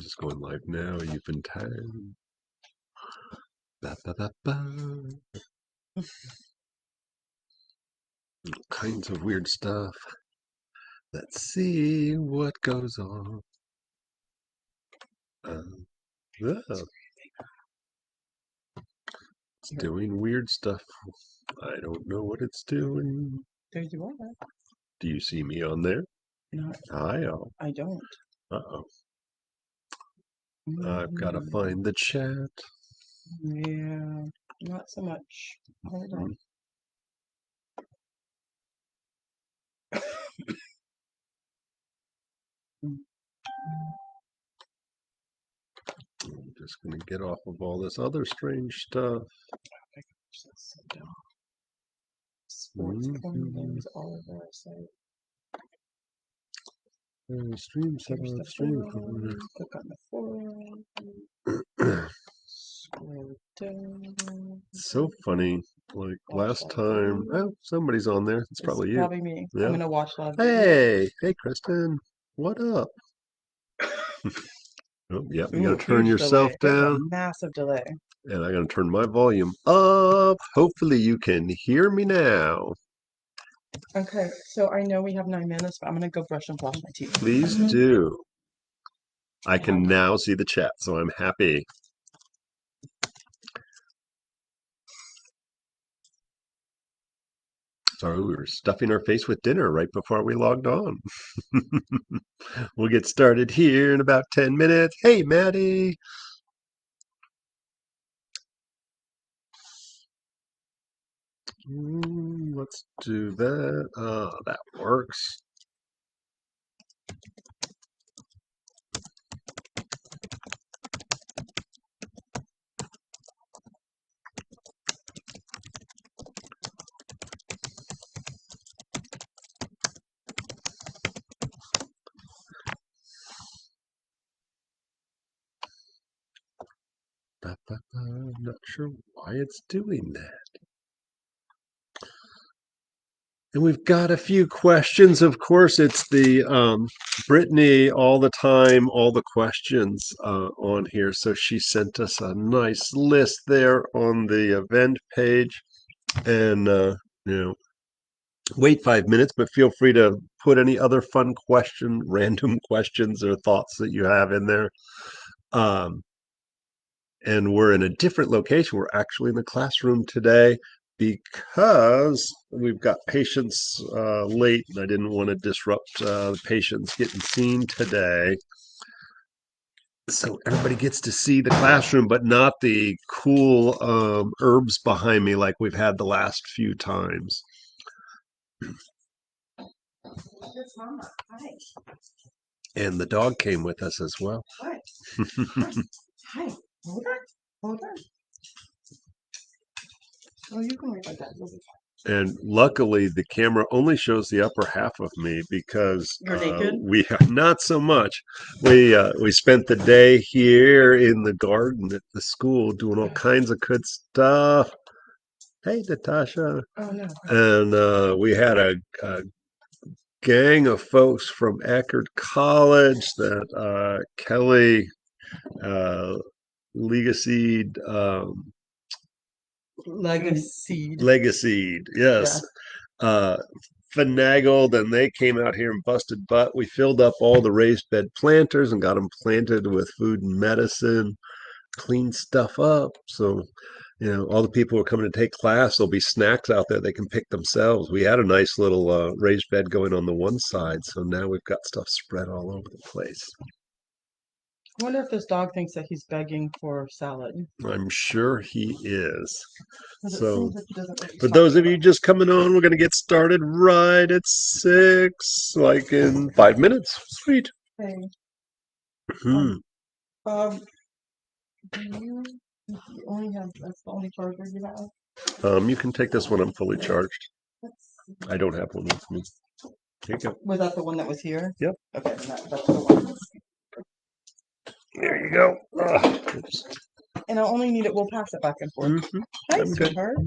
just going live now. You've been tagged. Ba, ba, ba, ba. All kinds of weird stuff. Let's see what goes on. Yeah, it's doing weird stuff. I don't know what it's doing. There you are. Do you see me on there? No, I don't. Uh-oh. I've got to find the chat. Yeah, not so much. Hold on. I'm just going to get off of all this other strange stuff. That's so dumb. Sports things all over our site. Stream setup, stream. Click on the forum. Scroll down. So funny. Like last time, well, somebody's on there. It's probably you. Probably me. Yeah. I'm gonna watch live. Hey, Kristen, what up? Oh, yeah, you gotta turn yourself down. Massive delay. And I gotta turn my volume up. Hopefully you can hear me now. Okay, so I know we have 9 minutes, but I'm gonna go brush and floss my teeth. Please do. I can now see the chat, so I'm happy. Sorry, we were stuffing our face with dinner right before we logged on. We'll get started here in about 10 minutes. Hey, Maddie. Let's do that. That works. I'm not sure why it's doing that. And we've got a few questions. Of course, it's the Brittany all the time, all the questions on here. So she sent us a nice list there on the event page. And, wait 5 minutes, but feel free to put any other fun random questions or thoughts that you have in there. And we're in a different location. We're actually in the classroom today because we've got patients late, and I didn't want to disrupt the patients getting seen today. So everybody gets to see the classroom, but not the cool herbs behind me like we've had the last few times. Hi. And the dog came with us as well. Hi. Hi. Hold on. Hold on. Oh, you can wait like that. You'll be fine. And luckily, the camera only shows the upper half of me because you're naked. We not so much. We spent the day here in the garden at the school doing all kinds of good stuff. Hey, Natasha. Oh no. And we had a gang of folks from Eckerd College that Kelly Legacy. Legacy, yes. Finagled, and they came out here and busted butt. We filled up all the raised bed planters and got them planted with food and medicine, cleaned stuff up. So, all the people who are coming to take class, there'll be snacks out there they can pick themselves. We had a nice little raised bed going on the one side, so now we've got stuff spread all over the place. I wonder if this dog thinks that he's begging for salad. I'm sure he is. So, really for those of you just coming on, we're going to get started right at 6, like in 5 minutes. Sweet. Okay. Hmm. Do you only have, that's the only charger you have? You can take this one. I'm fully charged. I don't have one with me. Here you go. Was that the one that was here? Yep. Okay, that's the one. There you go. And I only need it. We'll pass it back and forth. Mm-hmm. Hi, I'm good. sweetheart.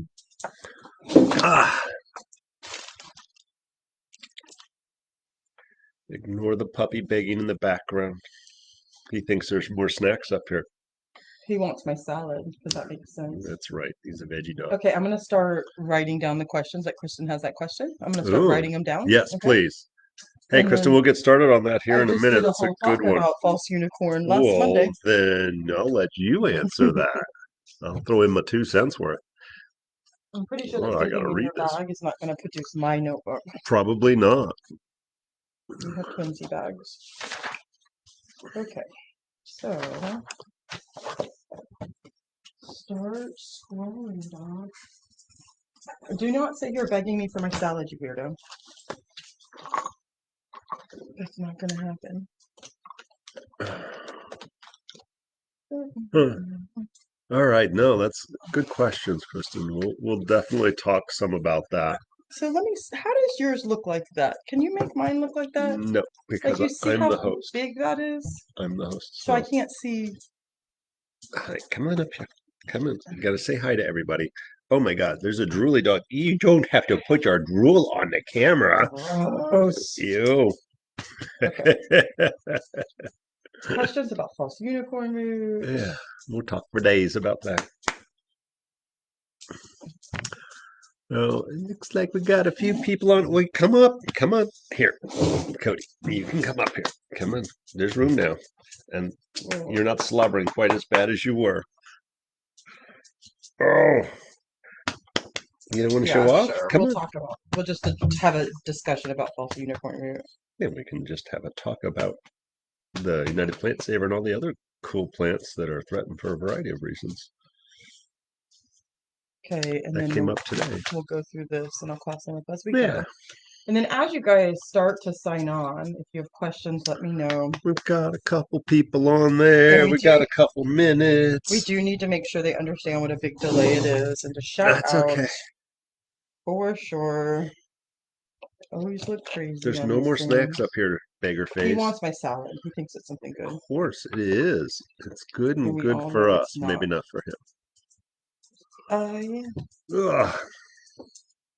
Ignore the puppy begging in the background. He thinks there's more snacks up here. He wants my salad. Does that make sense? That's right. He's a veggie dog. Okay, I'm gonna start writing down the questions that Kristen has that question. I'm gonna start Ooh, writing them down. yes, Okay. please. Hey, And Kristen, then we'll get started on that here I in a just minute. did a It's a whole good talk one. about false unicorn last Well, Monday. then I'll let you answer that. I'll throw in my 2 cents worth. I'm pretty sure that Oh, I gotta digging in read your this. bag is not gonna produce my notebook. Probably not. We have twinsy bags. Okay, so start scrolling, dog. Do not sit here begging me for my salad, you weirdo. That's not gonna happen. Huh. All right, no, that's good questions, Kristen. We'll definitely talk some about that. So let me. How does yours look like that? Can you make mine look like that? No, Like because you see I'm how the host. big that is? I'm the host. So I can't see. Hi, come on up here. Come on. You gotta say hi to everybody. Oh my God, there's a drooly dog. You don't have to put your drool on the camera. Gross. Ew. Okay. Questions about false unicorn roots. Yeah, we'll talk for days about that. Oh, it looks like we got a few people on. Wait, come up. Come on. Here, Cody, you can come up here. Come on. There's room now. And you're not slobbering quite as bad as you were. Oh, you don't want to show off? Sure. Come We'll on. talk about. We'll just have a discussion about false unicorn root. Yeah, we can just have a talk about the United Plant Saver and all the other cool plants that are threatened for a variety of reasons. Okay, and That then came up today. we'll go through this and I'll class them up as we Yeah. go. And then as you guys start to sign on, if you have questions, let me know. We've got a couple people on there. We got a couple minutes. We do need to make sure they understand what a big delay it is and to shout That's out okay. for sure. Always look crazy. There's on no these more things. snacks up here, beggar face. He wants my salad. He thinks it's something good. Of course it is. It's good and we good all for know us. it's not. Maybe not for him. Yeah. Ugh.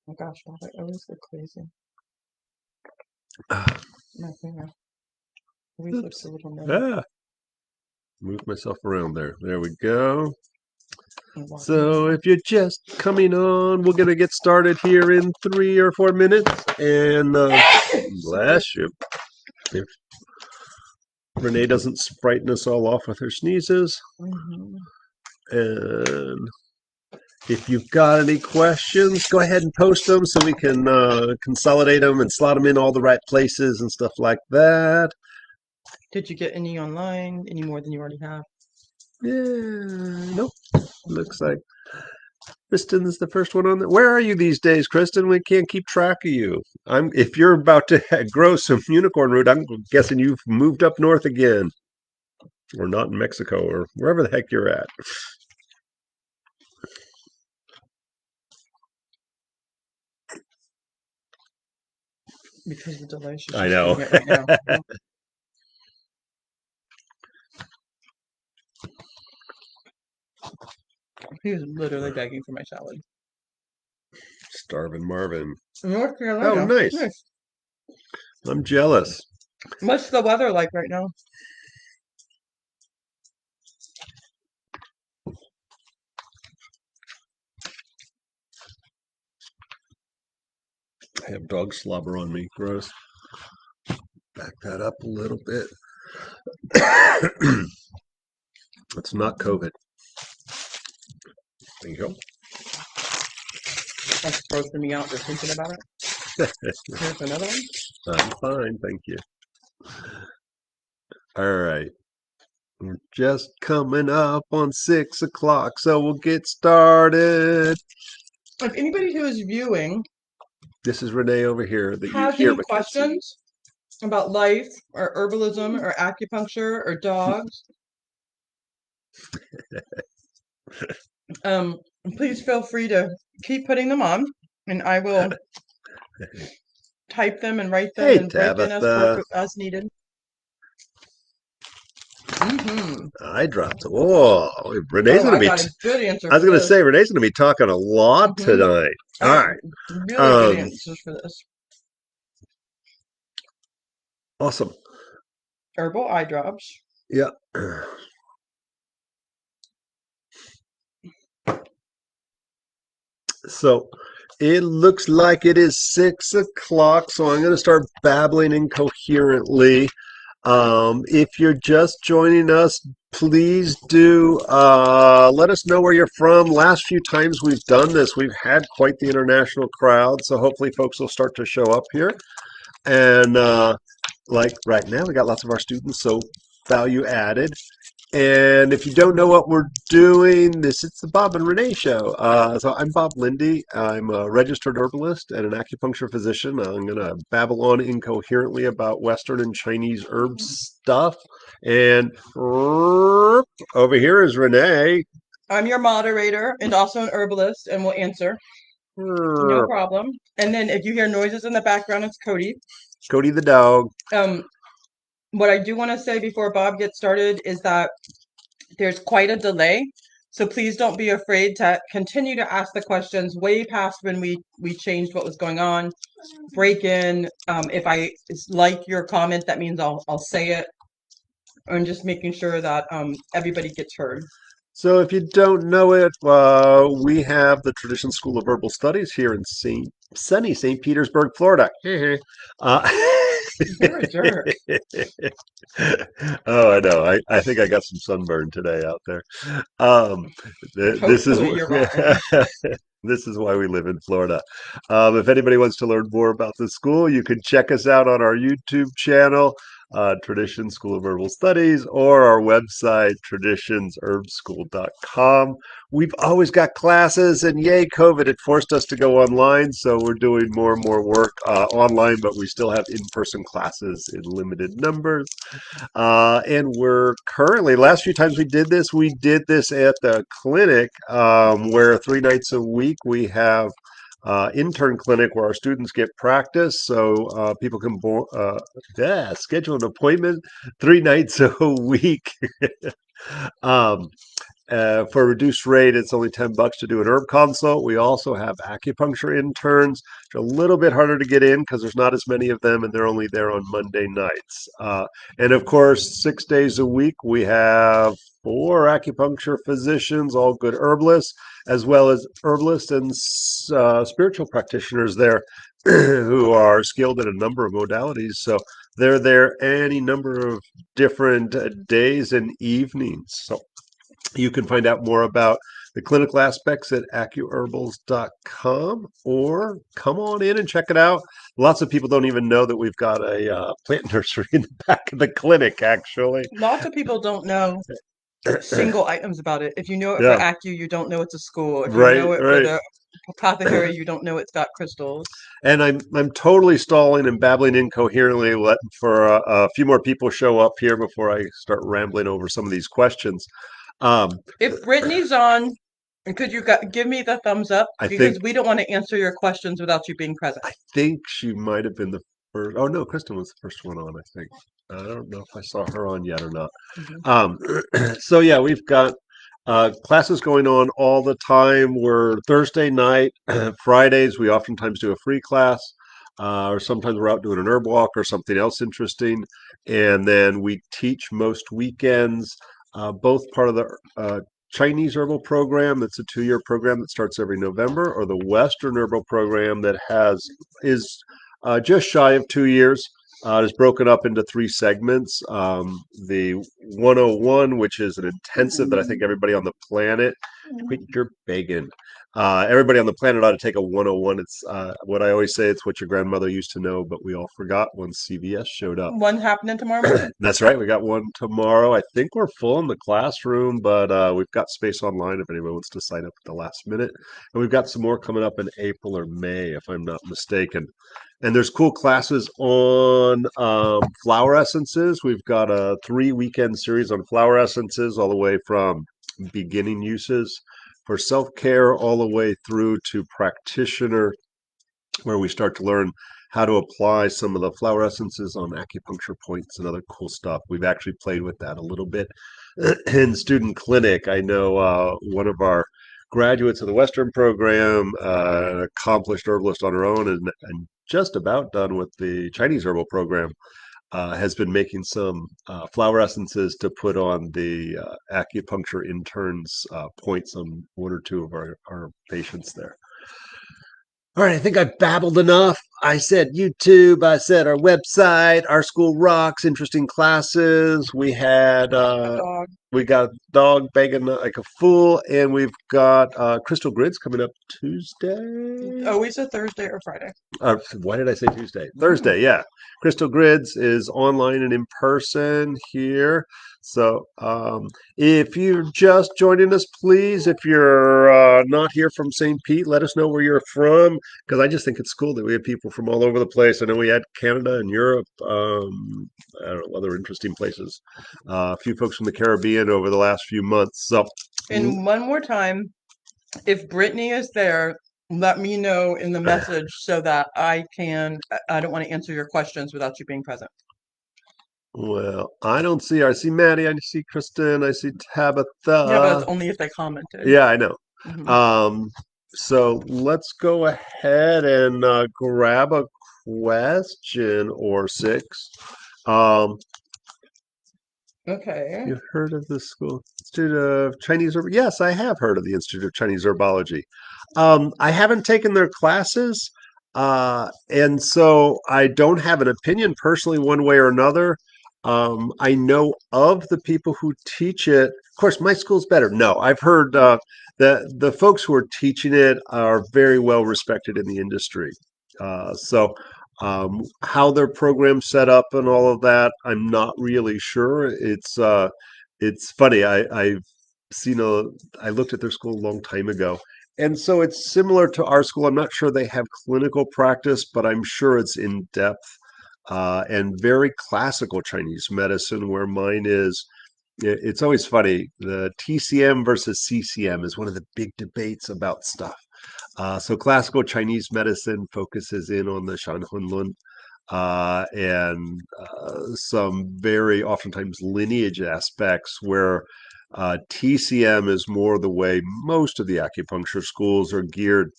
Oh gosh, Bob, I always look crazy. My finger always looks a little numb. Move myself around there. There we go. And So if you're just coming on, we're going to get started here in 3 or 4 minutes. And bless you. If Renee doesn't frighten us all off with her sneezes. And if you've got any questions, go ahead and post them so we can consolidate them and slot them in all the right places and stuff like that. Did you get any online? Any more than you already have? Yeah, nope. Looks like Kristen's the first one on there. Where are you these days, Kristen? We can't keep track of you. If you're about to grow some unicorn root, I'm guessing you've moved up north again. Or not in Mexico, or wherever the heck you're at. Because the delay, she's I just know. doing it right now. He was literally begging for my salad. Starving Marvin. North Carolina. Oh, nice. I'm jealous. What's the weather like right now? I have dog slobber on me. Gross. Back that up a little bit. It's not COVID. There you go. That's grossing me out just thinking about it. Here's another one. I'm fine, thank you. All right. We're just coming up on 6 o'clock, so we'll get started. If anybody who is viewing This is Renee over here that you has hear any but can't see. questions about life or herbalism or acupuncture or dogs, please feel free to keep putting them on, and I will type them and write them Hey, and break in as needed. I dropped. Oh, Renee's gonna be. got a good answer. I was gonna say Renee's gonna be talking a lot tonight. All right. Really good answers for this. Awesome. Herbal eye drops. Yeah. So it looks like it is 6 o'clock, so I'm going to start babbling incoherently. If you're just joining us, please do let us know where you're from. Last few times we've done this, we've had quite the international crowd, so hopefully folks will start to show up here. And like right now, we got lots of our students, so value added. And if you don't know what we're doing, this is the Bob and Renee show. So I'm Bob Lindy. I'm a registered herbalist and an acupuncture physician. I'm going to babble on incoherently about Western and Chinese herb stuff. And over here is Renee. I'm your moderator and also an herbalist, and will answer. No problem. And then if you hear noises in the background, it's Cody. Cody the dog. What I do want to say before Bob gets started is that there's quite a delay. So please don't be afraid to continue to ask the questions way past when we changed what was going on. Break in. If I like your comment, that means I'll say it. I'm just making sure that everybody gets heard. So, if you don't know it, we have the Tradition School of Herbal Studies here in sunny St. Petersburg, Florida. uh, You're a jerk. oh, I know. I think I got some sunburn today out there. Um, this is Hopefully you're wrong. this is why we live in Florida. If anybody wants to learn more about the school, you can check us out on our YouTube channel, Tradition School of Herbal Studies, or our website, traditionsherbschool.com. We've always got classes, and yay, COVID, it forced us to go online, so we're doing more and more work online, but we still have in-person classes in limited numbers. And we're currently, last few times we did this at the clinic, where 3 nights a week we have intern clinic where our students get practice. So people can schedule an appointment 3 nights a week. um, for a reduced rate, it's only $10 to do an herb consult. We also have acupuncture interns, which are a little bit harder to get in because there's not as many of them, and they're only there on Monday nights. And of course, 6 days a week, we have 4 acupuncture physicians, all good herbalists, as well as herbalists and spiritual practitioners there who are skilled in a number of modalities. So they're there any number of different days and evenings. So you can find out more about the clinical aspects at acuherbals.com, or come on in and check it out. Lots of people don't even know that we've got a plant nursery in the back of the clinic, actually. Lots of people don't know single items about it. If you know it for Yeah, Acu, you don't know it's a school. If you right, know it for right. the apothecary, you don't know it's got crystals. And I'm totally stalling and babbling incoherently, for a few more people show up here before I start rambling over some of these questions. Um, If Brittany's on, could you give me the thumbs up? I think Because we don't want to answer your questions without you being present. I think she might have been the first. Oh no, Kristen was the first one on, I think. I don't know if I saw her on yet or not. Mhm. Um, so yeah, we've got classes going on all the time. We're Thursday night, Fridays. We oftentimes do a free class, or sometimes we're out doing an herb walk or something else interesting. And then we teach most weekends, both part of the Chinese herbal program. That's a 2 year program that starts every November, or the Western herbal program that is just shy of 2 years. It is broken up into 3 segments. The 101, which is an intensive that I think everybody on the planet, quit your begging. Everybody on the planet ought to take a 101. It's what I always say, it's what your grandmother used to know, but we all forgot when CVS showed up. One's happening tomorrow morning. That's right. We got one tomorrow. I think we're full in the classroom, but we've got space online if anyone wants to sign up at the last minute. And we've got some more coming up in April or May, if I'm not mistaken. And there's cool classes on flower essences. We've got a 3 weekend series on flower essences, all the way from beginning uses for self-care all the way through to practitioner, where we start to learn how to apply some of the flower essences on acupuncture points and other cool stuff. We've actually played with that a little bit in student clinic. I know one of our graduates of the Western program, an accomplished herbalist on her own, and just about done with the Chinese herbal program. has been making some flower essences to put on the acupuncture interns' points on one or two of our patients there. All right, I think I've babbled enough. I said YouTube, I said our website, our school rocks, interesting classes. Dog. We got a dog banging like a fool, and we've got Crystal Grids coming up Tuesday. Always a Thursday or Friday. Why did I say Tuesday? Thursday, yeah. Crystal Grids is online and in person here. So if you're just joining us, please, if you're not here from St. Pete, let us know where you're from, because I just think it's cool that we have people from all over the place. I know we had Canada and Europe, I don't know, other interesting places. A few folks from the Caribbean over the last few months. So And one more time, if Brittany is there, let me know in the message so that I don't want to answer your questions without you being present. well, I see Maddie, I see Kristen, I see Yeah, but it's Tabitha. only if they commented. Yeah, I know. Hmm. Um, so let's go ahead and grab a question or six. Um, Okay. you heard of the school Institute of Chinese Herb? Yes, I have heard of the Institute of Chinese Herbology. I haven't taken their classes, and so I don't have an opinion personally one way or another. I know of the people who teach it. Of course, my school's better. No, I've heard the folks who are teaching it are very well respected in the industry. How their program's set up and all of that, I'm not really sure. It's funny. I've seen a. I looked at their school a long time ago, and so it's similar to our school. I'm not sure they have clinical practice, but I'm sure it's in depth and very classical Chinese medicine. Where mine is, it's always funny. The TCM versus CCM is one of the big debates about stuff. So classical Chinese medicine focuses in on the Shanhunlun and some very oftentimes lineage aspects where TCM is more the way most of the acupuncture schools are geared,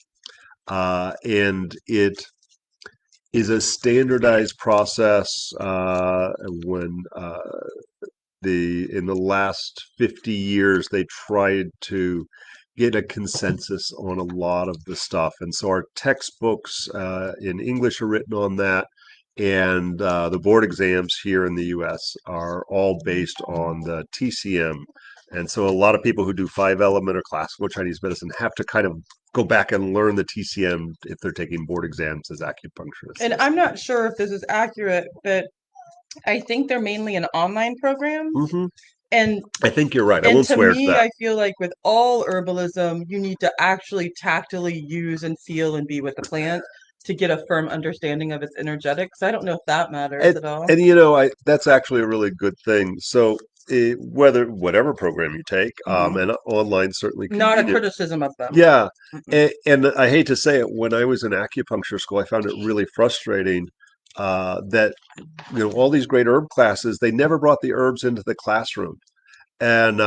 and it is a standardized process when the in the last 50 years they tried to get a consensus on a lot of the stuff, and so our textbooks in English are written on that, and the board exams here in the US are all based on the TCM. And so a lot of people who do five element or classical Chinese medicine have to kind of go back and learn the TCM if they're taking board exams as And acupuncturists. I'm not sure if this is accurate, but I think they're mainly an online program. Hmm. And I think you're right. I and won't to swear to me, that. I feel like with all herbalism, you need to actually tactily use and feel and be with the plant to get a firm understanding of its energetics. I don't know if that matters And, at all. and I that's actually a really good thing. So whether whatever program you take, Hmm. and online certainly Not a convenient. criticism of them. Yeah, Mm-mm. and I hate to say it, when I was in acupuncture school, I found it really frustrating that all these great herb classes, they never brought the herbs into the classroom, and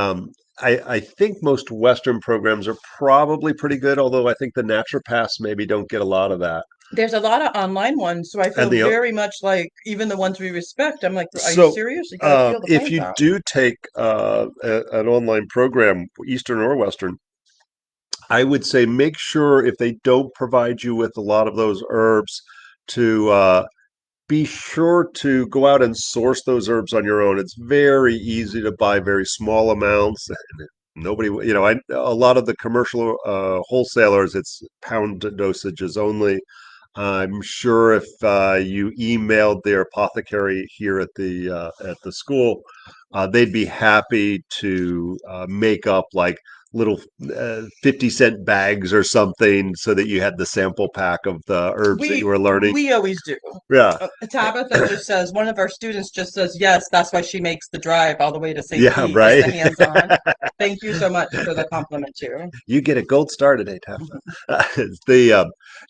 I think most Western programs are probably pretty good, although I think the naturopaths maybe don't get a lot of that. There's a lot of online ones, so I And feel the very much like even the ones we respect, I'm like, are you So, serious? You got to feel the if plants you out. do take an online program, Eastern or Western, I would say make sure if they don't provide you with a lot of those herbs to be sure to go out and source those herbs on your own. It's very easy to buy very small amounts. Nobody, a lot of the commercial wholesalers, it's pound dosages only. I'm sure if you emailed their apothecary here at the school, they'd be happy to make up like little 50-cent bags or something so that you had the sample pack of the herbs that you We were learning. we always do. Yeah. Tabitha just says one of our students just says yes. That's why she makes the drive all the way to St. Yeah, Pete, just right. the hands-on. Thank you so much for the compliment too. You get a gold star today, Tam.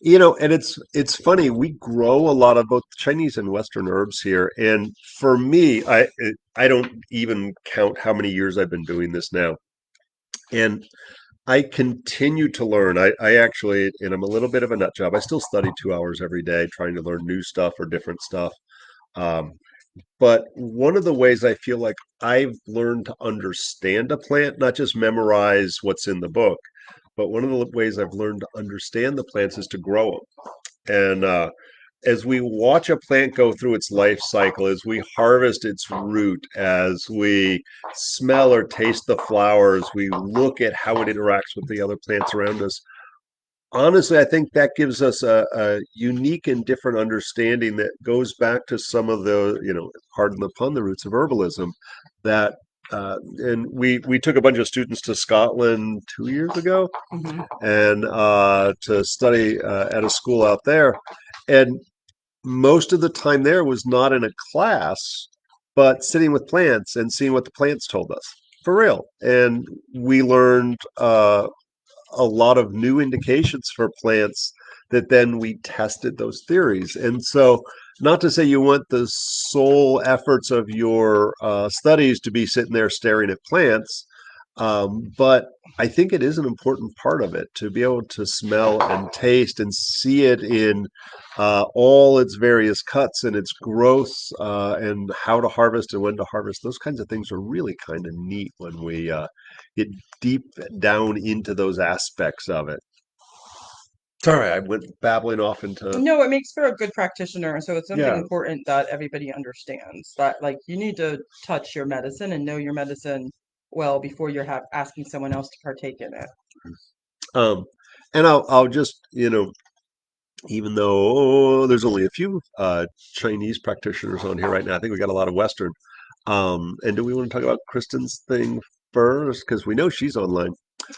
And it's funny. We grow a lot of both Chinese and Western herbs here, and for me, I don't even count how many years I've been doing this now, and I continue to learn. I actually, and I'm a little bit of a nut job. I still study 2 hours every day, trying to learn new stuff or different stuff. Um, But one of the ways I feel like I've learned to understand a plant, not just memorize what's in the book, but one of the ways I've learned to understand the plants is to grow them. And as we watch a plant go through its life cycle, as we harvest its root, as we smell or taste the flowers, we look at how it interacts with the other plants around us. Honestly, I think that gives us a unique and different understanding that goes back to some of the, pardon the pun, the roots of herbalism. That and we took a bunch of students to Scotland 2 years ago, Hmm. and to study at a school out there, and most of the time there was not in a class, but sitting with plants and seeing what the plants told us for real. And we learned a lot of new indications for plants that then we tested those theories. And so, not to say you want the sole efforts of your studies to be sitting there staring at plants, but I think it is an important part of it to be able to smell and taste and see it in all its various cuts and its growth, and how to harvest and when to harvest. Those kinds of things are really kind of neat when we get deep down into those aspects of it. Sorry, I went babbling off into, No, it makes for a good practitioner. So it's something yeah. important that everybody understands that like you need to touch your medicine and know your medicine well before you're asking someone else to partake in it. Um, and I'll just, even though there's only a few Chinese practitioners on here right now, I think we got a lot of Western. And do we want to talk about Kristen's thing first? Because we know she's online.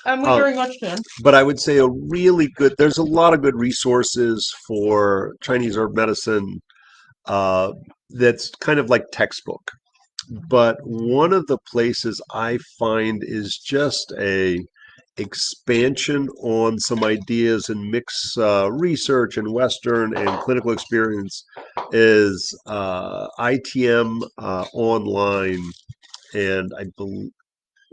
We Um, very much can. but I would say there's a lot of good resources for Chinese herb medicine, uh, that's kind of like textbook. But one of the places I find is just a expansion on some ideas and mix research and Western and clinical experience is ITM online, and I believe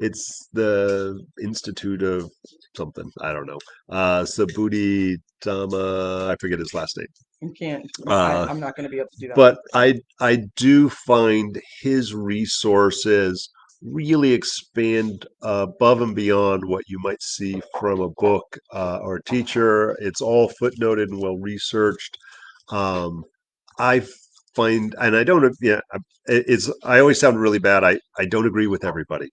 it's the Institute of something. I don't know. Subhuti Dhamma. I forget his last name. You can't. Uh, I'm not going to be able to do that one. but I do find his resources really expand above and beyond what you might see from a book or a teacher. It's all footnoted and well researched. Um, I find, and I don't, yeah, it's, I always sound really bad. I don't agree with everybody.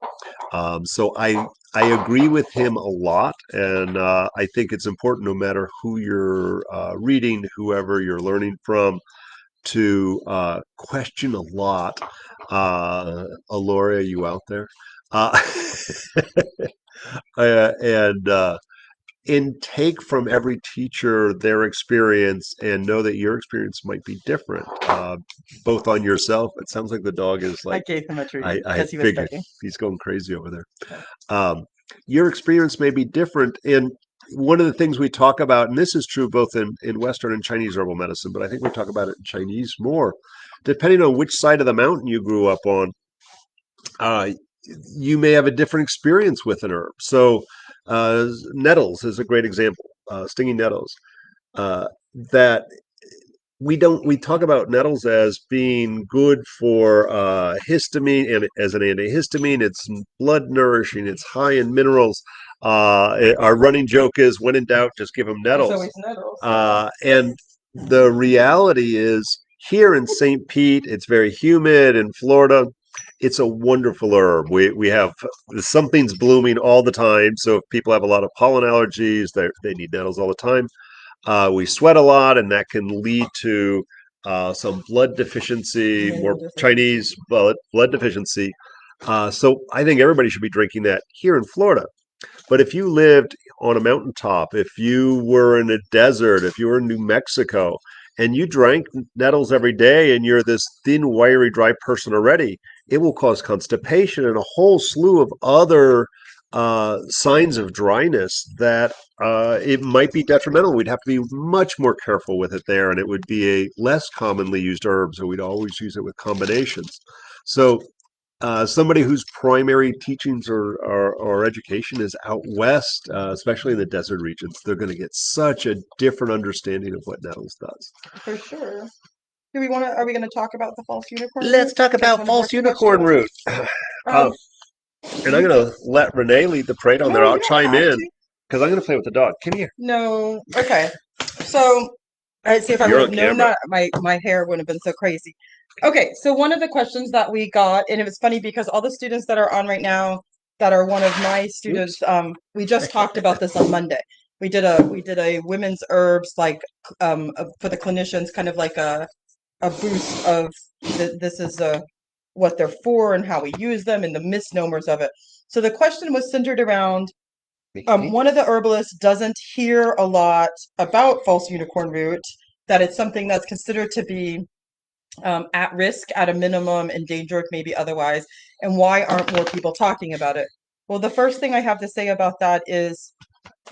So I agree with him a lot, and I think it's important, no matter who you're reading, whoever you're learning from, to question a lot. Aloria, you out there? Uh, and take from every teacher their experience and know that your experience might be different, both on yourself. It sounds like the dog is I like, gave him a treat I because he was figured begging. he's going crazy over there. Um, your experience may be different. And one of the things we talk about, and this is true both in Western and Chinese herbal medicine, but I think we talk about it in Chinese more, depending on which side of the mountain you grew up on, uh, you may have a different experience with an herb. So, nettles is a great example, stinging nettles. Uh, that we talk about nettles as being good for histamine, and as an antihistamine, it's blood nourishing, it's high in minerals. Our running joke is, when in doubt, just give them There's nettles. always nettles. Yeah. And the reality is, here in St. Pete, it's very humid. In Florida, it's a wonderful herb. We have something's blooming all the time. So if people have a lot of pollen allergies, they need nettles all the time. We sweat a lot, and that can lead to some blood deficiency, more Mineral deficiency. Chinese blood deficiency. So I think everybody should be drinking that here in Florida. But if you lived on a mountaintop, if you were in a desert, if you were in New Mexico, and you drank nettles every day, and you're this thin, wiry, dry person already, it will cause constipation and a whole slew of other signs of dryness that it might be detrimental. We'd have to be much more careful with it there, and it would be a less commonly used herb. So we'd always use it with combinations. So somebody whose primary teachings or education is out west, especially in the desert regions, they're going to get such a different understanding of what nettles does. For sure. Do we want to? Are we going to talk about the false unicorn root? Let's talk That's about one of false our unicorn questions. root. Um, And I'm going to let Renee lead the parade on there. no, I'll you don't chime have in to. because I'm going to play with the dog. Come here. No. Okay. So, I see if I would You're on have known camera. that, my hair wouldn't have been so crazy. Okay, so one of the questions that we got, and it was funny because all the students that are on right now that are one of my students, Oops. we just talked about this on Monday. We did a women's herbs like for the clinicians, kind of like a boost of this is what they're for and how we use them and the misnomers of it. So the question was centered around Me. one of the herbalists doesn't hear a lot about false unicorn root, that it's something that's considered to be at risk, at a minimum, endangered, maybe otherwise, and why aren't more people talking about it? Well, the first thing I have to say about that is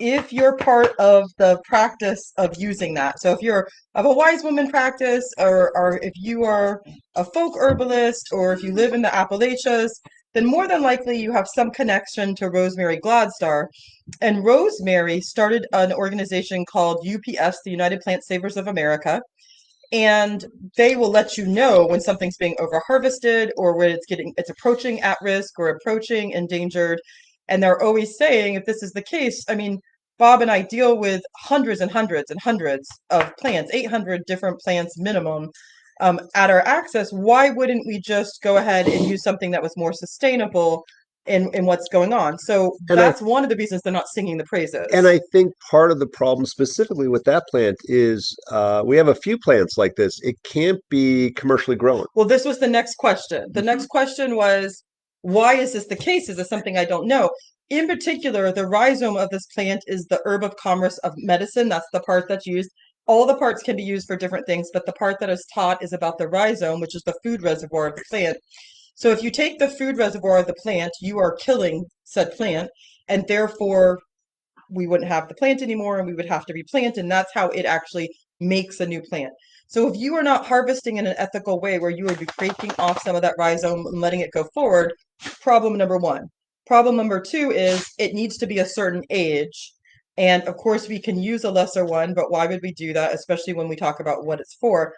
if you're part of the practice of using that, so if you're of a wise woman practice, or if you are a folk herbalist, or if you live in the Appalachias, then more than likely you have some connection to Rosemary Gladstar. And Rosemary started an organization called UPS, the United Plant Savers of America, and they will let you know when something's being over harvested or when it's approaching at risk or approaching endangered. And they're always saying, if this is the case, I mean, Bob and I deal with hundreds and hundreds and hundreds of plants, 800 different plants minimum, at our access. Why wouldn't we just go ahead and use something that was more sustainable in what's going on? So And I that's one of the reasons they're not singing the and praises. I think part of the problem specifically with that plant is we have a few plants like this. It can't be commercially grown. Well, this was the next question. The Hmm. next question was, why is this the case? Is this something I don't know? In particular, the rhizome of this plant is the herb of commerce of medicine. That's the part that's used. All the parts can be used for different things, but the part that is taught is about the rhizome, which is the food reservoir of the plant. So if you take the food reservoir of the plant, you are killing said plant, and therefore we wouldn't have the plant anymore and we would have to replant, and that's how it actually makes a new plant. So if you are not harvesting in an ethical way where you would be breaking off some of that rhizome and letting it go forward, problem number one. Problem number two is it needs to be a certain age. And of course, we can use a lesser one, but why would we do that, especially when we talk about what it's for?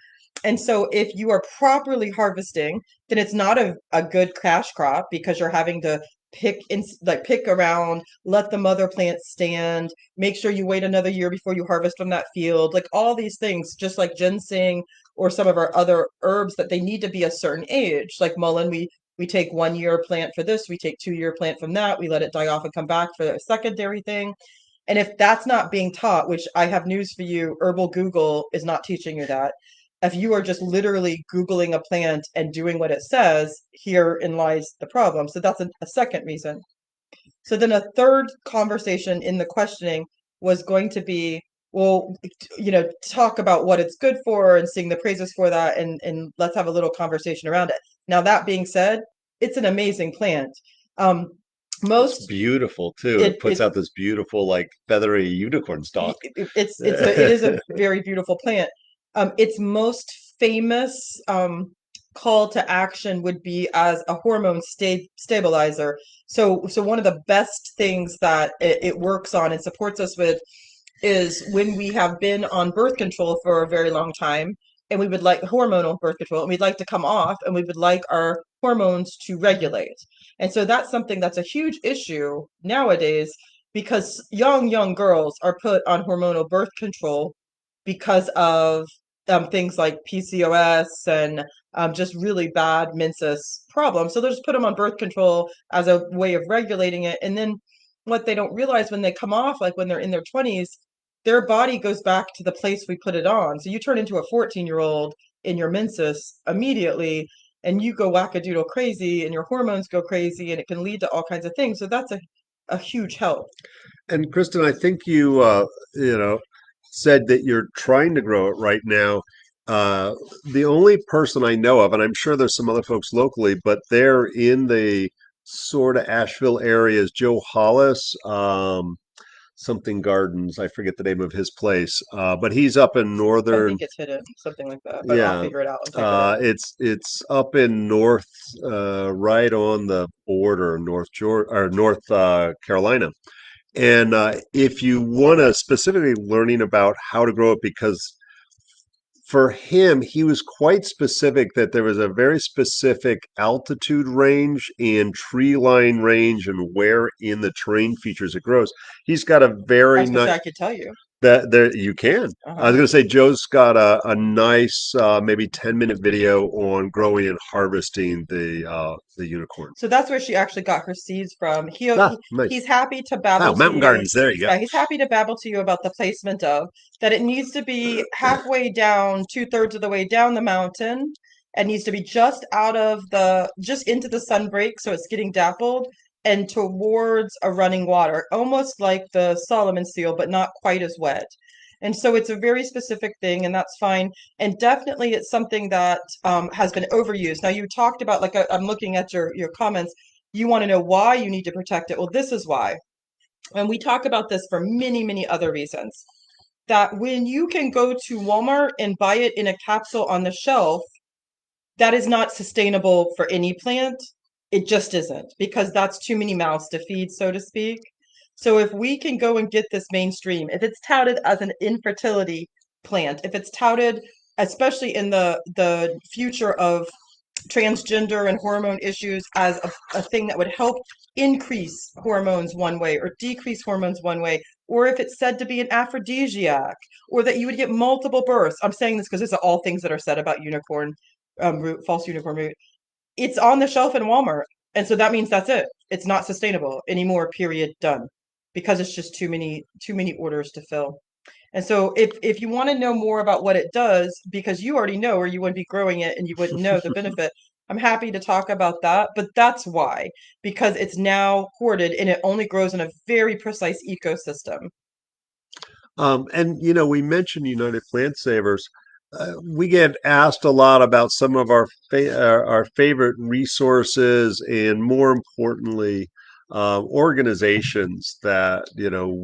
And so if you are properly harvesting, then it's not a good cash crop because you're having to pick around, let the mother plant stand, make sure you wait another year before you harvest from that field, like all these things, just like ginseng or some of our other herbs, that they need to be a certain age. Like mullein, we take 1 year plant for this, we take 2 year plant from that, we let it die off and come back for a secondary thing. And if that's not being taught, which I have news for you, Herbal Google is not teaching you that. If you are just literally Googling a plant and doing what it says, herein lies the problem. So that's a second reason. So then a third conversation in the questioning was going to be, well, talk about what it's good for and sing the praises for that, and let's have a little conversation around it. Now, that being said, it's an amazing plant. Um, It's most beautiful too. it It puts it out this beautiful, like feathery unicorn stalk. it is a very beautiful plant. Its most famous call to action would be as a hormone stabilizer. So one of the best things that it works on and supports us with is when we have been on birth control for a very long time and we would like hormonal birth control and we'd like to come off and we would like our hormones to regulate. And so that's something that's a huge issue nowadays because young girls are put on hormonal birth control because of things like PCOS and just really bad menses problems. So they'll just put them on birth control as a way of regulating it. And then what they don't realize when they come off, like when they're in their 20s, their body goes back to the place we put it on. So you turn into a 14-year-old in your menses immediately, and you go wackadoodle crazy, and your hormones go crazy, and it can lead to all kinds of things. So that's a huge help. And Kristen, I think you said that you're trying to grow it right now. Uh, the only person I know of, and I'm sure there's some other folks locally, but they're in the sort of Asheville area, is Joe Hollis, something Gardens. I forget the name of his place, but he's up in I northern. think it's hidden, something like that, but I'll Yeah, figure it out and type it in. it's up in North, right on the border, North Georgia or North Carolina. And if you want to specifically learning about how to grow it, because for him, he was quite specific that there was a very specific altitude range and tree line range and where in the terrain features it grows. He's got a I very was gonna say nice I could tell you. that there you can. I was Uh-huh. going to say Joe's got a nice maybe 10-minute video on growing and harvesting the unicorn. So that's where she actually got her seeds from. Ah, nice. He's happy to Oh, babble to mountain you. gardens. There you go. Yeah, he's happy to babble to you about the placement of that it needs to be halfway down, two-thirds of the way down the mountain. It needs to be just out of just into the sun break, so it's getting dappled and towards a running water, almost like the Solomon seal, but not quite as wet. And so it's a very specific thing, and that's fine. And definitely it's something that has been overused. Now you talked about, like, I'm looking at your comments. You want to know why you need to protect it. Well, this is why. And we talk about this for many, many other reasons. That when you can go to Walmart and buy it in a capsule on the shelf, that is not sustainable for any plant. It just isn't, because that's too many mouths to feed, so to speak. So if we can go and get this mainstream, if it's touted as an infertility plant, if it's touted, especially in the future of transgender and hormone issues, as a thing that would help increase hormones one way or decrease hormones one way, or if it's said to be an aphrodisiac, or that you would get multiple births. I'm saying this because these are all things that are said about unicorn root, false unicorn root. It's on the shelf in Walmart. And so that means that's it. It's not sustainable anymore, period, done. Because it's just too many orders to fill. And so if you want to know more about what it does, because you already know, or you wouldn't be growing it and you wouldn't know the benefit, I'm happy to talk about that. But that's why, because it's now hoarded and it only grows in a very precise ecosystem. And we mentioned United Plant Savers. We get asked a lot about some of our favorite resources, and more importantly, organizations that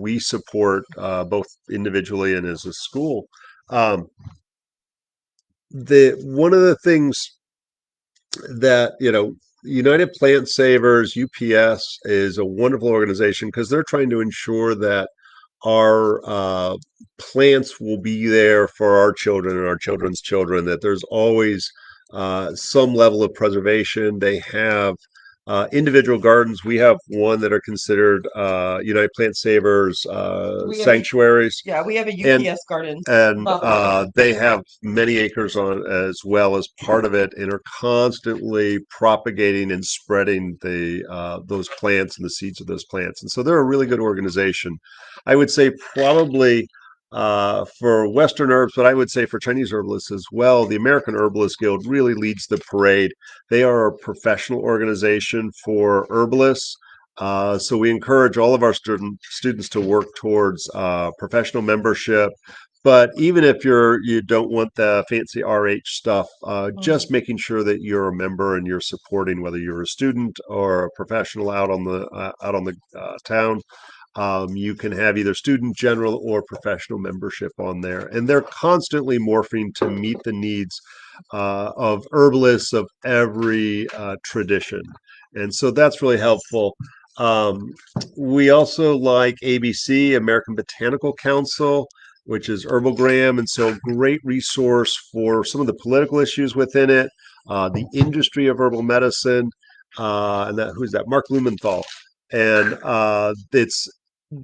we support both individually and as a school. Um, the one of the things that United Plant Savers (UPS) is a wonderful organization because they're trying to ensure that our plants will be there for our children and our children's children, that there's always some level of preservation. They have individual gardens. We have one that are considered United Plant Savers We have a sanctuaries. Yeah, we have a And UPS garden. and Love it. they have many acres on as well as part of it, and are constantly propagating and spreading the those plants and the seeds of those plants. And so they're a really good organization. I would say probably for Western herbs, but I would say for Chinese herbalists as well, the American Herbalist Guild really leads the parade. They are a professional organization for herbalists. So we encourage all of our students to work towards professional membership. But even if you don't want the fancy RH stuff, Mhm. just making sure that you're a member and you're supporting, whether you're a student or a professional out on the town. You can have either student, general, or professional membership on there, and they're constantly morphing to meet the needs of herbalists of every tradition, and so that's really helpful. Um, we also like ABC, American Botanical Council, which is Herbalgram, and so great resource for some of the political issues within it, the industry of herbal medicine, and that who's that? Mark Lumenthal, and it's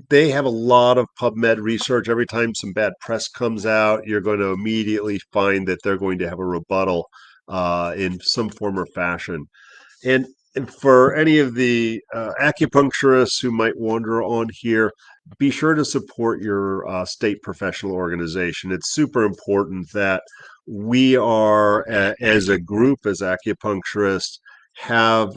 they have a lot of PubMed research. Every time some bad press comes out, you're going to immediately find that they're going to have a rebuttal in some form or fashion. And for any of the acupuncturists who might wander on here, be sure to support your state professional organization. It's super important that we are, as a group, as acupuncturists, have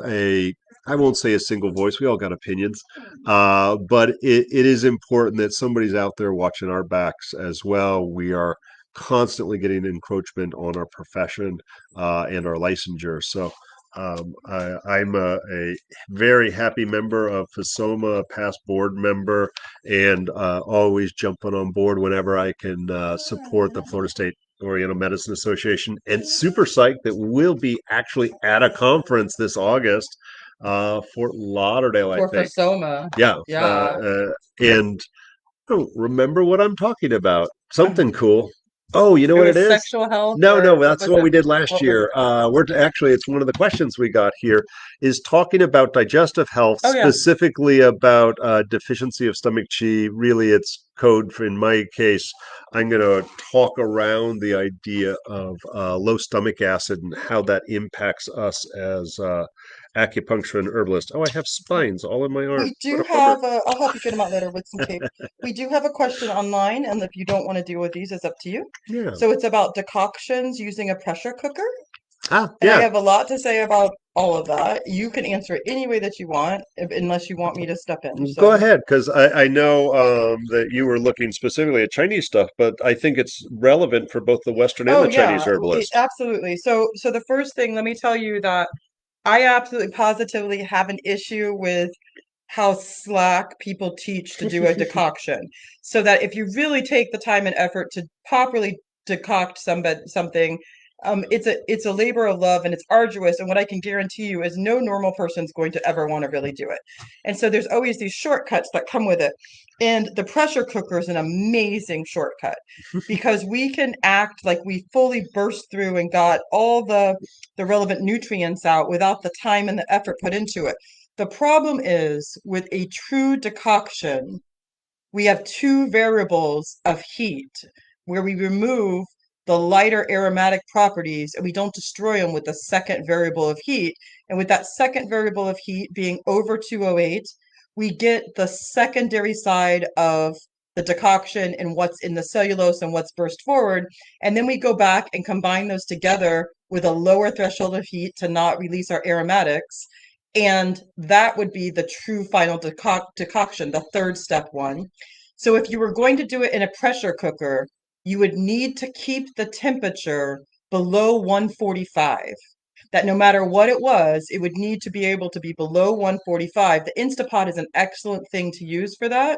I won't say a single voice. We all got opinions, but it is important that somebody's out there watching our backs as well. We are constantly getting encroachment on our profession and our licensure. So I'm a very happy member of FASOMA, a past board member, and always jumping on board whenever I can support the Florida State Oriental Medicine Association. And super psyched that we'll be actually at a conference this August, Fort Lauderdale, I For think. Fasoma. Yeah, Yeah. and I don't remember what I'm talking about. Something cool. Oh, you know It what it was is? sexual health, No, or no, what that's was what it? we did last What was year. it? We're actually, it's one of the questions we got here is talking about digestive health, Oh yeah. specifically about deficiency of stomach chi. Really, it's code for, in my case, I'm going to talk around the idea of low stomach acid and how that impacts us as acupuncture and herbalists. Oh, I have spines all in my arm. We What do a bummer. have I'll help you get them out later with some tape. We do have a question online, and if you don't want to deal with these, it's up to you. Yeah. So it's about decoctions using a pressure cooker, Ah, and I yeah. have a lot to say about all of that. You can answer it any way that you want, unless you want me to step in. Go So, ahead, because I know that you were looking specifically at Chinese stuff, but I think it's relevant for both the Western and oh the Chinese yeah, herbalist. absolutely. So the first thing, let me tell you that I absolutely positively have an issue with how slack people teach to do a decoction. So that if you really take the time and effort to properly decoct something, it's a labor of love and it's arduous. And what I can guarantee you is no normal person's going to ever want to really do it. And so there's always these shortcuts that come with it. And the pressure cooker is an amazing shortcut because we can act like we fully burst through and got all the relevant nutrients out without the time and the effort put into it. The problem is with a true decoction, we have two variables of heat where we remove the lighter aromatic properties and we don't destroy them with the second variable of heat. And with that second variable of heat being over 208, we get the secondary side of the decoction and what's in the cellulose and what's burst forward. And then we go back and combine those together with a lower threshold of heat to not release our aromatics. And that would be the true final decoction, the third step one. So if you were going to do it in a pressure cooker, you would need to keep the temperature below 145. That no matter what it would need to be able to be below 145. The Instapot is an excellent thing to use for that,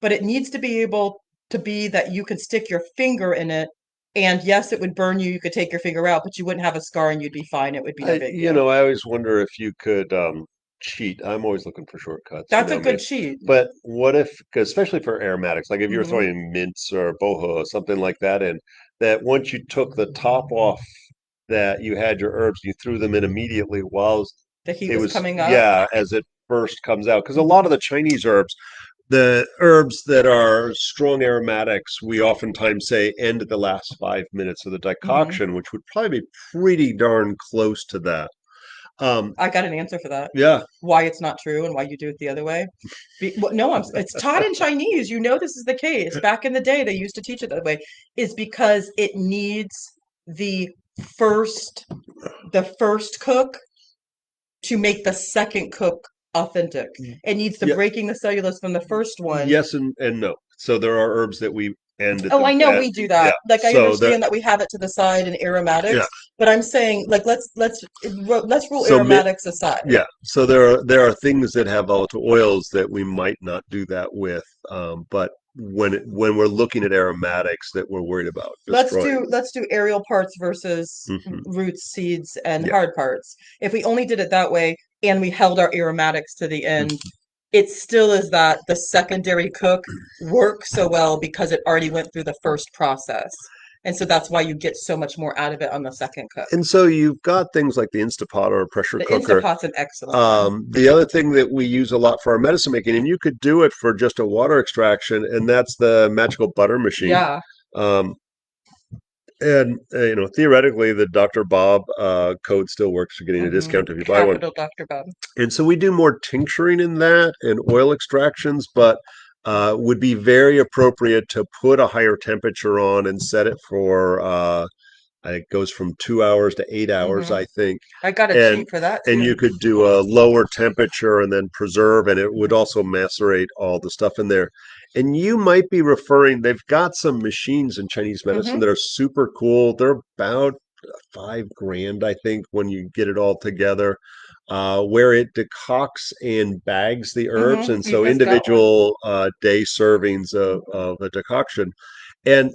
but it needs to be able to be that you can stick your finger in it. And yes, it would burn you. You could take your finger out, but you wouldn't have a scar and you'd be fine. It would be no big deal. I always wonder if you could cheat. I'm always looking for shortcuts, That's a man. good cheat. But what if, 'cause especially for aromatics, like if you're Hmm. throwing mints or boho or something like that in, that once you took the top off, that you had your herbs, you threw them in immediately while The heat it was was, coming up. yeah, as it first comes out. Because a lot of Hmm. the Chinese herbs, the herbs that are strong aromatics, we oftentimes say end at the last 5 minutes of the Hmm. decoction, which would probably be pretty darn close to that. Um, I got an answer for that. yeah, Why it's not true and why you do it the other way. No, it's taught in Chinese. You know this is the case. Back in the day, they used to teach it that way. Is because it needs the first the first cook to make the second cook authentic. It needs the yeah, breaking the cellulose from the first one. yes, and no. So there are herbs that we end at Oh, I know at, we do yeah. that. Like I So that understand that we have it to the side in yeah. aromatics, but I'm saying like let's rule So aromatics aside. yeah. So there are things that have volatile oils that we might not do that with. But when we're looking at aromatics that we're worried about destroying. Let's do aerial parts versus Hmm. roots, seeds, and Yeah. hard parts. If we only did it that way and we held our aromatics to the end, Mhm. it still is that the secondary cook works so well because it already went through the first process. And so that's why you get so much more out of it on the second cook. And so you've got things like the Instapot or a pressure The cooker. Instapot's an excellent one. The other thing that we use a lot for our medicine making, and you could do it for just a water extraction, and that's the magical butter machine. Yeah. Um, and theoretically, the Dr. Bob code still works for getting a discount if you buy one. Capital Dr. Bob. And so we do more tincturing in that and oil extractions, but would be very appropriate to put a higher temperature on and set it for it goes from 2 hours to 8 hours, Hmm. I think. I got a And cheat for that and too. you could do a lower temperature and then preserve, and it would also macerate all the stuff in there. And you might be referring, they've got some machines in Chinese medicine Hmm. that are super cool. They're about 5 grand, I think, when you get it all together, where it decocts and bags the herbs. Hmm. And We so just got one. individual day servings of a decoction. And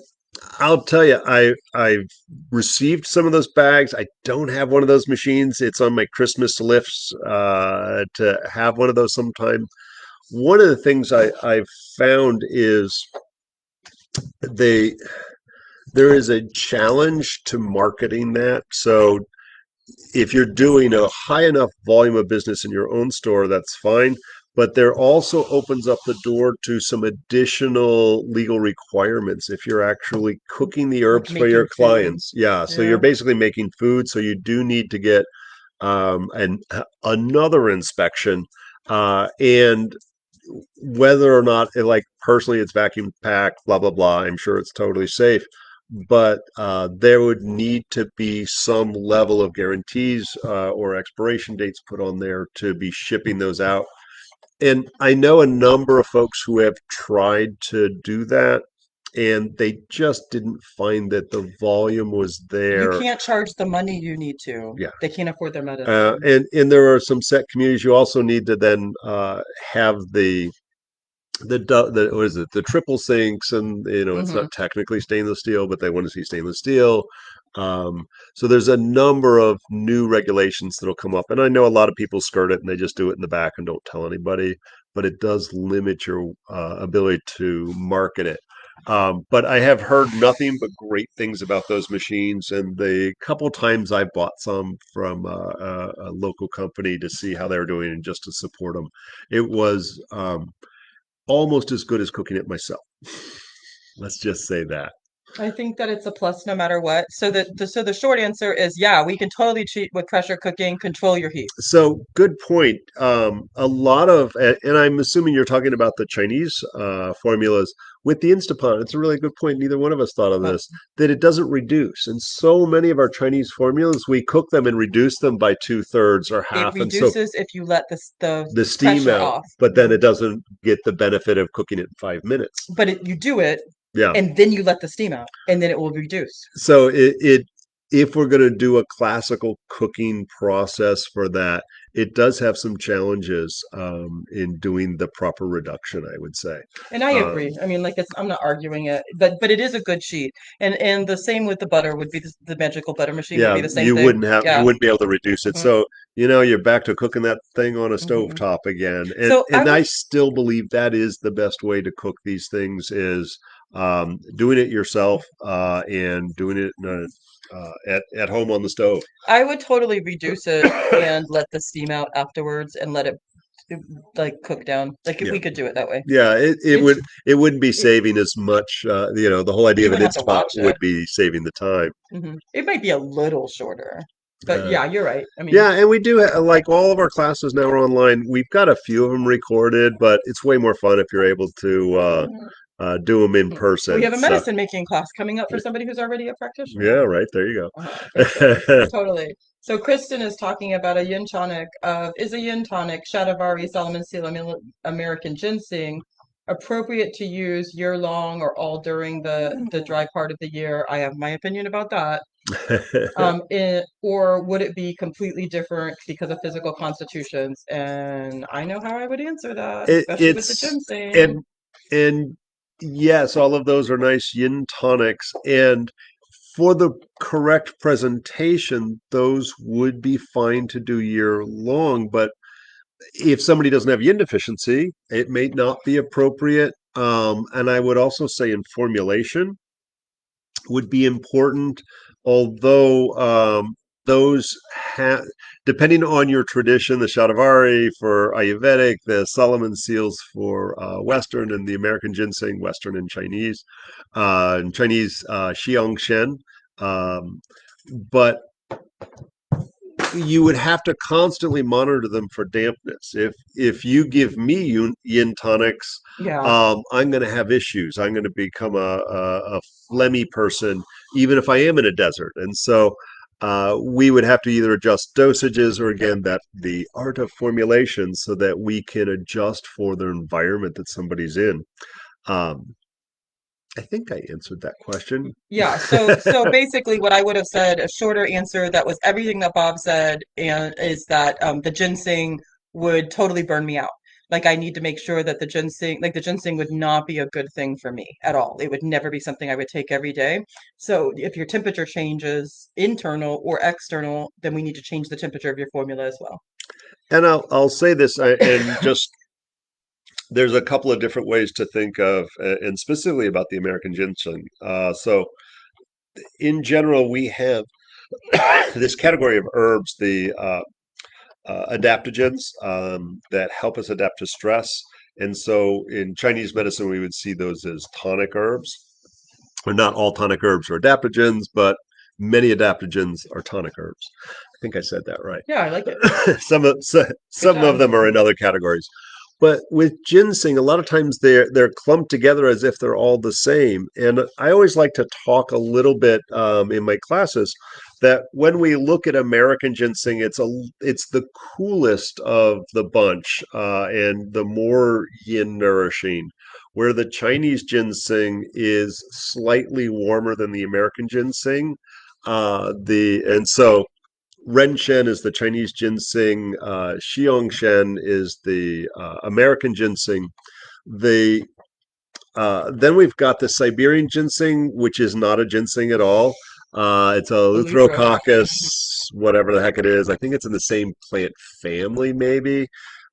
I'll tell you, I've received some of those bags. I don't have one of those machines. It's on my Christmas lists to have one of those sometime. One of the things I've found is they there is a challenge to marketing that. So if you're doing a high enough volume of business in your own store, that's fine. But there also opens up the door to some additional legal requirements if you're actually cooking the Like herbs for making your food. clients. Yeah, so you're Yeah. basically making food, so you do need to get and another inspection, and whether or not, like personally, it's vacuum packed, blah blah blah. I'm sure it's totally safe, but there would need to be some level of guarantees or expiration dates put on there to be shipping those out. And I know a number of folks who have tried to do that, and they just didn't find that the volume was You there. can't charge the money you need to. Yeah. They can't afford their medicine. And there are some set communities. You also need to then have the what is it, the triple sinks, and it's Hmm. not technically stainless steel, but they want to see stainless steel. So there's a number of new regulations that'll come up, and I know a lot of people skirt it and they just do it in the back and don't tell anybody, but it does limit your ability to market it. But I have heard nothing but great things about those machines, and the couple times I bought some from a local company to see how they were doing and just to support them, it was almost as good as cooking it myself. Let's just say that. I think that it's a plus no matter what. So the short answer is yeah, we can totally cheat with pressure cooking, control your heat. So good point. A lot of, and I'm assuming you're talking about the Chinese formulas with the Instapot. It's a really good point. Neither one of us thought of Uh, this, that it doesn't reduce. And so many of our Chinese formulas, we cook them and reduce them by two-thirds or It half. And so reduces if you let the the steam pressure out, off. but then Mhm. it doesn't get the benefit of cooking it in 5 minutes. But you do it Yeah. and then you let the steam out and then it will reduce. So if we're going to do a classical cooking process for that, it does have some challenges in doing the proper reduction, I would say. And I Um, agree. I mean, like it's I'm not arguing it, but it is a good sheet. And the same with the butter would be the magical butter machine would yeah, be the same thing. you Yeah. wouldn't be able to reduce it. Hmm. So you're back to cooking that thing on a Hmm. stovetop again, and So I and would I still believe that is the best way to cook these things is doing it yourself and doing it at home on the stove. I would totally reduce it and let the steam out afterwards and let it like cook down. Like if Yeah. we could do it that way. Yeah, it It's would it wouldn't be it, saving as much. The whole idea you of an wouldn't have to Instapot watch it. would be saving the time. It might be a little shorter, but Uh, yeah, you're right. I mean, yeah, and we do like all of our classes now are online. We've got a few of them recorded, but it's way more fun if you're able to do them in we person. have a So medicine making class coming up for somebody who's already a practitioner. yeah, right there you Okay, so go. totally. So Kristen is talking about a yin tonic of is a yin tonic Shatavari Solomon Seal American ginseng appropriate to use year long or all during the dry part of the year? I have my opinion about that. Or would it be completely different because of physical constitutions? And I know how I would answer that, especially with the It's ginseng. and yes, all of those are nice yin tonics, and for the correct presentation, those would be fine to do year long. But if somebody doesn't have yin deficiency, it may not be appropriate. And I would also say in formulation would be important, although those have, depending on your tradition, the Shatavari for Ayurvedic, the Solomon seals for Western, and the American ginseng, Western and Chinese Xiang Shen. Um, but you would have to constantly monitor them for dampness. If you give me yin tonics, Yeah. I'm going to have issues. I'm going to become a phlegmy person, even if I am in a desert. And so we would have to either adjust dosages or again that the art of formulation so that we can adjust for the environment that somebody's in. Um, I think I answered that question. Yeah, so basically what I would have said, a shorter answer that was everything that Bob said, and is that the ginseng would totally burn me out. Like I need to make sure that the ginseng would not be a good thing for me at all. It would never be something I would take every day. So if your temperature changes, internal or external, then we need to change the temperature of your formula as well. And I'll say this, and just there's a couple of different ways to think of, and specifically about the American ginseng. So in general, we have this category of herbs, the adaptogens that help us adapt to stress. And so in Chinese medicine, we would see those as tonic herbs. Or not all tonic herbs are adaptogens, but many adaptogens are tonic herbs. I think I said that right. Yeah, I like it. Good Some of job. them are in other categories. But with ginseng, a lot of times they're clumped together as if they're all the same. And I always like to talk a little bit in my classes that when we look at American ginseng, it's the coolest of the bunch and the more yin nourishing. Where the Chinese ginseng is slightly warmer than the American ginseng, the and so Renshen is the Chinese ginseng. Xiangshen is the American ginseng. The Then we've got the Siberian ginseng, which is not a ginseng at all. It's a Eleuthero. Eleutherococcus, whatever the heck it is. I think it's in the same plant family, maybe.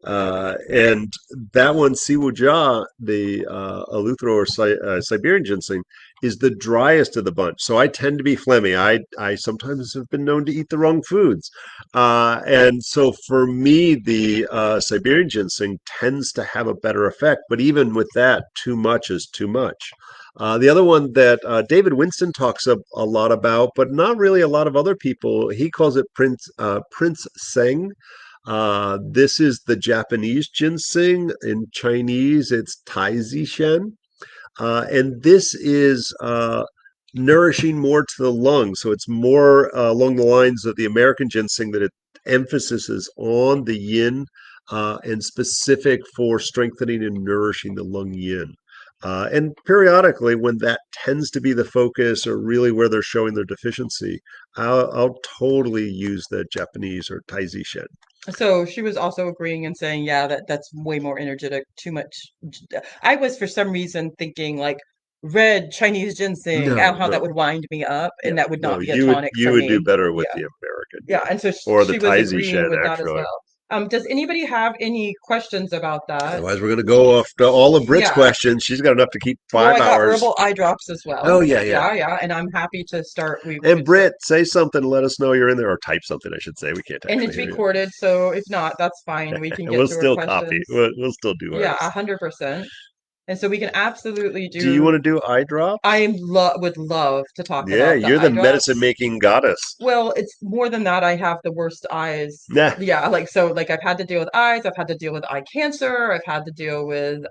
And that one, Siwuja, the Eleuther or Siberian ginseng, is the driest of the bunch. So I tend to be phlegmy. I sometimes have been known to eat the wrong foods. And so for me, the Siberian ginseng tends to have a better effect. But even with that, too much is too much. The other one that David Winston talks a lot about, but not really a lot of other people, he calls it Prince Seng. This is the Japanese ginseng. In Chinese, it's Taizishen. And this is nourishing more to the lungs. So it's more along the lines of the American ginseng that it emphasis is on the yin and specific for strengthening and nourishing the lung yin. And periodically, when that tends to be the focus or really where they're showing their deficiency, I'll totally use the Japanese or Taizishen. So she was also agreeing and saying, yeah, that's way more energetic, too much. I was for some reason thinking like red Chinese ginseng, No, how that no. would wind me up, Yeah, and that would no, not be a tonic you for would do me. better with Yeah, the American, yeah. And so or the she was Taizy agreeing Shen with that as actually. well. Does anybody have any questions about that? Otherwise, we're going to go off to all of Brit's Yeah. questions. She's got enough to keep Well, I five got hours. herbal eye drops as Oh well. yeah, yeah. Yeah, yeah. And I'm happy to start. We And could start. Brit, say something. Let us know you're in there, or type something. I should say. We can't And actually it's hear you. recorded, so if not, that's fine. We can And get we'll to her still copy. questions. We'll still do Yeah, ours. 100%. And so we can absolutely Do you want do. to do eye drops? Would love to talk Yeah, about the you're the eye medicine drops. making goddess. Well, it's more than that. I have the worst eyes. Nah, Yeah, like so like I've had to deal with eyes, I've had to deal with eye cancer, I've had to deal with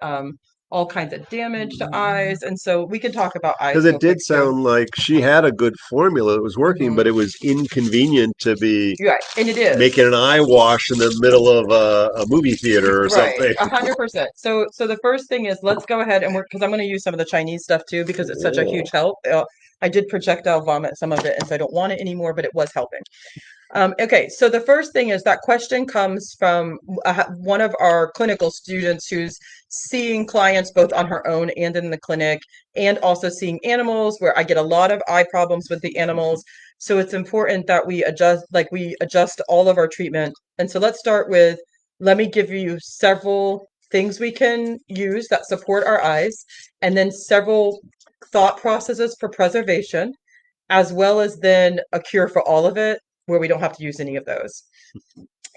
all kinds of damage to eyes. And so we can talk about eyes because real it quick did too. sound like she had a good formula that was working, Hmm. but it was inconvenient to be Yeah, and it is. making an eye wash in the middle of a movie theater or Right, something. 100%. So the first thing is let's go ahead and because I'm going to use some of the Chinese stuff too because it's such a Oh, huge help. I did projectile vomit some of it, and so I don't want it anymore, but it was helping. Okay, so the first thing is that question comes from one of our clinical students who's seeing clients both on her own and in the clinic, and also seeing animals where I get a lot of eye problems with the animals. So it's important that we adjust all of our treatment. And so let's start with, let me give you several things we can use that support our eyes, and then several thought processes for preservation, as well as then a cure for all of it where we don't have to use any of those.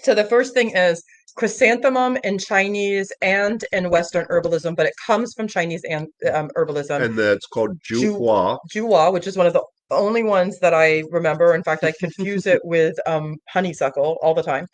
So the first thing is chrysanthemum in Chinese and in Western herbalism, but it comes from Chinese and herbalism. and that's called Ju Juhua. Jua, which is one of the only ones that I remember. In fact, I confuse it with honeysuckle all the time.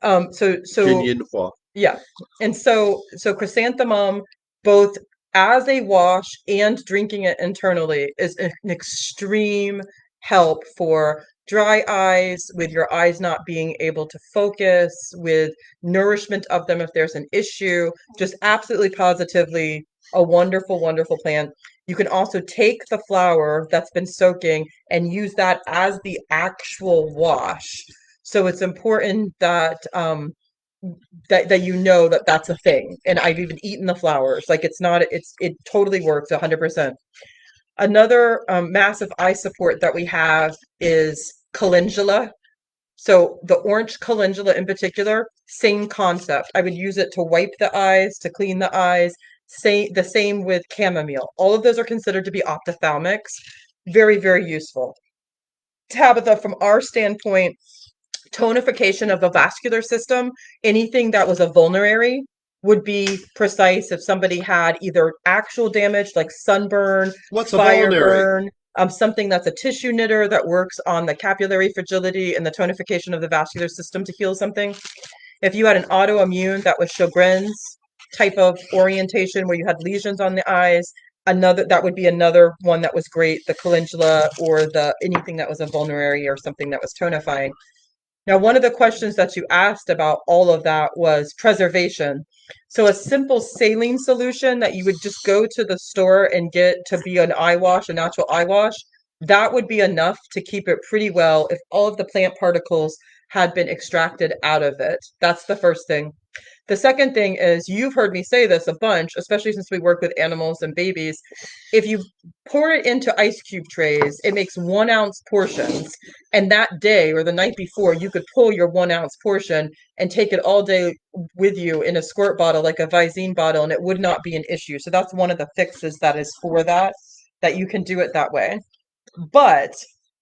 So Jinyinhua. yeah. And so chrysanthemum, both as a wash and drinking it internally, is an extreme help for dry eyes, with your eyes not being able to focus, with nourishment of them if there's an issue. Just absolutely positively a wonderful, wonderful plant. You can also take the flower that's been soaking and use that as the actual wash. So it's important that that you know that that's a thing. And I've even eaten the flowers. Like it totally works 100%. Another massive eye support that we have is calendula. So the orange calendula in particular, same concept. I would use it to wipe the eyes, to clean the eyes. Say the same with chamomile. All of those are considered to be ophthalmics. Very, very useful. Tabitha, from our standpoint, tonification of the vascular system, anything that was a vulnerary would be precise if somebody had either actual damage like sunburn, What's a fire vulnerary? burn, something that's a tissue knitter that works on the capillary fragility and the tonification of the vascular system to heal something. If you had an autoimmune that was Sjogren's type of orientation where you had lesions on the eyes, another that would be another one that was great, the calendula or the anything that was a vulnerary or something that was tonifying. Now, one of the questions that you asked about all of that was preservation. So a simple saline solution that you would just go to the store and get to be an eye wash, a natural eye wash, that would be enough to keep it pretty well if all of the plant particles had been extracted out of it. That's the first thing. The second thing is, you've heard me say this a bunch, especially since we work with animals and babies. If you pour it into ice cube trays, it makes 1 ounce portions. And that day or the night before, you could pull your 1 ounce portion and take it all day with you in a squirt bottle, like a Visine bottle, and it would not be an issue. So that's one of the fixes that is for that, that you can do it that way. But,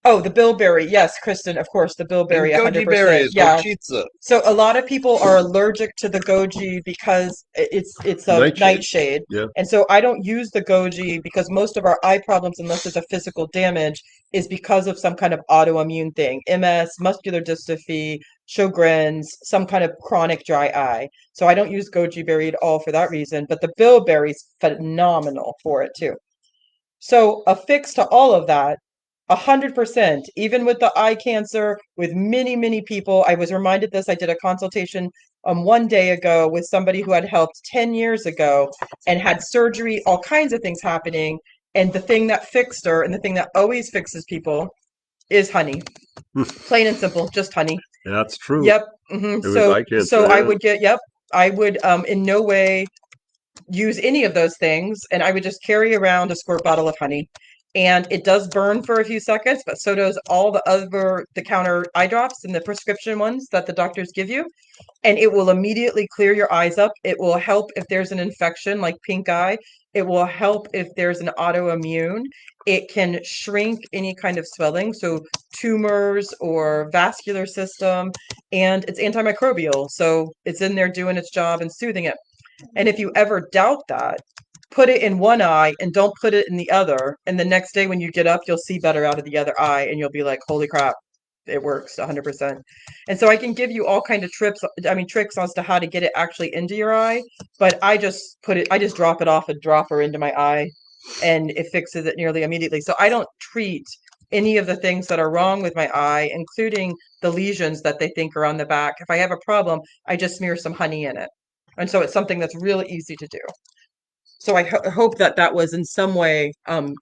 oh, the bilberry. Yes, Kristen, of course, the And bilberry, goji 100%. berries, Yeah. gorchitsa, So a lot of people are allergic to the goji because it's a nightshade. nightshade. Yeah. And so I don't use the goji because most of our eye problems, unless it's a physical damage, is because of some kind of autoimmune thing. MS, muscular dystrophy, Sjogren's, some kind of chronic dry eye. So I don't use goji berry at all for that reason, but the bilberry's phenomenal for it too. So a fix to all of that, 100%, even with the eye cancer, with many, many people. I was reminded this. I did a consultation 1 day ago with somebody who had helped 10 years ago and had surgery, all kinds of things happening. And the thing that fixed her and the thing that always fixes people is honey. Plain and simple, just honey. That's true. Yep. It was eye So cancer. I Yeah. would get, yep, I would in no way use any of those things, and I would just carry around a squirt bottle of honey. And it does burn for a few seconds, but so does all the over the counter eye drops and the prescription ones that the doctors give you. And it will immediately clear your eyes up. It will help if there's an infection like pink eye. It will help if there's an autoimmune. It can shrink any kind of swelling, so tumors or vascular system, and it's antimicrobial. So it's in there doing its job and soothing it. And if you ever doubt that, put it in one eye and don't put it in the other. And the next day when you get up, you'll see better out of the other eye and you'll be like, holy crap, it works 100%. And so I can give you all kind of tricks as to how to get it actually into your eye, but I just drop it off a dropper into my eye and it fixes it nearly immediately. So I don't treat any of the things that are wrong with my eye, including the lesions that they think are on the back. If I have a problem, I just smear some honey in it. And so it's something that's really easy to do. So I hope that that was in some way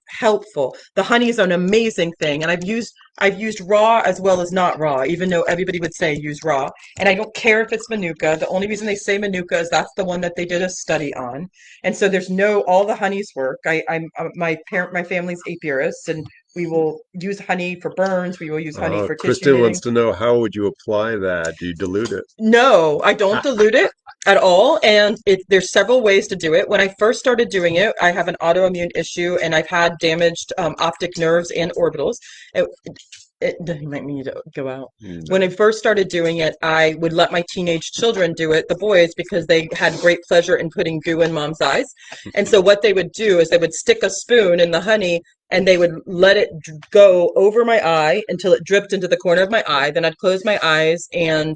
helpful. The honey is an amazing thing, and I've used raw as well as not raw, even though everybody would say use raw. And I don't care if it's manuka. The only reason they say manuka is that's the one that they did a study on. And so there's no all the honeys work. My family's apiarists, and we will use honey for burns. We will use honey for tissue Kristen wants knitting. to know, how would you apply that? Do you dilute it? No, I don't dilute it at all. And there's several ways to do it. When I first started doing it, I have an autoimmune issue and I've had damaged optic nerves and orbitals. You might need to go out. When I first started doing it, I would let my teenage children do it, the boys, because they had great pleasure in putting goo in mom's eyes. And so what they would do is they would stick a spoon in the honey and they would let it go over my eye until it dripped into the corner of my eye. Then I'd close my eyes and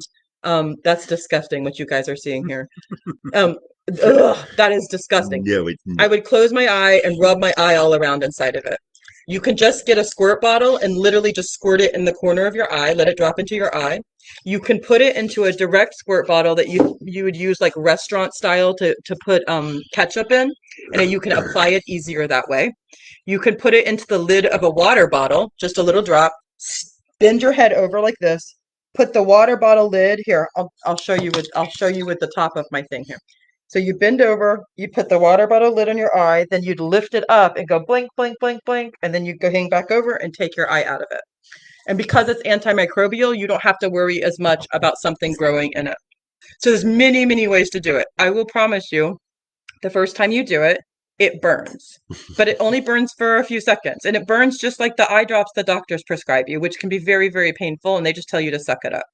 that's disgusting what you guys are seeing here. Um, that is disgusting. Yeah, I would close my eye and rub my eye all around inside of it. You can just get a squirt bottle and literally just squirt it in the corner of your eye, let it drop into your eye. You can put it into a direct squirt bottle that you would use like restaurant style to put ketchup in, and then you can apply it easier that way. You can put it into the lid of a water bottle, just a little drop, bend your head over like this, put the water bottle lid here. I'll show you with the top of my thing here. So you bend over, you put the water bottle lid on your eye, then you'd lift it up and go blink, blink, blink, blink, and then you go hang back over and take your eye out of it. And because it's antimicrobial, you don't have to worry as much about something growing in it. So there's many, many ways to do it. I will promise you, the first time you do it, it burns, but it only burns for a few seconds. And it burns just like the eye drops the doctors prescribe you, which can be very, very painful. And they just tell you to suck it up.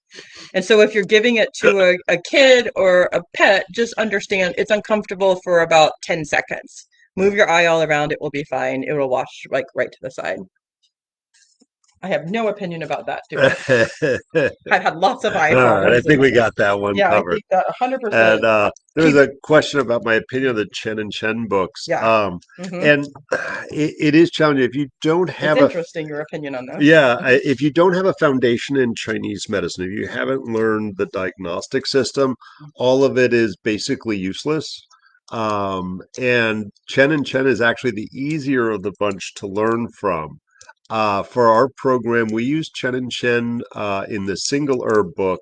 And so if you're giving it to a kid or a pet, just understand it's uncomfortable for about 10 seconds. Move your eye all around. It will be fine. It will wash like right to the side. I have no opinion about that, do I? I've had lots of eye All right, I problems. think we got that one Yeah, I covered. think that And 100%. there was Keep, a question about my opinion of the Chen and Chen books. yeah. hmm And it is challenging if you don't It's have a interesting, your opinion on those. yeah, hmm if you don't have a foundation in Chinese medicine, if you haven't learned the diagnostic system, all of it is basically useless. And Chen and Chen is actually the easier of the bunch to learn from. For our program, we use Chen and Chen in the single herb book,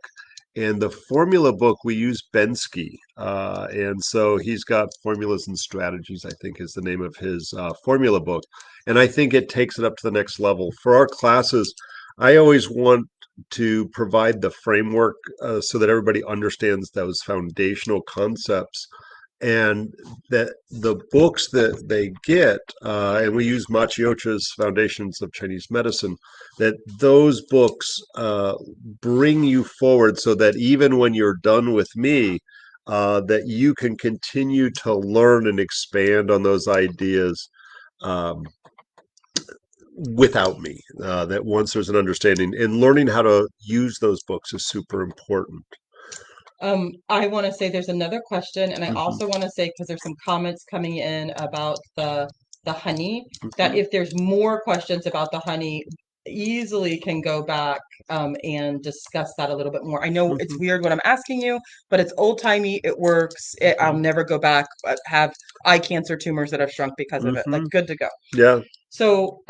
and the formula book we use Bensky. And so he's got Formulas and Strategies, I think is the name of his formula book. And I think it takes it up to the next level. For our classes, I always want to provide the framework so that everybody understands those foundational concepts and that the books that they get, and we use Machiocha's Foundations of Chinese Medicine, that those books bring you forward so that even when you're done with me, that you can continue to learn and expand on those ideas um, without me. That once there's an understanding, and learning how to use those books is super important. I want to say there's another question, and I hmm also want to say because there's some comments coming in about the honey, that hmm if there's more questions about the honey, easily can go back and discuss that a little bit more. I know it's hmm weird what I'm asking you, but it's old timey. It works. I'll never go back. Have eye cancer tumors that have shrunk because of it. Like hmm good to go. Yeah. So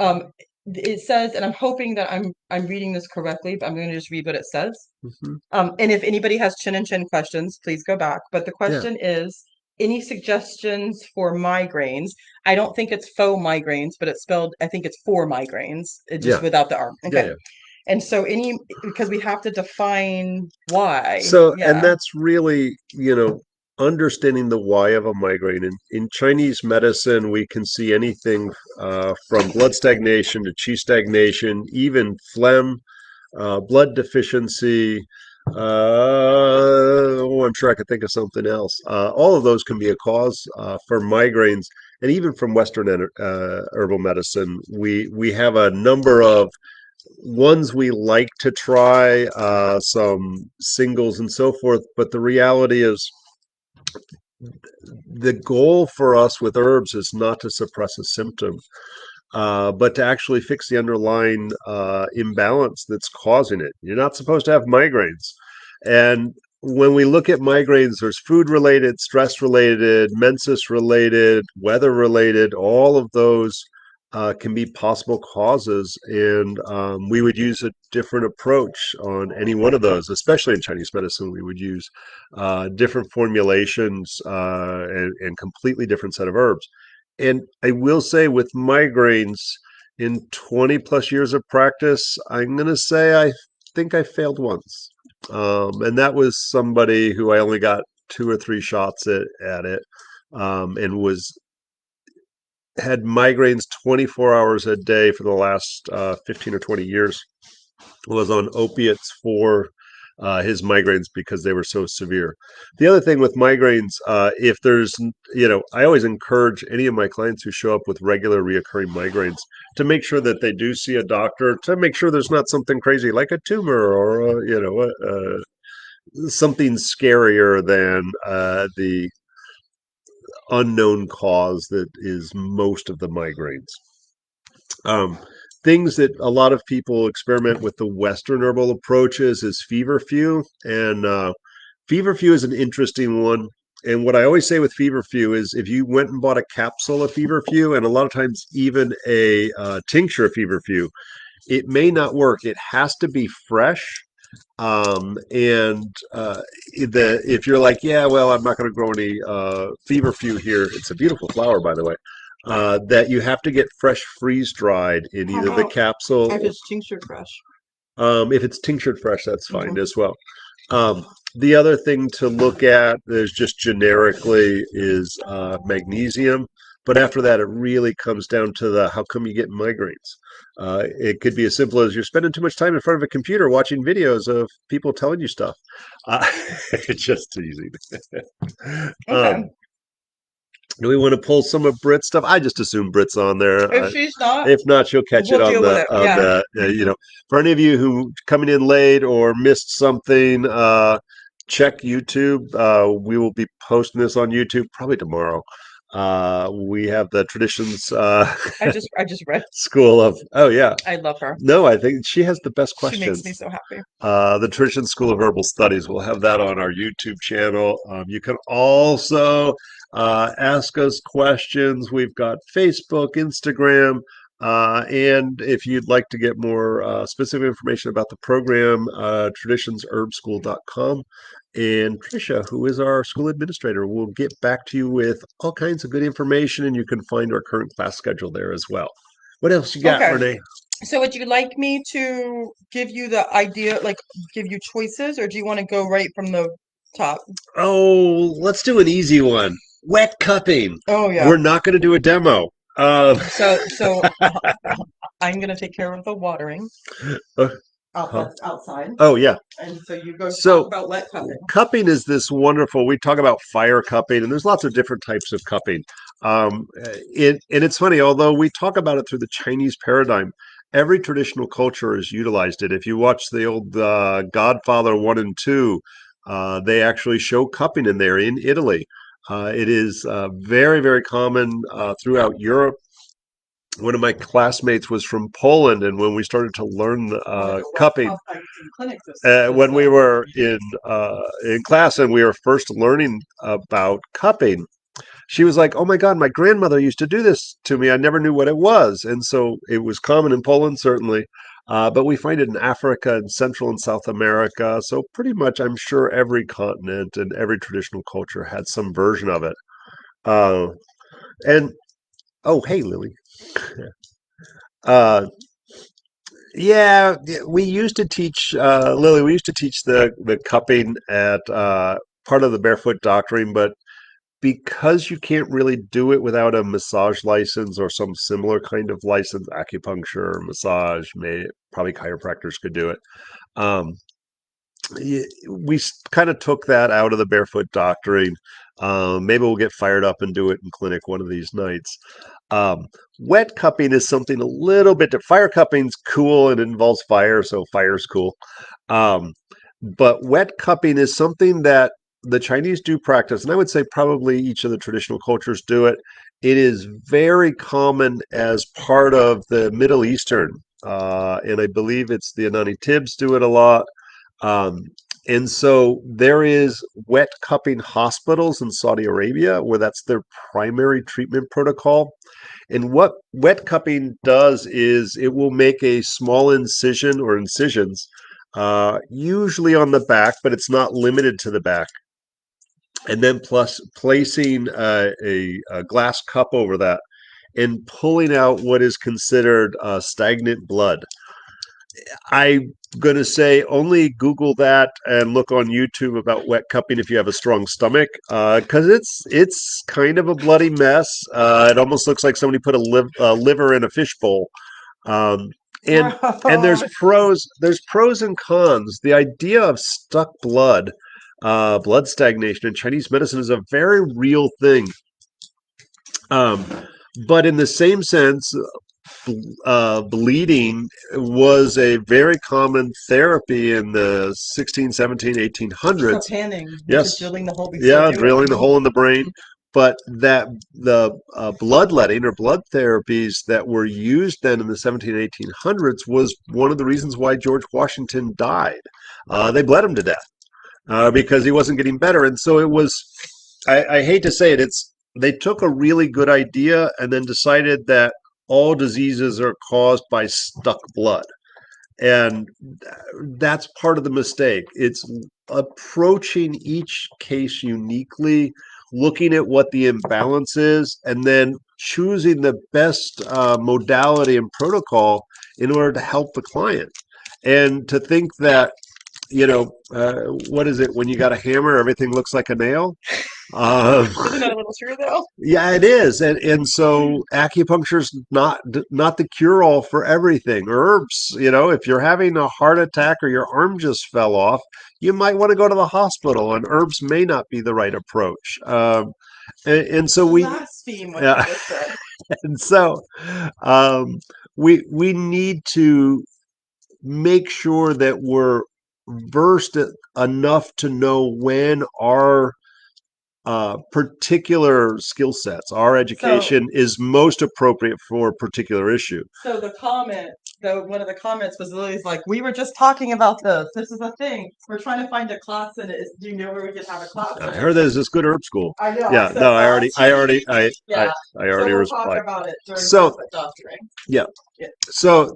it says, and I'm hoping that I'm reading this correctly, but I'm going to just read what it says. hmm And if anybody has chin and chin questions, please go back. But the Yeah. question is, any suggestions for migraines? I don't think it's faux migraines, but it's spelled, I think it's for migraines, just Yeah. without the R. Yeah. Okay. Yeah. And so because we have to define why. So, and Yeah. that's really, understanding the why of a migraine. In Chinese medicine, we can see anything from blood stagnation to qi stagnation, even phlegm, blood deficiency. Oh, I'm sure I could think of something else. All of those can be a cause for migraines, and even from Western herbal medicine, we have a number of ones we like to try, some singles and so forth. But the reality is, the goal for us with herbs is not to suppress a symptom, but to actually fix the underlying imbalance that's causing it. You're not supposed to have migraines. And when we look at migraines, there's food related, stress related, menses related, weather related, all of those can be possible causes. And we would use a different approach on any one of those, especially in Chinese medicine. We would use different formulations and completely different set of herbs. And I will say with migraines, in 20 plus years of practice, I'm going to say I think I failed once. And that was somebody who I only got 2 or 3 shots at it, and had migraines 24 hours a day for the last 15 or 20 years. Was on opiates for his migraines because they were so severe. The other thing with migraines, if there's, I always encourage any of my clients who show up with regular reoccurring migraines to make sure that they do see a doctor to make sure there's not something crazy like a tumor or, something scarier than the unknown cause that is most of the migraines. Um, Things that a lot of people experiment with the Western herbal approaches is feverfew, and feverfew is an interesting one. And what I always say with feverfew is if you went and bought a capsule of feverfew, and a lot of times even a tincture of feverfew, it may not work. It has to be fresh. And if you're like, yeah, well, I'm not going to grow any feverfew here. It's a beautiful flower, by the way. That you have to get fresh freeze dried in How either the about capsule. if it's tincture fresh? If it's tinctured fresh, that's fine hmm as well. The other thing to look at is just generically is magnesium. But after that, it really comes down to the how come you get migraines. It could be as simple as you're spending too much time in front of a computer watching videos of people telling you stuff. Uh, it's just teasing. Okay. um, do we want to pull some of Brit's stuff? I just assume Brit's on there. If she's not, If not, she'll catch it we'll on deal with the it. Yeah. for any of you who coming in late or missed something, check YouTube. We will be posting this on YouTube probably tomorrow. We have the traditions I just read. school of oh yeah. I love her. No, I think she has the best She makes me questions. so happy. The Tradition School of Herbal Studies. We'll have that on our YouTube channel. You can also ask us questions. We've got Facebook, Instagram, and if you'd like to get more specific information about the program, traditionsherbschool.com. And Tricia, who is our school administrator, will get back to you with all kinds of good information, and you can find our current class schedule there as well. What else you got, Okay. Renee? So would you like me to give you the idea, like give you choices, or do you want to go right from the top? Oh, let's do an easy one. Wet cupping. Oh yeah. We're not going to do a demo. So I'm gonna take care of the watering Uh, outside, oh yeah. and so you go So talk about wet cupping. cupping is this wonderful. We talk about fire cupping, and there's lots of different types of cupping. And it's funny, although we talk about it through the Chinese paradigm, every traditional culture has utilized it. If you watch the old Godfather 1 and 2, they actually show cupping in there in Italy. It is very, very common throughout Europe. One of my classmates was from Poland, and when we started to learn cupping, when we were in class and we were first learning about cupping, she was like, "Oh my God, my grandmother used to do this to me. I never knew what it was." And so it was common in Poland, certainly, but we find it in Africa and Central and South America. So pretty much, I'm sure every continent and every traditional culture had some version of it. Uh, and oh, hey, Lily. Uh, yeah, we used to teach Lily. We used to teach the cupping at part of the barefoot doctoring, but because you can't really do it without a massage license or some similar kind of license, acupuncture, massage, may probably chiropractors could do it. Um, we kind of took that out of the barefoot doctoring. Maybe we'll get fired up and do it in clinic one of these nights. Um, Wet cupping is something a little bit. Fire cupping's cool and it involves fire, so fire's cool. Um, but wet cupping is something that the Chinese do practice, and I would say probably each of the traditional cultures do it. It is very common as part of the Middle Eastern, and I believe it's the Anani Tibbs do it a lot. Um, and so there is wet cupping hospitals in Saudi Arabia where that's their primary treatment protocol. And what wet cupping does is it will make a small incision or incisions, usually on the back, but it's not limited to the back. And then plus placing a glass cup over that and pulling out what is considered stagnant blood. I'm going to say only Google that and look on YouTube about wet cupping if you have a strong stomach, because it's kind of a bloody mess. It almost looks like somebody put a liver in a fishbowl. Um, and there's pros and cons. The idea of stuck blood, blood stagnation in Chinese medicine is a very real thing. Um, but in the same sense, bleeding was a very common therapy in the 16, 17, 1800s. Panning, Yes. drilling the hole. Yeah, drilling the hole in the brain. But that the bloodletting or blood therapies that were used then in the 17, 1800s was one of the reasons why George Washington died. They bled him to death because he wasn't getting better. And so it was, I hate to say it, they took a really good idea and then decided that all diseases are caused by stuck blood. And that's part of the mistake. It's approaching each case uniquely, looking at what the imbalance is, and then choosing the best modality and protocol in order to help the client. And to think that, what is it? When you got a hammer, everything looks like a nail. Um, Isn't that a little true though? yeah, it is, and so acupuncture's not the cure all for everything. Herbs, if you're having a heart attack or your arm just fell off, you might want to go to the hospital, and herbs may not be the right approach. And so Blaspheme what you yeah, just said. and so um, we need to make sure that we're versed enough to know when our particular skill sets, our So education is most appropriate for a particular issue. so the comment, though, one of the comments was Lily's like, we were just talking about this. This is a thing. We're trying to find a class in it. Do you know where we could have a class I in it? heard there's this good herb school. I know. I Yeah, said no, I that already, I too. already, Yeah. I So already we'll talk replied. about it during So breakfast doctoring. yeah, Yeah. so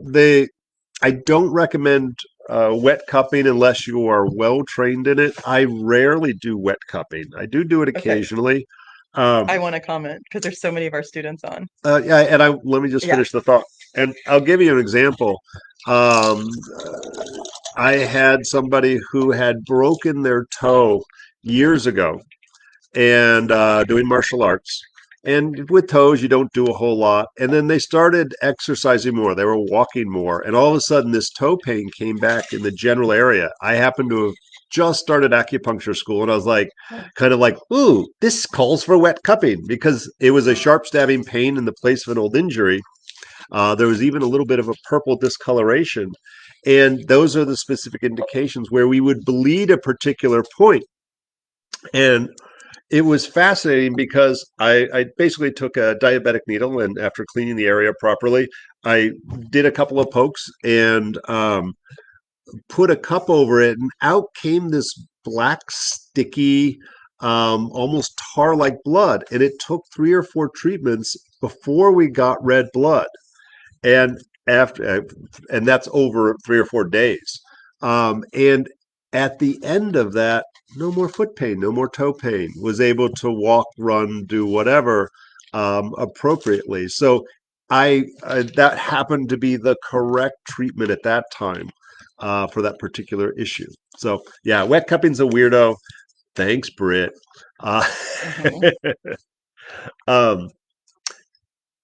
I don't recommend wet cupping unless you are well trained in it. I rarely do wet cupping. I do it Okay. occasionally. Um, I want to comment because there's so many of our students on. yeah, and I let me just Yeah. finish the thought, and I'll give you an example. Um, I had somebody who had broken their toe years ago and doing martial arts. And with toes, you don't do a whole lot. And then they started exercising more. They were walking more. And all of a sudden, this toe pain came back in the general area. I happened to have just started acupuncture school. And I was like, kind of like, ooh, this calls for wet cupping because it was a sharp stabbing pain in the place of an old injury. There was even a little bit of a purple discoloration. And those are the specific indications where we would bleed a particular point. And it was fascinating because I basically took a diabetic needle and after cleaning the area properly, I did a couple of pokes and put a cup over it, and out came this black, sticky, almost tar like blood. And it took 3 or 4 treatments before we got red blood. And after, and that's over 3 or 4 days. And at the end of that, no more foot pain, no more toe pain. Was able to walk, run, do whatever appropriately. So that happened to be the correct treatment at that time for that particular issue. So yeah, wet cupping's a weirdo. Thanks, Britt. Uh, Hmm. um,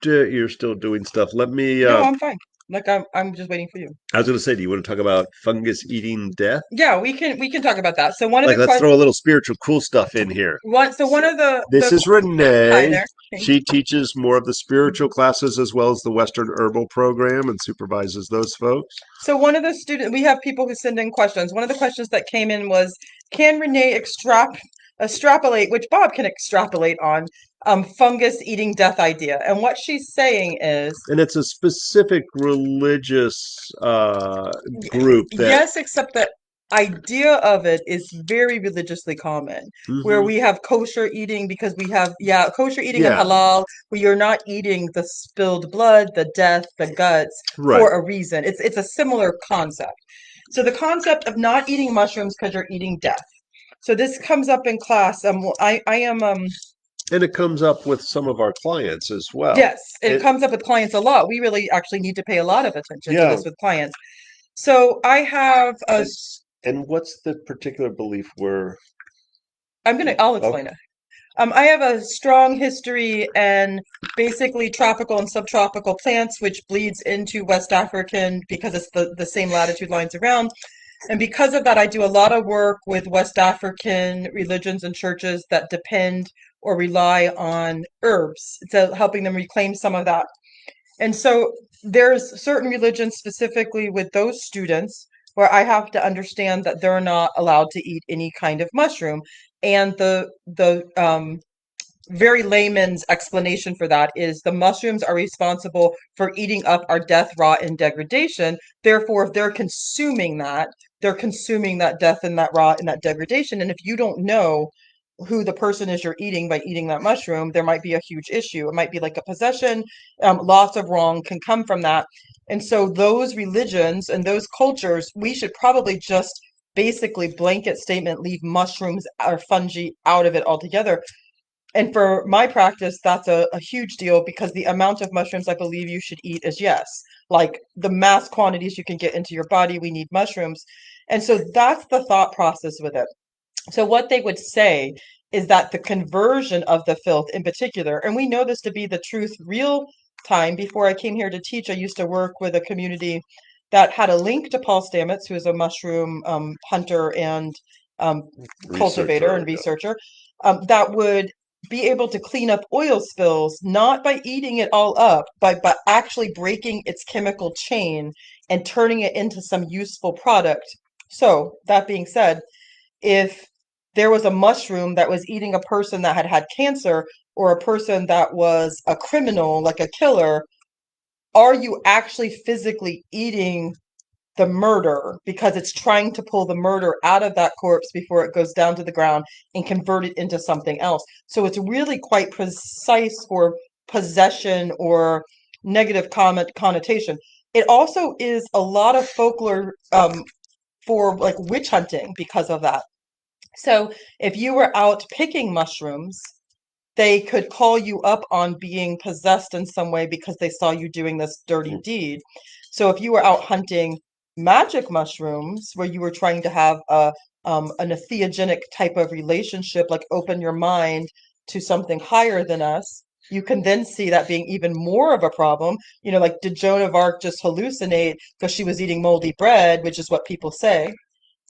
you're still doing stuff. Let me. No, I'm fine. Like I'm just waiting for you. I was going to say, do you want to talk about fungus eating death? Yeah, we can talk about that. So one of Like, the let's questions throw a little spiritual cool stuff in here. one of This the is hi Renee. there. Thanks. She teaches more of the spiritual classes as well as the Western Herbal program and supervises those folks. So one of the students, we have people who send in questions. One of the questions that came in was, can Renee extrapolate, which Bob can extrapolate on, fungus eating death idea? And what she's saying is, And it's a specific religious group that. yes, except the idea of it is very religiously common, where Mhm. we have kosher eating because we have, yeah, kosher eating and Yeah, halal, where you're not eating the spilled blood, the death, the guts right. for a reason. It's a similar concept. So the concept of not eating mushrooms because you're eating death. So this comes up in class. I am And it comes up with some of our clients as well. yes, it It, comes up with clients a lot. We really actually need to pay a lot of attention to yeah. this with clients. So I have a And, and what's the particular belief we're. I'll Oh, explain it. I have a strong history and basically tropical and subtropical plants, which bleeds into West African because it's the same latitude lines around. And because of that, I do a lot of work with West African religions and churches that depend or rely on herbs, so helping them reclaim some of that. And so there's certain religions specifically with those students where I have to understand that they're not allowed to eat any kind of mushroom. And the very layman's explanation for that is the mushrooms are responsible for eating up our death, rot, and degradation. Therefore, if they're consuming that death and that rot and that degradation. And if you don't know who the person is you're eating by eating that mushroom, there might be a huge issue. It might be like a possession. Lots of wrong can come from that. And so those religions and those cultures, we should probably just basically blanket statement leave mushrooms or fungi out of it altogether. And for my practice, that's a huge deal because the amount of mushrooms I believe you should eat is yes. Like the mass quantities you can get into your body, we need mushrooms. And so that's the thought process with it. So what they would say is that the conversion of the filth in particular, and we know this to be the truth real time. Before I came here to teach, I used to work with a community that had a link to Paul Stamets, who is a mushroom hunter and um, cultivator Researcher. and researcher, that would be able to clean up oil spills, not by eating it all up, but actually breaking its chemical chain and turning it into some useful product. So, that being said, if there was a mushroom that was eating a person that had had cancer or a person that was a criminal, like a killer, are you actually physically eating the murder because it's trying to pull the murder out of that corpse before it goes down to the ground and convert it into something else? So it's really quite precise for possession or negative connotation. It also is a lot of folklore for like witch hunting because of that. So if you were out picking mushrooms, they could call you up on being possessed in some way because they saw you doing this dirty deed. So if you were out hunting magic mushrooms, where you were trying to have an entheogenic type of relationship, like open your mind to something higher than us, you can then see that being even more of a problem. You know, like did Joan of Arc just hallucinate because she was eating moldy bread, which is what people say,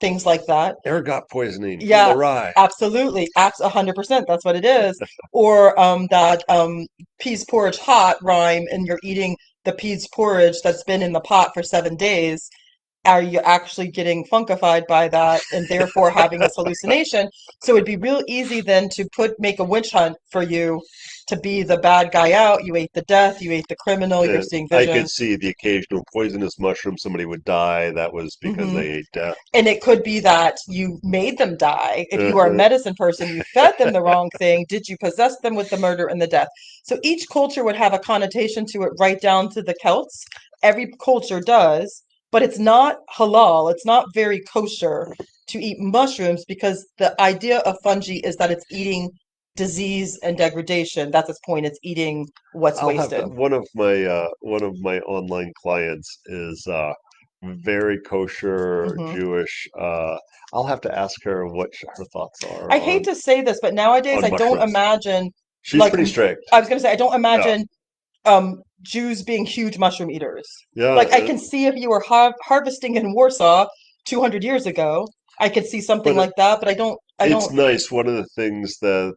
things like that. Ergot poisoning from the Yeah, rye. absolutely. 100%. That's what it is. Or that peas porridge hot rhyme, and you're eating the peas porridge that's been in the pot for 7 days. Are you actually getting funkified by that and therefore having this hallucination? So it'd be real easy then to make a witch hunt for you to be the bad guy out. You ate the death, you ate the criminal, you're And seeing I could visions. see the occasional poisonous mushroom. Somebody would die. That was because Hmm. they ate death. And it could be that you made them die. If you are a Uh-huh. medicine person, you fed them the wrong thing. Did you possess them with the murder and the death? So each culture would have a connotation to it, right down to the Celts. Every culture does, but it's not halal. It's not very kosher to eat mushrooms because the idea of fungi is that it's eating disease and degradation. That's its point. It's eating what's I'll have wasted. one of my online clients is very kosher Hmm. Jewish. I'll have to ask her what her thoughts are I hate to say this, but nowadays I on don't mushrooms. imagine, She's like, pretty strict. I was gonna say, I don't Yeah, imagine Jews being huge mushroom eaters. yeah. Like I can see if you were harvesting in Warsaw 200 years ago, I could see something But like that, but I it's don't. nice. One of the things that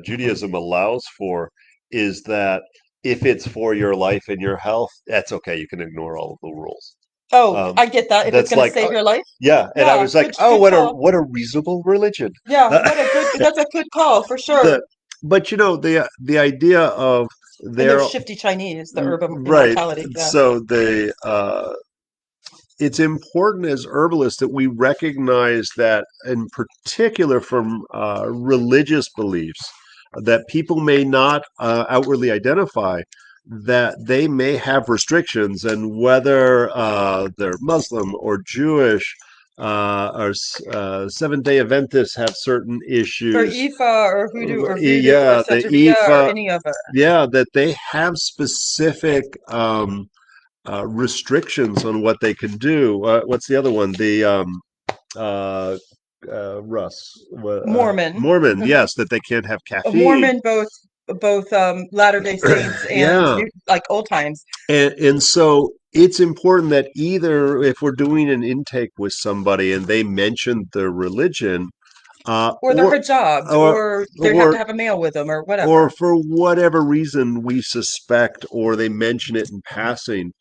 Judaism allows for is that if it's for your life and your health, that's okay. You can ignore all of the rules. Oh, Um, I get that. If it's that's gonna like, save your life, yeah. And I yeah, was like, oh, good call. what a reasonable religion. Yeah, Uh, that's a good call for sure. the but the idea of And those their shifty Chinese, the urban right. immortality. Yeah. So it's important as herbalists that we recognize that, in particular from religious beliefs, that people may not outwardly identify, that they may have restrictions, and whether they're Muslim or Jewish or Seventh-day Adventists have certain Or issues. Ifa or Hoodoo or Voodoo or Yeah, the Santeria or IFA, any of it. yeah, that they have specific restrictions on what they can do. What's the other one? The uh, Russ Mormon. Mormon. Yes, that they can't have A caffeine. Mormon, both Latter-day Saints and Yeah, new, like old times, and so it's important that either if we're doing an intake with somebody and they mention their religion, uh, or they're or hijabbed, or or they have to or have a male with them, or or whatever. for whatever reason we suspect or they mention it in passing,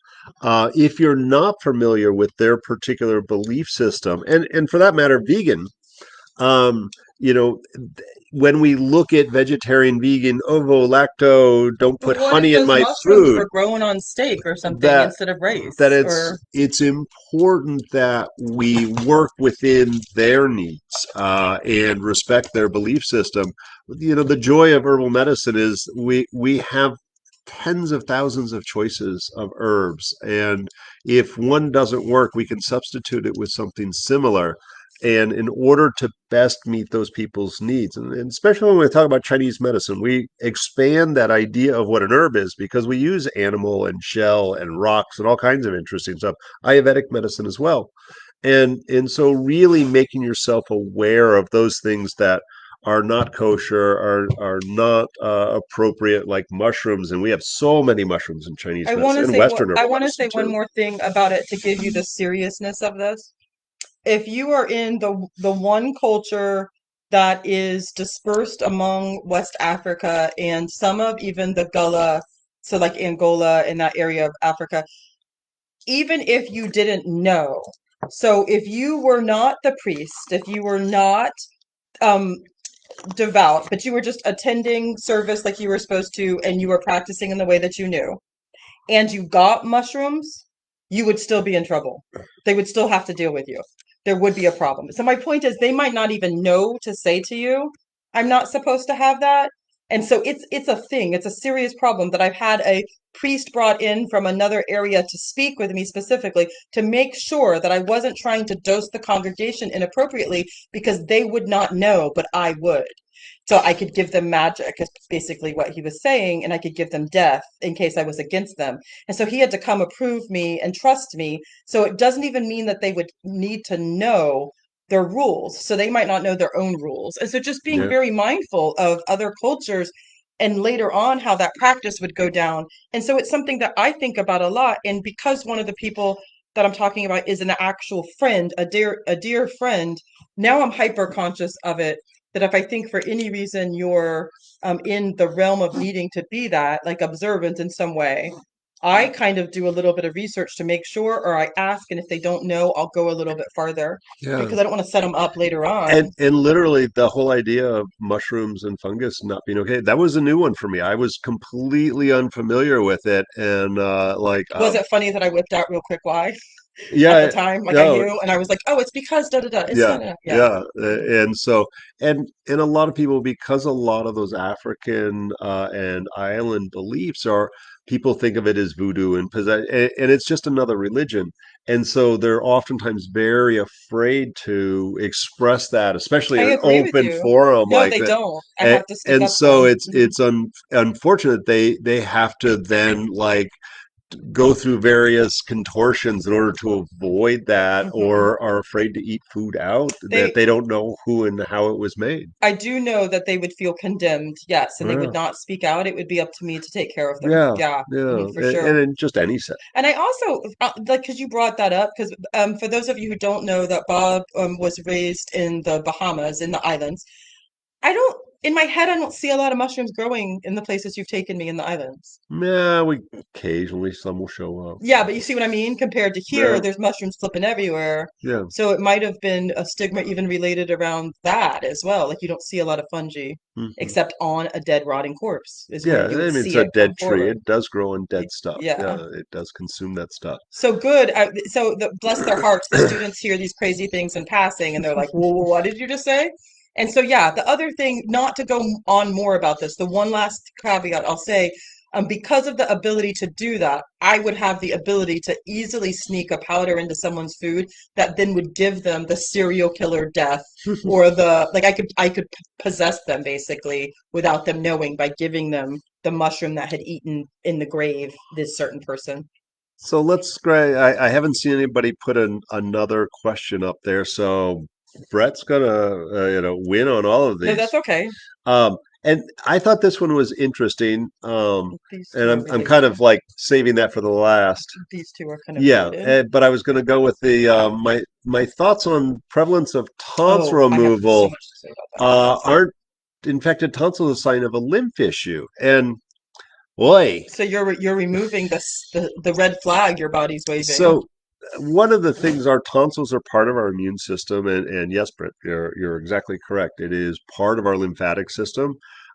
if you're not familiar with their particular belief system, and for that matter vegan, um, you know, when we look at vegetarian, vegan, ovo, lacto, don't But put what if honey in those my mushrooms food, were grown on steak or something that instead of that rice? it's Or it's important that we work within their needs and respect their belief system. The joy of herbal medicine is we have tens of thousands of choices of herbs, and if one doesn't work, we can substitute it with something similar. And in order to best meet those people's needs, and especially when we talk about Chinese medicine, we expand that idea of what an herb is because we use animal and shell and rocks and all kinds of interesting stuff. Ayurvedic medicine as well. And so really making yourself aware of those things that are not kosher, are not appropriate, like mushrooms. And we have so many mushrooms in Chinese medicine and Western I herbal want to medicine say one too. more thing about it to give you the seriousness of this. If you are in the one culture that is dispersed among West Africa and some of even the Gullah, so like Angola and that area of Africa, even if you didn't know, so if you were not the priest, if you were not um devout, but you were just attending service like you were supposed to and you were practicing in the way that you knew, and you got mushrooms, you would still be in trouble. They would still have to deal with you. There would be a problem. So my point is they might not even know to say to you, I'm not supposed to have that. And so it's a thing. It's a serious problem that I've had a priest brought in from another area to speak with me specifically to make sure that I wasn't trying to dose the congregation inappropriately because they would not know, but I would. So I could give them magic, is basically what he was saying, and I could give them death in case I was against them. And so he had to come approve me and trust me. So it doesn't even mean that they would need to know their rules. So they might not know their own rules. And so just being Yeah. very mindful of other cultures and later on how that practice would go down. And so it's something that I think about a lot. And because one of the people that I'm talking about is an actual friend, a dear friend, now I'm hyper conscious of it. That if I think for any reason you're in the realm of needing to be that, like observant in some way, I kind of do a little bit of research to make sure, or I ask, and if they don't know, I'll go a little bit farther Yeah. because I don't want to set them up later And on. and literally the whole idea of mushrooms and fungus not being okay, that was a new one for me. I was completely unfamiliar with it. And Was it funny that I whipped out real quick why at the yeah, time? Like I no, knew, and I was like, oh, it's because da da da. It's da yeah, da da. Yeah. yeah. And so and a lot of people, because a lot of those African and island beliefs are, people think of it as voodoo and possess, and it's just another religion. And so they're oftentimes very afraid to express that, especially I in an agree with open you. forum No, like they that. don't. I And, have to stick and up for so them. it's unfortunate they have to then like go through various contortions in order to avoid that, Hmm. or are afraid to eat food out that They they don't know who and how it was made. I do know that they would feel condemned, yes, and they Yeah, would not speak out. It would be up to me to take care of them. yeah, Yeah, yeah. for And sure. in just any set. And I also like because you brought that up because for those of you who don't know that Bob was raised in the Bahamas in the islands. I don't in my head I don't see a lot of mushrooms growing in the places you've taken me in the islands. Yeah, we occasionally some will show up. Yeah, but you see what I mean? Compared to here, Yeah, there's mushrooms flipping everywhere. yeah. So it might have been a stigma even related around that as well. Like you don't see a lot of fungi Hmm. except on a dead rotting corpse is where Yeah, you I would mean, it's see a it dead come tree. forward. It does grow on dead stuff. Yeah. Yeah, it does consume that stuff. So good. Bless their hearts, the students hear these crazy things in passing and they're like, whoa, what did you just say? And so, yeah, the other thing, not to go on more about this, the one last caveat I'll say, because of the ability to do that, I would have the ability to easily sneak a powder into someone's food that then would give them the serial killer death or like I could possess them basically without them knowing by giving them the mushroom that had eaten in the grave this certain person. So let's, Gray. I haven't seen anybody put another question up there. So Brett's gonna, win on all of No, these. that's okay. Um, and I thought this one was interesting. These And two are I'm kind related. of like saving that for the last. These two are kind of Yeah, related. but I was going to go with the my thoughts on prevalence of tonsil Oh, I have so removal. much to say about that. Aren't infected tonsils a sign of a lymph issue? And boy, So you're removing the red flag your body's waving. so one of the things, our tonsils are part of our immune system, and yes, Brett, you're exactly correct. It is part of our lymphatic system.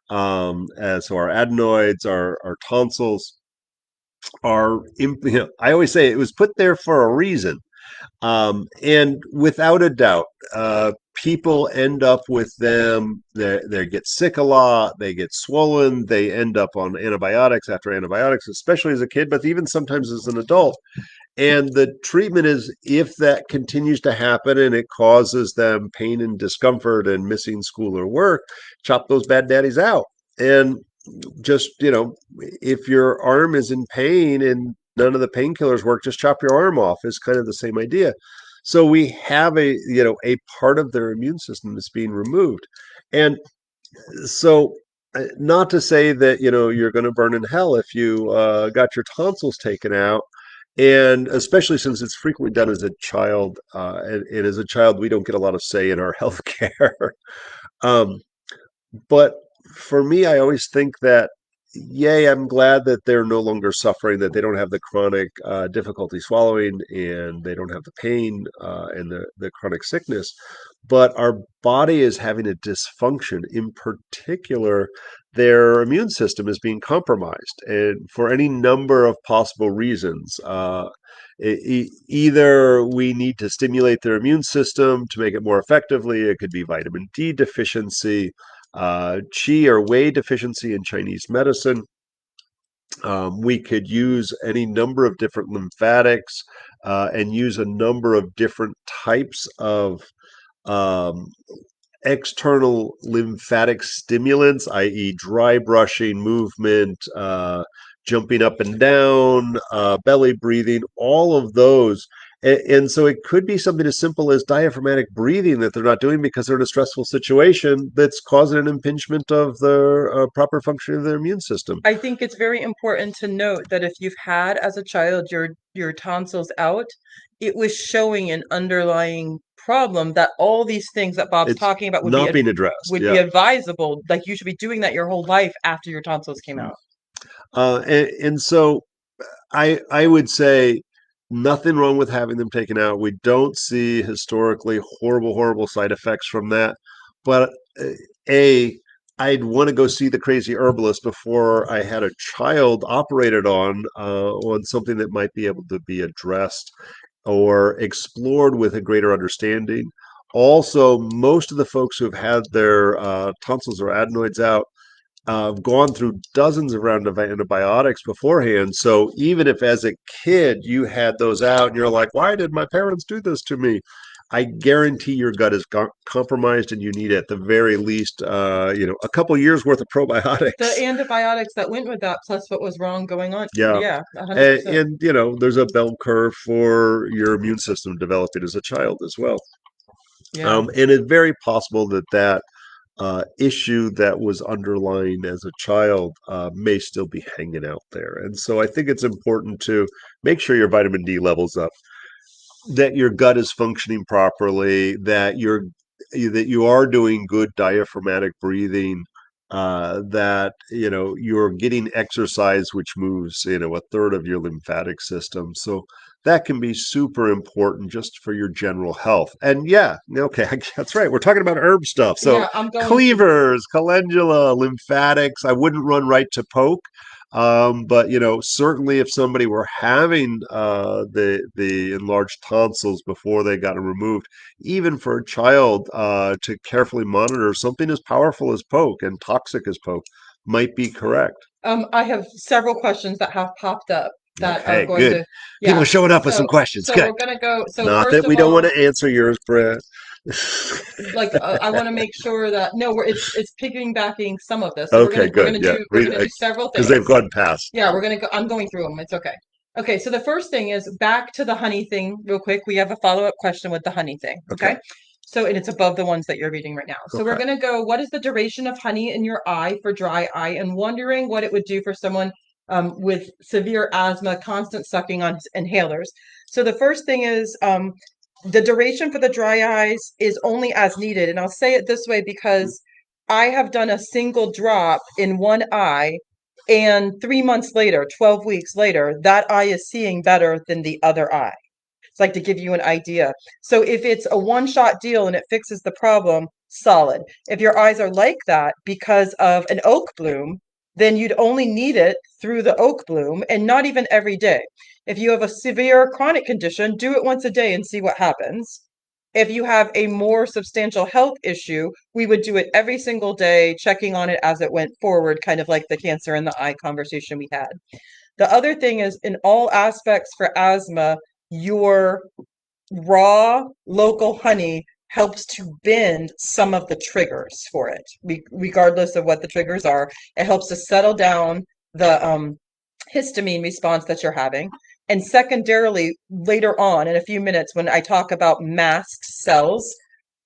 And so our adenoids, our tonsils are, I always say it was put there for a reason. And without a doubt, people end up with them. They get sick a lot. They get swollen. They end up on antibiotics after antibiotics, especially as a kid, but even sometimes as an adult. And the treatment is, if that continues to happen and it causes them pain and discomfort and missing school or work, chop those bad daddies out. And just, if your arm is in pain and none of the painkillers work, just chop your arm off, is kind of the same idea. So we have a part of their immune system that's being removed. And so not to say that you're going to burn in hell if you got your tonsils taken out, and especially since it's frequently done as a child, and as a child we don't get a lot of say in our health care. um, but for me, I always think that, yay, I'm glad that they're no longer suffering, that they don't have the chronic difficulty swallowing, and they don't have the pain and the chronic sickness. But our body is having a dysfunction. In particular, their immune system is being compromised, and for any number of possible reasons. Either we need to stimulate their immune system to make it more effectively. It could be vitamin D deficiency, qi or wei deficiency in Chinese medicine. We could use any number of different lymphatics and use a number of different types of um, external lymphatic stimulants, i.e., dry brushing, movement, jumping up and down, belly breathing, all of those. And so it could be something as simple as diaphragmatic breathing that they're not doing because they're in a stressful situation that's causing an impingement of the proper function of their immune system. I think it's very important to note that if you've had as a child your tonsils out, it was showing an underlying problem that all these things that Bob's It's talking about not being addressed. would be Yeah. advisable. Like you should be doing that your whole life after your tonsils came out. And so I would say nothing wrong with having them taken out. We don't see historically horrible side effects from that. But a I'd want to go see the crazy herbalist before I had a child operated on something that might be able to be addressed or explored with a greater understanding. Also, most of the folks who have had their tonsils or adenoids out gone through dozens of rounds of antibiotics beforehand. So even if as a kid you had those out and you're like, why did my parents do this to me? I guarantee your gut is compromised and you need at the very least, a couple years worth of The probiotics. antibiotics that went with that, plus what was wrong going on. Yeah. Yeah, And, 100%. and, there's a bell curve for your immune system developing as a child as well. Yeah. And it's very possible that issue that was underlying as a child may still be hanging out there. And so I think it's important to make sure your vitamin D levels up, that your gut is functioning properly, that you are doing good diaphragmatic breathing, that you're getting exercise, which moves a third of your lymphatic system. So that can be super important just for your general health. And yeah, okay, that's right. We're talking about herb stuff. So Yeah, I'm going to. cleavers, calendula, lymphatics. I wouldn't run right to poke. But certainly if somebody were having the enlarged tonsils before they got them removed, even for a child to carefully monitor, something as powerful as poke and toxic as poke might be correct. I have several questions that have popped up that are Okay, going good. to, People yeah. are showing up with some So, questions. so Good. we're gonna go. So Not first that we of don't want all, to answer yours, Brett. like I want to make sure that no, it's piggybacking some of this. So Okay, good. Yeah, we're gonna do several because things. they've gone past. Yeah, we're gonna go. I'm going through them. It's okay. Okay, so the first thing is back to the honey thing, real quick. We have a follow-up question with the honey thing. Okay. Okay. So, and it's above the ones that you're reading right now. So we're Okay. gonna go, what is the duration of honey in your eye for dry eye, and wondering what it would do for someone with severe asthma, constant sucking on inhalers. So the first thing is the duration for the dry eyes is only as needed. And I'll say it this way because I have done a single drop in one eye, and 3 months later, 12 weeks later, that eye is seeing better than the other eye. It's like to give you an idea. So if it's a one-shot deal and it fixes the problem, solid. If your eyes are like that because of an oak bloom, then you'd only need it through the oak bloom and not even every day. If you have a severe chronic condition, do it once a day and see what happens. If you have a more substantial health issue, we would do it every single day, checking on it as it went forward, kind of like the cancer in the eye conversation we had. The other thing is, in all aspects for asthma, your raw local honey helps to bend some of the triggers for it, regardless of what the triggers are. It helps to settle down the histamine response that you're having. And secondarily, later on in a few minutes, when I talk about mast cells,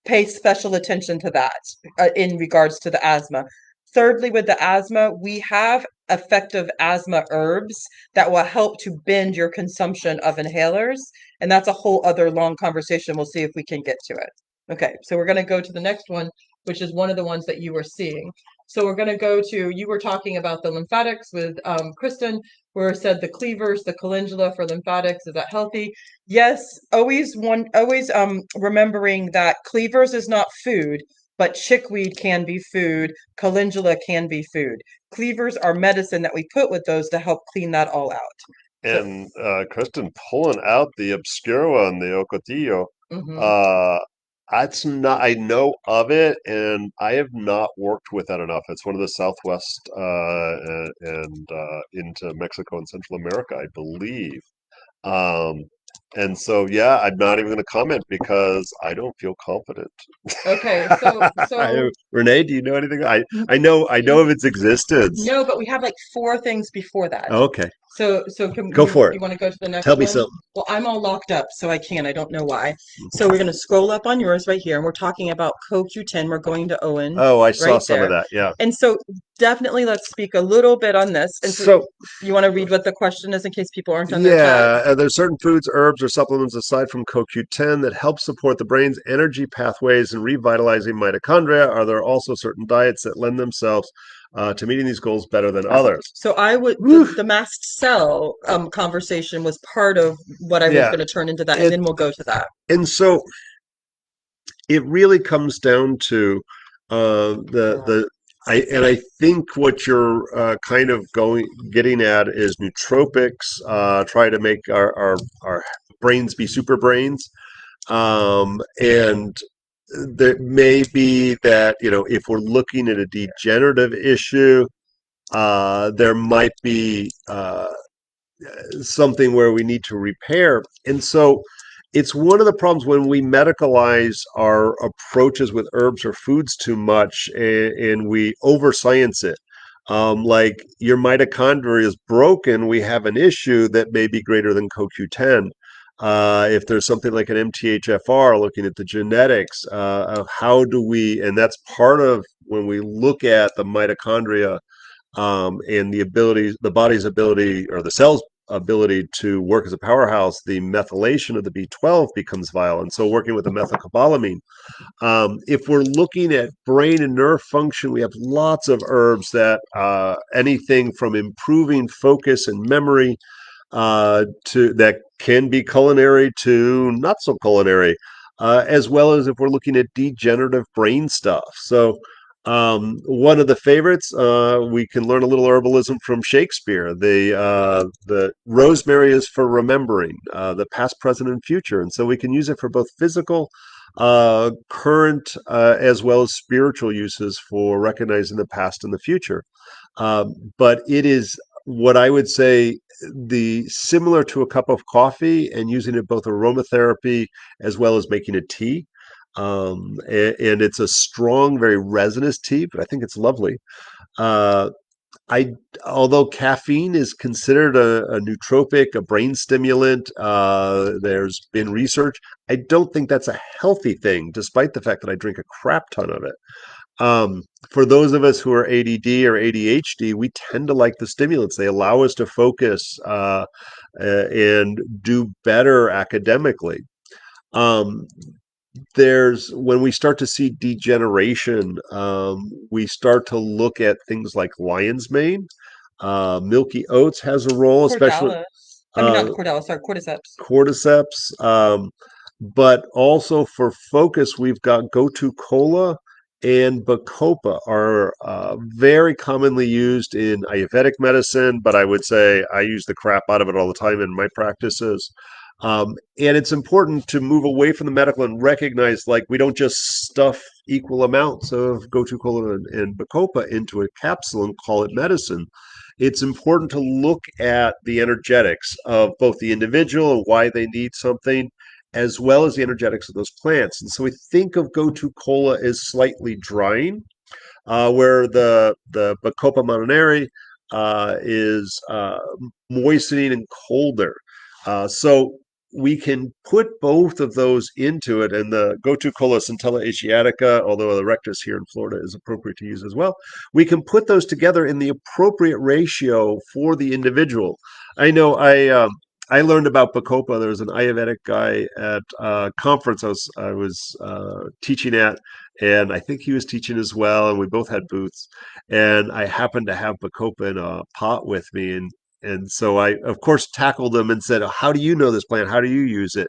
pay special attention to that in regards to the asthma. Thirdly, with the asthma, we have effective asthma herbs that will help to bend your consumption of inhalers. And that's a whole other long conversation. We'll see if we can get to it. Okay, so we're going to go to the next one, which is one of the ones that you were seeing. So we're going to go to, you were talking about the lymphatics with Kristen, where it said the cleavers, the calendula for lymphatics, is that healthy? Yes, always remembering that cleavers is not food, but chickweed can be food, calendula can be food. Cleavers are medicine that we put with those to help clean that all out. So, And Kristen pulling out the obscure one, the Ocotillo. mhm. Uh, that's not, I know of it, and I have not worked with that enough. It's one of the Southwest and into Mexico and Central America, I believe. Um, and so, yeah, I'm not even going to comment because I don't feel confident. Okay, Renee, do you know anything? I know n- of its existence. no, but we have like four things before that. Okay, So can go for it. you want to go to the Tell next me one? something. Well, I'm all locked up, so I can't. I don't know why. So we're going to scroll up on yours right here, and we're talking about CoQ10. We're going to Owen Oh, I saw right some of there. that. Yeah. And so definitely let's speak a little bit on this. And so So, you want to read what the question is in case people aren't on their chat? yeah, there's certain foods, herbs, or supplements aside from CoQ10 that help support the brain's energy pathways and revitalizing mitochondria. Are there also certain diets that lend themselves to meeting these goals better than others? So I would Whew. the mast cell conversation was part of what I was Yeah, going to turn into that, and it then we'll go to that. and so it really comes down to the I think what you're kind of getting at is nootropics. Try to make our brains be super brains, and there may be that if we're looking at a degenerative issue, there might be something where we need to repair. And so it's one of the problems when we medicalize our approaches with herbs or foods too much and we over science it. Like your mitochondria is broken, we have an issue that may be greater than CoQ10. If there's something like an MTHFR, looking at the genetics of how do we, and that's part of when we look at the mitochondria and the body's ability or the cell's ability to work as a powerhouse, the methylation of the B12 becomes violent. So working with the methylcobalamin. If we're looking at brain and nerve function, we have lots of herbs that anything from improving focus and memory to that can be culinary to not so culinary, as well as if we're looking at degenerative brain stuff. So, one of the favorites, we can learn a little herbalism from Shakespeare. The rosemary is for remembering the past, present, and future, and so we can use it for both physical, current, as well as spiritual uses for recognizing the past and the future. But it is what I would say the similar to a cup of coffee and using it both aromatherapy as well as making a tea. And it's a strong, very resinous tea, but I think it's lovely. Uh, I Although caffeine is considered a nootropic, a brain stimulant, there's been research. I don't think that's a healthy thing, despite the fact that I drink a crap ton of it. For those of us who are ADD or ADHD, we tend to like the stimulants. They allow us to focus and do better academically. Um, there's when we start to see degeneration, we start to look at things like lion's mane. Milky oats has a role, especially Cordalis. I mean, not uh, the Cordalis, sorry, cordyceps. cordyceps. But also for focus, we've got Gotu Kola and Bacopa are very commonly used in Ayurvedic medicine, but I would say I use the crap out of it all the time in my practices. And it's important to move away from the medical and recognize like we don't just stuff equal amounts of Gotu Kola and Bacopa into a capsule and call it medicine. It's important to look at the energetics of both the individual and why they need something, as well as the energetics of those plants. And so we think of Gotu Kola as slightly drying, where the Bacopa montanari is moistening and colder. So we can put both of those into it, and the Gotu-Kola Centella Asiatica, although the rectus here in Florida is appropriate to use as well, we can put those together in the appropriate ratio for the individual. I know I learned about Bacopa. There was an Ayurvedic guy at a conference I was teaching at, and I think he was teaching as well, and we both had booths. And I happened to have Bacopa in a pot with me, and so I, of course, tackled him and said, "How do you know this plant? How do you use it?"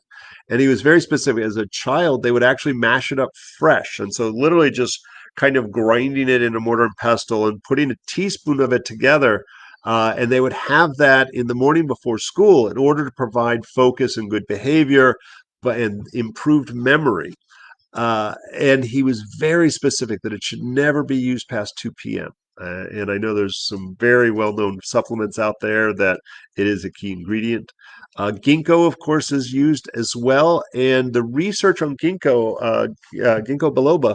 And he was very specific. As a child, they would actually mash it up fresh. And so, literally, just kind of grinding it in a mortar and pestle and putting a teaspoon of it together. And they would have that in the morning before school in order to provide focus and good behavior, and improved memory. And he was very specific that it should never be used past 2 p.m. And I know there's some very well known supplements out there that it is a key ingredient. Ginkgo, of course, is used as well. And the research on Ginkgo biloba,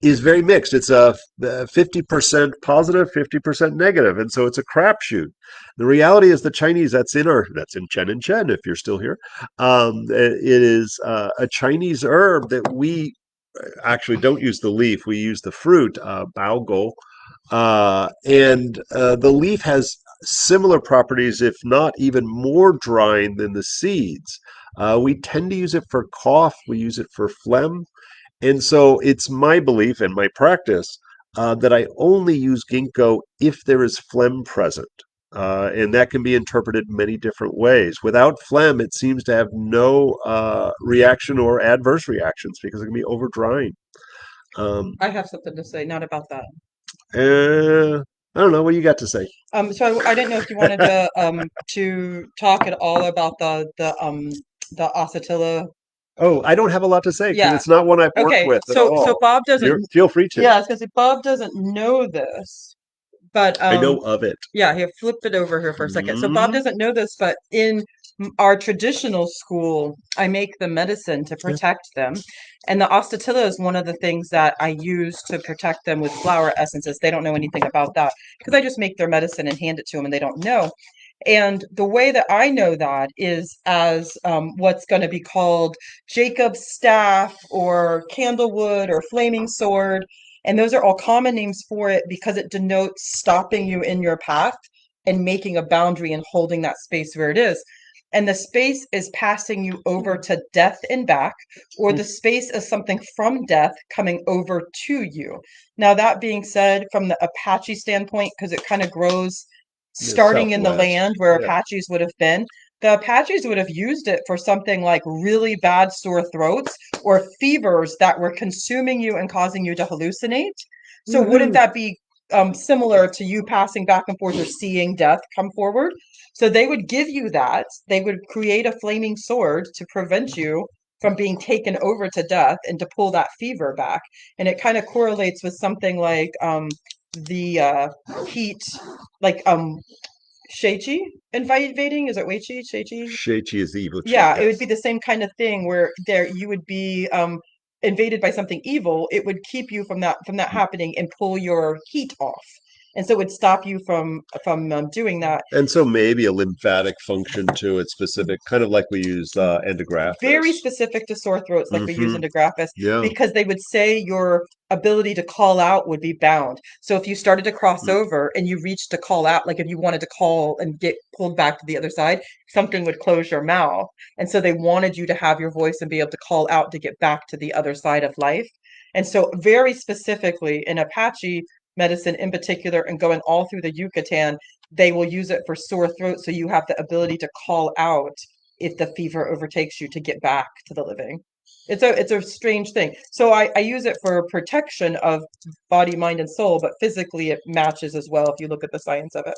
is very mixed. It's a 50% positive, 50% negative, and so it's a crapshoot. The reality is the Chinese, that's in Chen and Chen if you're still here. It is a Chinese herb that we actually don't use the leaf. We use the fruit, baogou. And the leaf has similar properties, if not even more drying than the seeds. We tend to use it for cough. We use it for phlegm. And so it's my belief and my practice that I only use ginkgo if there is phlegm present. And that can be interpreted many different ways. Without phlegm, it seems to have no reaction or adverse reactions because it can be over drying. Um, I have something to say, not about that. I don't know. What do you got to say? So I didn't know if you wanted to talk at all about the Acetilla. Oh, I don't have a lot to say because Yeah. it's not one I've worked Okay. with at So all. Bob doesn't. Feel free to. Yeah, I was gonna say Bob doesn't know this, but I know of it. yeah, here, flip it over here for a second. So Bob Hmm. doesn't know this, but in our traditional school, I make the medicine to Yeah. protect them. And the Ostatilla is one of the things that I use to protect them with flower essences. They don't know anything about that because I just make their medicine and hand it to them and they don't know. And the way that I know that is as what's going to be called Jacob's staff or candlewood or flaming sword. And those are all common names for it because it denotes stopping you in your path and making a boundary and holding that space where it is. And the space is passing you over to death and back, or the space is something from death coming over to you. Now, that being said, from the Apache standpoint, because it kind of grows The starting in the Southwest. land where Yeah. Apaches would have been, the Apaches would have used it for something like really bad sore throats or fevers that were consuming you and causing you to hallucinate. So wouldn't Woohoo. that be similar to you passing back and forth or seeing death come forward? So they would give you that. They would create a flaming sword to prevent you from being taken over to death and to pull that fever back. And it kind of correlates with something like the heat, like Sheichi invading. Is it Weichi? Sheichi? Sheichi is the evil chi, Yeah, it would be yes. the same kind of thing where there you would be invaded by something evil. It would keep you from that happening and pull your heat off, and so it would stop you from doing that. And so maybe a lymphatic function to it specific, kind of like we use Very endographis. specific to sore throats, like we use Hmm. in Digraphis, Yeah. because they would say your ability to call out would be bound. So if you started to cross Mm. over and you reached to call out, like if you wanted to call and get pulled back to the other side, something would close your mouth. And so they wanted you to have your voice and be able to call out to get back to the other side of life. And so, very specifically in Apache medicine in particular, and going all through the Yucatan, they will use it for sore throat. So you have the ability to call out if the fever overtakes you to get back to the living. It's a strange thing. So I use it for protection of body, mind, and soul, but physically it matches as well if you look at the science of it.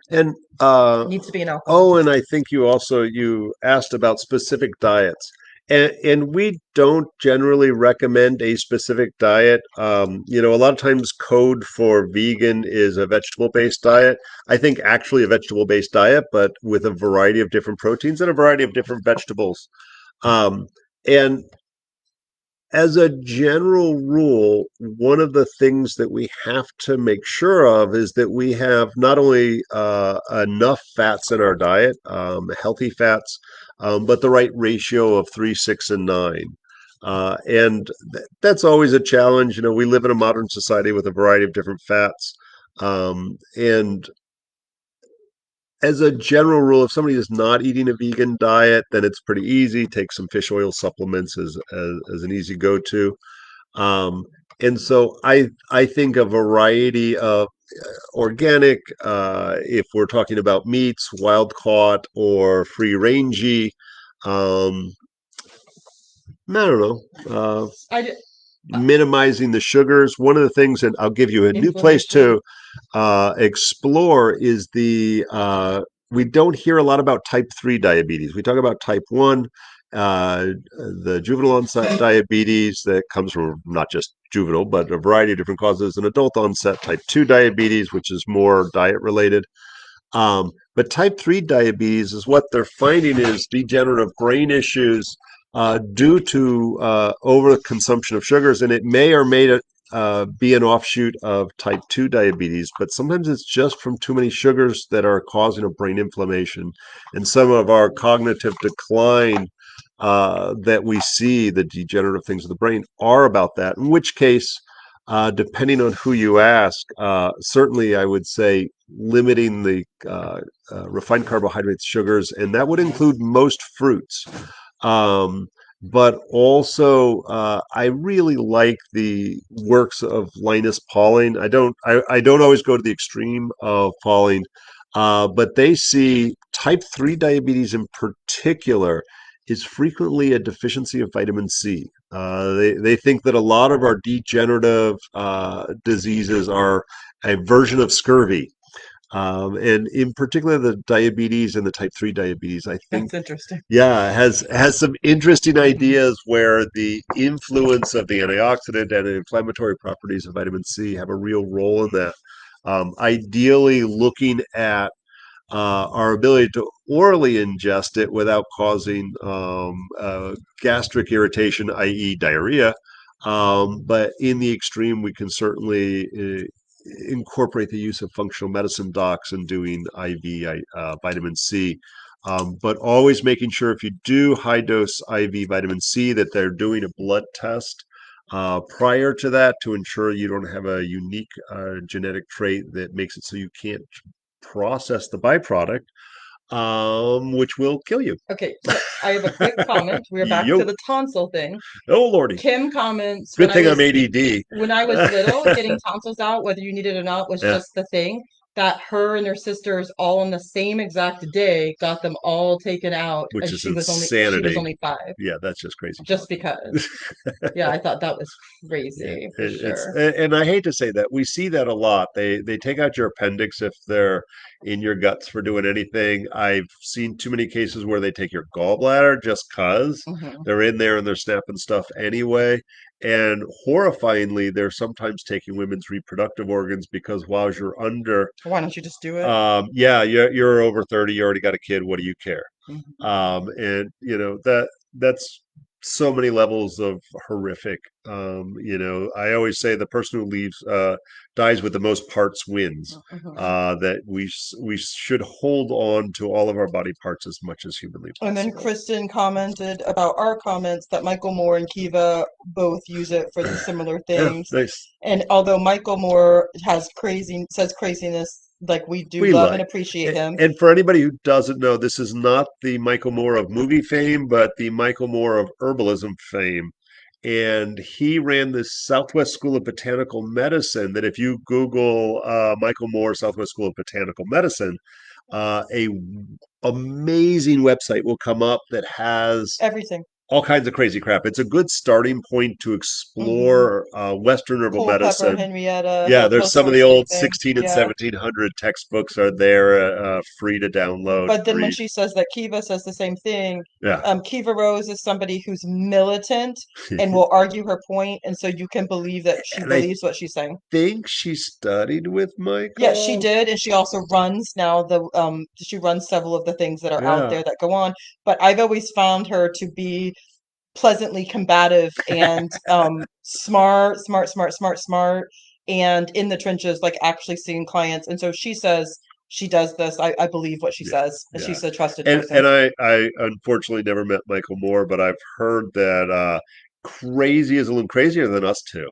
And It needs to be an alcohol. oh, and I think you asked about specific diets. And we don't generally recommend a specific diet. A lot of times code for vegan is a vegetable-based diet. I think actually a vegetable-based diet, but with a variety of different proteins and a variety of different vegetables. Um, and as a general rule, one of the things that we have to make sure of is that we have not only enough fats in our diet, healthy fats, but the right ratio of 3, 6, and 9. That's always a challenge. You know, we live in a modern society with a variety of different fats. And as a general rule, if somebody is not eating a vegan diet, then it's pretty easy. Take some fish oil supplements as an easy go-to. Um, and so I think a variety of organic, if we're talking about meats, wild caught or free rangy, um, I don't know, I d- uh, minimizing the sugars. One of the things, and I'll give you a new place inflammation. to explore, is we don't hear a lot about type 3 diabetes. We talk about type 1, the juvenile onset diabetes that comes from not just juvenile, but a variety of different causes, and adult onset type 2 diabetes, which is more diet related. But type 3 diabetes is what they're finding is degenerative brain issues due to overconsumption of sugars, and it may or may not be an offshoot of type 2 diabetes, but sometimes it's just from too many sugars that are causing a brain inflammation. And some of our cognitive decline that we see, the degenerative things of the brain, are about that, in which case, depending on who you ask, certainly I would say limiting the refined carbohydrates, sugars, and that would include most fruits. Um, but also, I really like the works of Linus Pauling. I don't always go to the extreme of Pauling, but they see type 3 diabetes in particular is frequently a deficiency of vitamin C. They think that a lot of our degenerative diseases are a version of scurvy. And in particular, the diabetes and the type 3 diabetes, I think, That's interesting. yeah, has some interesting ideas where the influence of the antioxidant and inflammatory properties of vitamin C have a real role in that. Ideally, looking at our ability to orally ingest it without causing gastric irritation, i.e., diarrhea. But in the extreme, we can certainly incorporate the use of functional medicine docs and doing IV vitamin C. But always making sure if you do high dose IV vitamin C that they're doing a blood test prior to that to ensure you don't have a unique genetic trait that makes it so you can't process the byproduct, which will kill you. Okay, I have a quick comment. We're back to Yo, the tonsil thing. oh lordy! Kim comments Good thing I'm ADD. when I was little, getting tonsils out, whether you needed it or not, was Yeah, just the thing that her and her sisters all on the same exact day got them all taken out, which and is she was insanity. only 5, Yeah, that's just crazy just talk. because. Yeah, I thought that was Yeah, crazy for it's sure. and I hate to say that we see that a lot. They take out your appendix if they're in your guts for doing anything. I've seen too many cases where they take your gallbladder just cause Hmm. they're in there and they're snapping stuff anyway. And horrifyingly, they're sometimes taking women's reproductive organs because while you're under, Why don't you just do it? yeah, you're over 30, you already got a kid. What do you care? Mhm. And you know that's so many levels of horrific. You know, I always say the person who leaves dies with the most parts wins. Mhm. That we should hold on to all of our body parts as much as humanly And then possible. Kristen commented about our comments that Michael Moore and Kiva both use it for the similar Yeah, things. nice. And although Michael Moore says craziness like we do We love and like. appreciate him. And for anybody who doesn't know, this is not the Michael Moore of movie fame, but the Michael Moore of herbalism fame. And he ran the Southwest School of Botanical Medicine. That if you Google Michael Moore Southwest School of Botanical Medicine, a amazing website will come up that has Everything. all kinds of crazy crap. It's a good starting point to Hmm. explore Western herbal Culpeper, medicine. Henrietta, Yeah, there's Herbal some of the Source old Ginseng. 16 and Yeah. 1700 textbooks are there, free to download But and then when read. she says that Kiva says the same thing, Yeah. Kiva Rose is somebody who's militant and will argue her point, and so you can believe that she And I believes what she's saying. think she studied with Yeah, she Michael. did, and she also runs now she runs several of the things that are out Yeah. there that go on. But I've always found her to be pleasantly combative and smart, smart, smart, smart, smart, and in the trenches, like actually seeing clients. And so she says she does this. I believe what she Yeah, says, and yeah. she's a trusted And person. I unfortunately never met Michael Moore, but I've heard that crazy is a little crazier than us two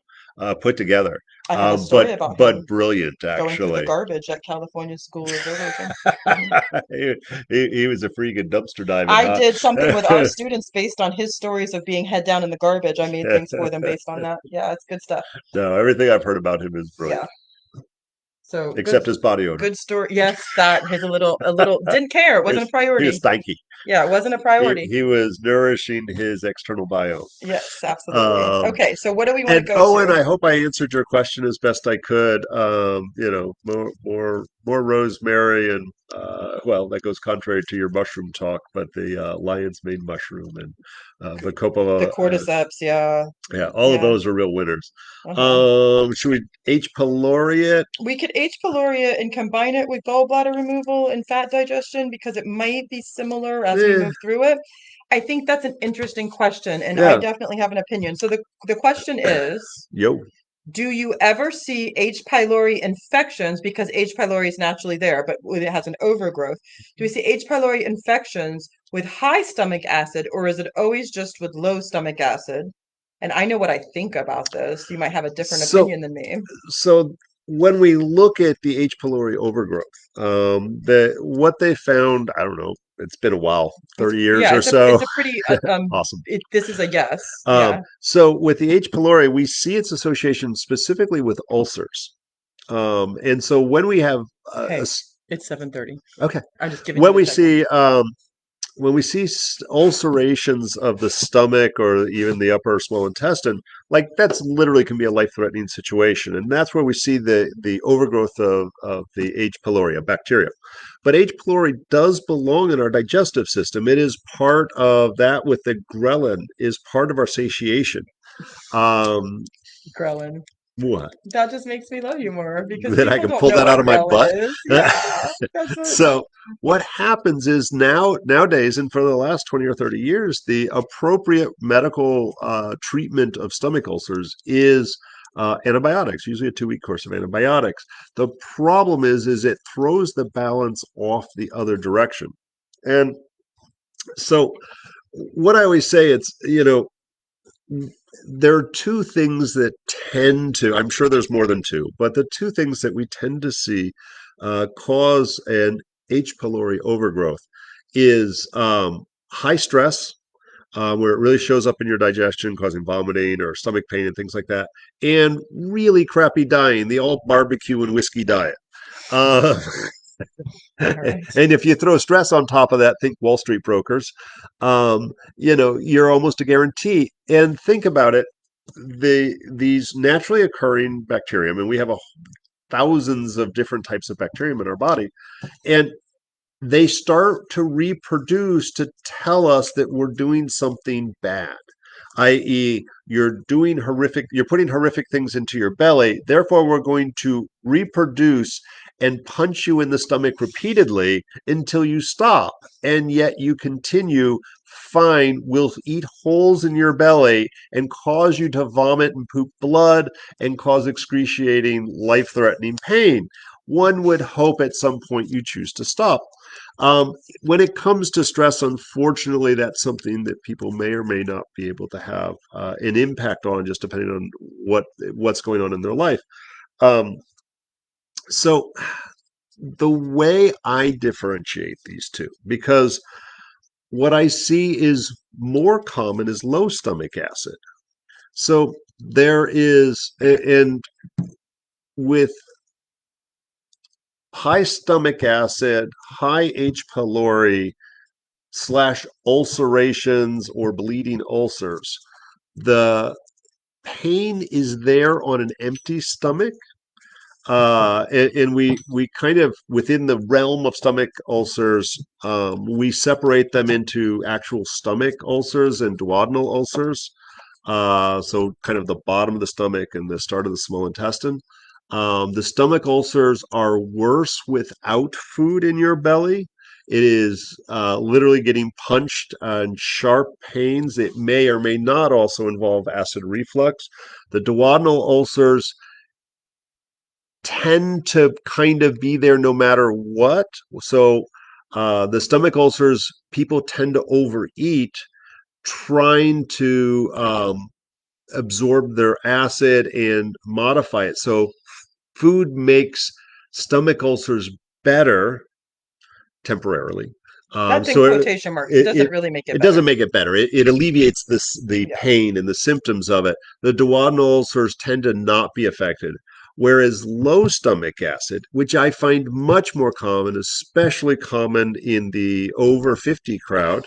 put together. I have a But story about but him brilliant going through the actually. garbage at California School of Herbalism. Hmm. he, he was a freaking dumpster diving, I huh? did something with our students based on his stories of being head down in the garbage. I made things for them based on that. Yeah, it's good stuff. No, everything I've heard about him is brilliant, Yeah. So good, except his body odor. good story. Yes, that his a little didn't care. It wasn't a He was priority. stanky. Yeah, it wasn't a He priority. he was nourishing his external biome. Yes, absolutely. Um, Okay, so what do we want to and go oh, and to? I hope I answered your question as best I could. More rosemary and well, that goes contrary to your mushroom talk, but the lion's mane mushroom and The bacopa, cordyceps, yeah, yeah, all of yeah. those are real winners. Uh-huh. Should we H. pylori it? We could H. pylori it and combine it with gallbladder removal and fat digestion because it might be similar as we Eh, move through it. I think that's an interesting question, and I yeah, definitely have an opinion. So the question is, yo. do you ever see H. pylori infections because H. pylori is naturally there, but when it has an overgrowth? Do we see H. pylori infections with high stomach acid, or is it always just with low stomach acid? And I know what I think about this. You might have a different So opinion than me. so when we look at the H. pylori overgrowth, what they found, I don't know, it's been a while, It's 30 years yeah, or it's a so. it's a pretty Awesome. this is a yes. Yeah. So with the H. pylori, we see its association specifically with ulcers. And so when we have Hey, it's 7:30. okay, I'm just giving you when the we signal. see ulcerations of the stomach or even the upper small intestine, like that's literally can be a life-threatening situation, and that's where we see the overgrowth of the H. pylori, a bacteria. But H. pylori does belong in our digestive system. It is part of that with the ghrelin is part of our satiation. Um, Ghrelin. what? That just makes me love you more because That I people can don't pull know that what out of my ghrelin butt. is. Yeah, that's it. So what happens is nowadays, and for the last 20 or 30 years, the appropriate medical treatment of stomach ulcers is antibiotics, usually a 2-week course of antibiotics. The problem is it throws the balance off the other direction. And so what I always say, there are two things that tend to, I'm sure there's more than two, but the two things that we tend to see cause an H. pylori overgrowth is high stress, where it really shows up in your digestion, causing vomiting or stomach pain and things like that, and really crappy diet, the all barbecue and whiskey diet. Uh, All right. and if you throw stress on top of that, think Wall Street brokers. You're almost a guarantee. And think about it: these naturally occurring bacteria. I mean, we have thousands of different types of bacterium in our body, and they start to reproduce to tell us that we're doing something bad, i.e., you're putting horrific things into your belly, therefore we're going to reproduce and punch you in the stomach repeatedly until you stop, and yet you continue fine, will eat holes in your belly and cause you to vomit and poop blood and cause excruciating life-threatening pain. One would hope at some point you choose to stop. When it comes to stress, unfortunately, that's something that people may or may not be able to have an impact on, just depending on what's going on in their life. Um, so the way I differentiate these two, because what I see is more common is low stomach acid. So there is, and with high stomach acid, high H. pylori, slash ulcerations or bleeding ulcers, the pain is there on an empty stomach. And we kind of within the realm of stomach ulcers, we separate them into actual stomach ulcers and duodenal ulcers. So kind of the bottom of the stomach and the start of the small intestine. The stomach ulcers are worse without food in your belly. It is literally getting punched on sharp pains. It may or may not also involve acid reflux. The duodenal ulcers tend to kind of be there no matter what. So the stomach ulcers, people tend to overeat, trying to absorb their acid and modify it. So food makes stomach ulcers better temporarily. That's in So quotation marks. It doesn't really make it it better. doesn't make it better. It alleviates the Yeah. pain and the symptoms of it. The duodenal ulcers tend to not be affected. Whereas low stomach acid, which I find much more common, especially common in the over 50 crowd,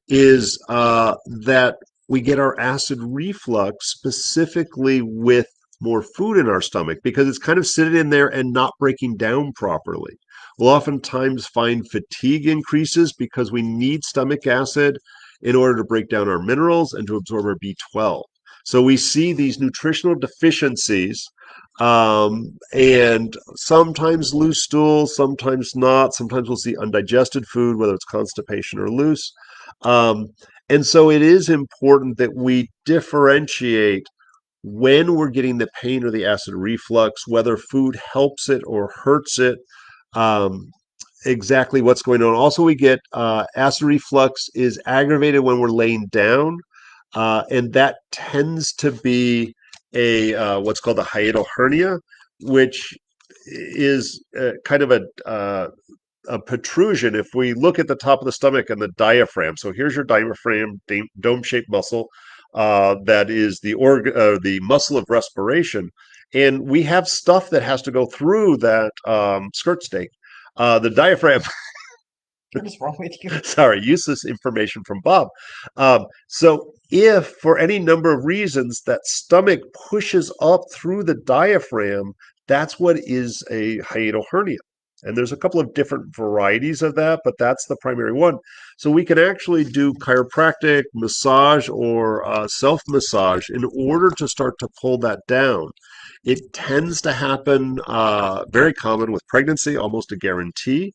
is that we get our acid reflux specifically with more food in our stomach because it's kind of sitting in there and not breaking down properly. We'll oftentimes find fatigue increases because we need stomach acid in order to break down our minerals and to absorb our B12. So we see these nutritional deficiencies, and sometimes loose stool, sometimes not. Sometimes we'll see undigested food, whether it's constipation or loose. Um, and so it is important that we differentiate when we're getting the pain or the acid reflux, whether food helps it or hurts it, um, exactly what's going on. Also, we get acid reflux is aggravated when we're laying down, and that tends to be a what's called a hiatal hernia, which is kind of a protrusion. If we look at the top of the stomach and the diaphragm, so here's your diaphragm, dome-shaped muscle, that is the muscle of respiration, and we have stuff that has to go through that skirt steak. The diaphragm, What is wrong with you? sorry, useless information from Bob. So if for any number of reasons that stomach pushes up through the diaphragm, that's what is a hiatal hernia. And there's a couple of different varieties of that, but that's the primary one. So we can actually do chiropractic, massage, or self massage in order to start to pull that down. It tends to happen very common with pregnancy, almost a guarantee,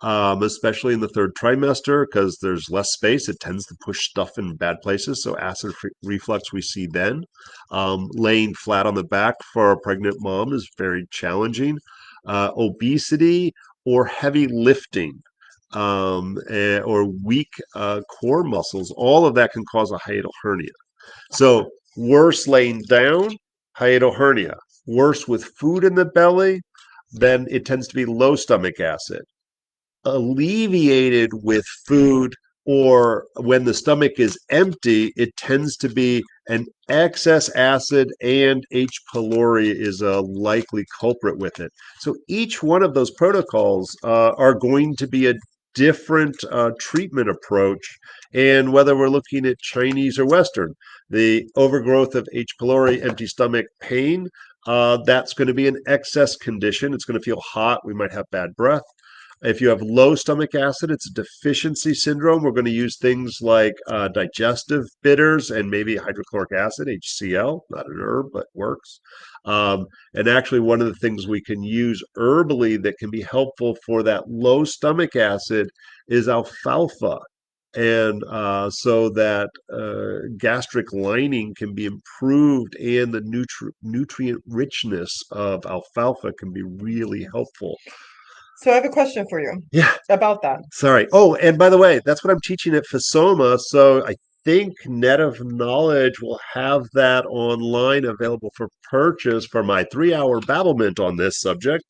especially in the third trimester because there's less space. It tends to push stuff in bad places. So acid reflux we see then. Laying flat on the back for a pregnant mom is very challenging. Obesity or heavy lifting, or weak core muscles, all of that can cause a hiatal hernia. So worse laying down, hiatal hernia. Worse with food in the belly, then it tends to be low stomach acid. Alleviated with food, or when the stomach is empty, it tends to be an excess acid, and H. pylori is a likely culprit with it. So each one of those protocols are going to be a different treatment approach. And whether we're looking at Chinese or Western, the overgrowth of H. pylori, empty stomach pain, that's going to be an excess condition. It's going to feel hot. We might have bad breath. If you have low stomach acid, it's a deficiency syndrome. We're going to use things like digestive bitters and maybe hydrochloric acid, HCl, not an herb, but works. And actually, one of the things we can use herbally that can be helpful for that low stomach acid is alfalfa. And so that gastric lining can be improved, and the nutrient richness of alfalfa can be really helpful. So I have a question for you Yeah. about that. Sorry. Oh, and by the way, that's what I'm teaching at FASOMA. So I think Net of Knowledge will have that online available for purchase for my 3 hour babblement on this subject,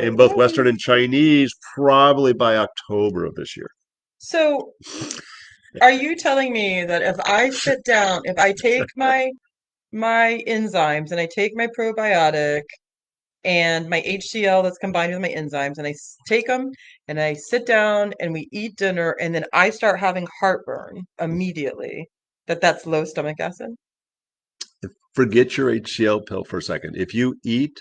in both Western Yay. and Chinese, probably by October of this year. So are you telling me that if I sit down, if I take my enzymes and I take my probiotic and my HCl that's combined with my enzymes and take them and I sit down and we eat dinner and then I start having heartburn immediately, that's low stomach acid Forget your HCl pill for a second. If you eat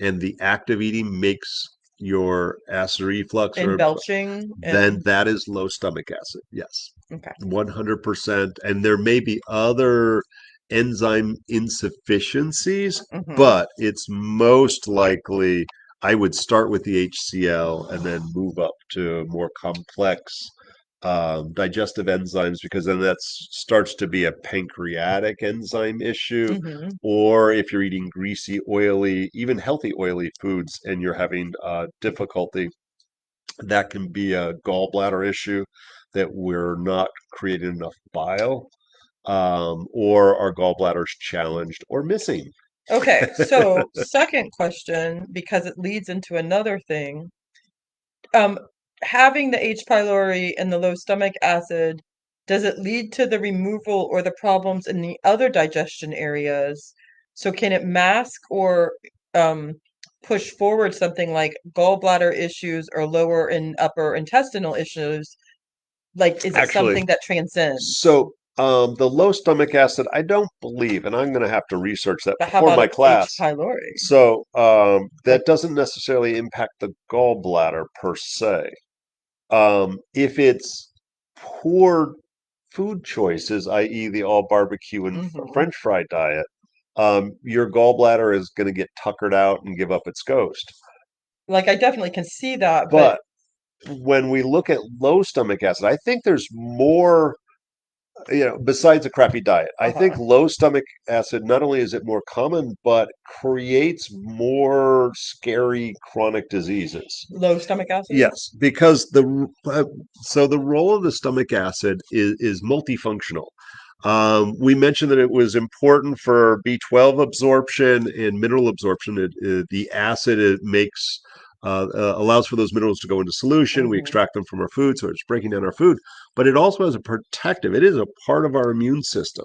and the act of eating makes your acid reflux, and or belching then and that is low stomach acid. Yes. okay. 100%. And there may be other enzyme insufficiencies, Hmm. but it's most likely I would start with the HCl and then move up to more complex digestive enzymes, because then that starts to be a pancreatic enzyme issue. Hmm. Or if you're eating greasy, oily, even healthy oily foods and you're having difficulty, that can be a gallbladder issue, that we're not creating enough bile, or our gallbladder's challenged or missing. Okay, so second question, because it leads into another thing. Um, Having the H. pylori and the low stomach acid, does it lead to the removal or the problems in the other digestion areas? So can it mask or um, push forward something like gallbladder issues or lower and upper intestinal issues? Like, is it Actually, something that transcends? so the low stomach acid, I don't believe, and I'm going to have to research that But how before my about H. class. pylori? So that Like, doesn't necessarily impact the gallbladder per se. If it's poor food choices, i.e., the all barbecue and mhm. French fry diet, your gallbladder is going to get tuckered out and give up its ghost. Like I definitely can see that, but But when we look at low stomach acid, I think there's more, besides a crappy diet. I think uh-huh. low stomach acid, not only is it more common, but creates more scary chronic diseases. Low stomach acid? Yes, because the role of the stomach acid is multifunctional. We mentioned that it was important for B12 absorption and mineral absorption. The acid it makes allows for those minerals to go into solution. We Hmm. extract them from our food, so it's breaking down our food. But it also has a protective. It is a part of our immune system,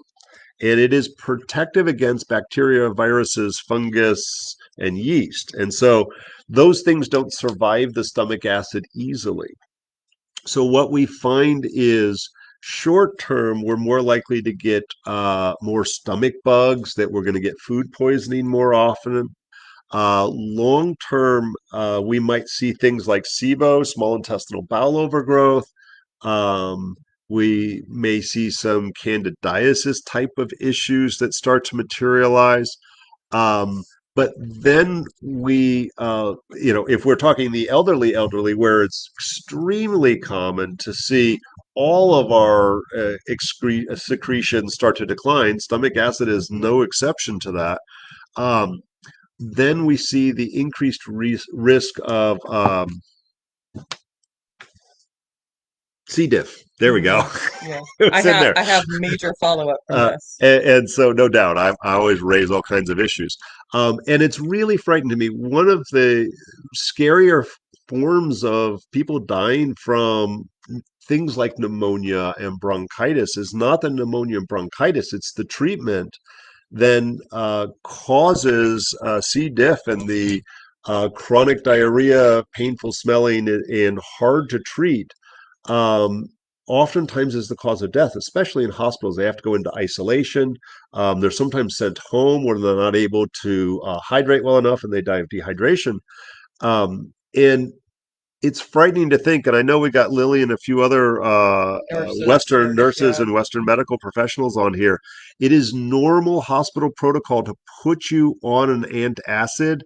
and it is protective against bacteria, viruses, fungus, and yeast. And so those things don't survive the stomach acid easily. So what we find is short term, we're more likely to get more stomach bugs, that we're going to get food poisoning more often. Long term, we might see things like SIBO, small intestinal bowel overgrowth. Um, we may see some candidiasis type of issues that start to materialize. Um, but then if we're talking the elderly, where it's extremely common to see all of our secretions start to decline, stomach acid is no exception to that. Um, then we see the increased risk of C. diff. There we go. Hmm. Yeah. It's in there. I have major follow-up from Uh, this. and so, no doubt, I always raise all kinds of issues. And it's really frightening to me. One of the scarier forms of people dying from things like pneumonia and bronchitis is not the pneumonia and bronchitis, it's the treatment then causes C. diff and the chronic diarrhea, painful smelling, and hard to treat. Um, Oftentimes is the cause of death, especially in hospitals. They have to go into isolation. They're sometimes sent home where they're not able to hydrate well enough, and they die of dehydration. And it's frightening to think, and I know we got Lily and a few other Western Nurses, nurses yeah. and Western medical professionals on here. It is normal hospital protocol to put you on an antacid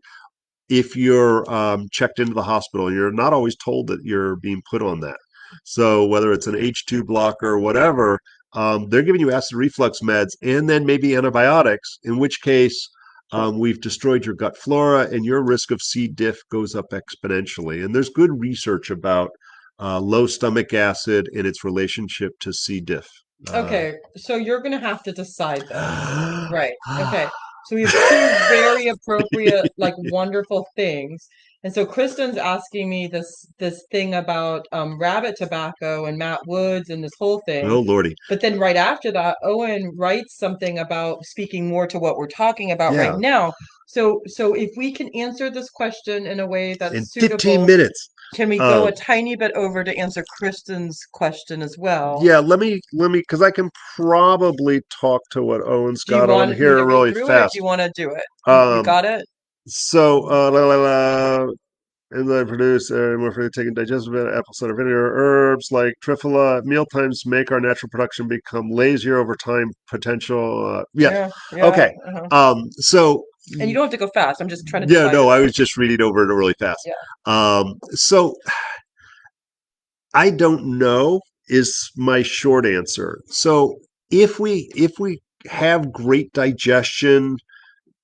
if you're checked into the hospital. You're not always told that you're being put on that. So whether it's an H2 blocker or whatever, they're giving you acid reflux meds and then maybe antibiotics, in which case we've destroyed your gut flora and your risk of C. diff goes up exponentially. And there's good research about low stomach acid and its relationship to C. diff. Okay, so you're gonna have to decide this. Right. Okay. So we have two very appropriate, like wonderful things. And so Kristen's asking me this thing about rabbit tobacco and Matt Woods and this whole thing. Oh, Lordy. But then right after that, Owen writes something about speaking more to what we're talking about right Yeah. now. So if we can answer this question in a way In that's 15 suitable, minutes. can we go a Um, tiny bit over to answer Kristen's question as well? Yeah, let me, because I can probably talk to what Owen's Do you got on want me to here read really through it or do fast. you want to do it? You Um, got it? so, enzyme produce more for taking digestive apple cider vinegar, herbs like triphala at mealtimes make our natural production become lazier over time. Potential, yeah, Yeah, yeah. okay. Uh-huh. So And you don't have to go fast. I'm just trying to Yeah, divide no, it I up. was just reading over it really fast. Yeah. So I don't know is my short answer. So if we have great digestion,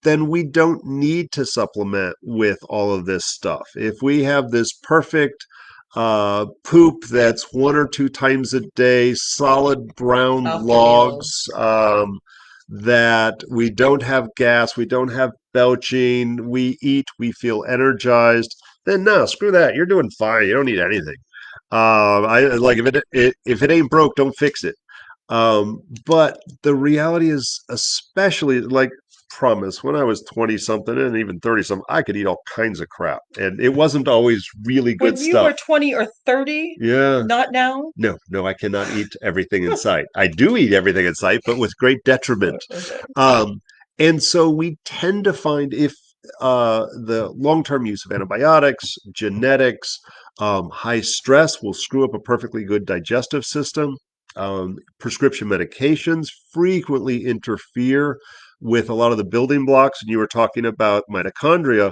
then we don't need to supplement with all of this stuff. If we have this perfect poop that's one or two times a day, solid brown After logs, meals. that we don't have gas, we don't have belching, we eat, we feel energized, then no, screw that. You're doing fine. You don't need anything. I like if it ain't broke, don't fix it. But the reality is, especially like promise, when I was 20 something and even 30 something, I could eat all kinds of crap. And it wasn't always really good When you stuff. were 20 or 30, Yeah. not now. No, no, I cannot eat everything in sight. I do eat everything in sight, but with great detriment. Okay. Um, and so we tend to find if the long-term use of antibiotics, genetics, high stress will screw up a perfectly good digestive system. Prescription medications frequently interfere with a lot of the building blocks. And you were talking about mitochondria,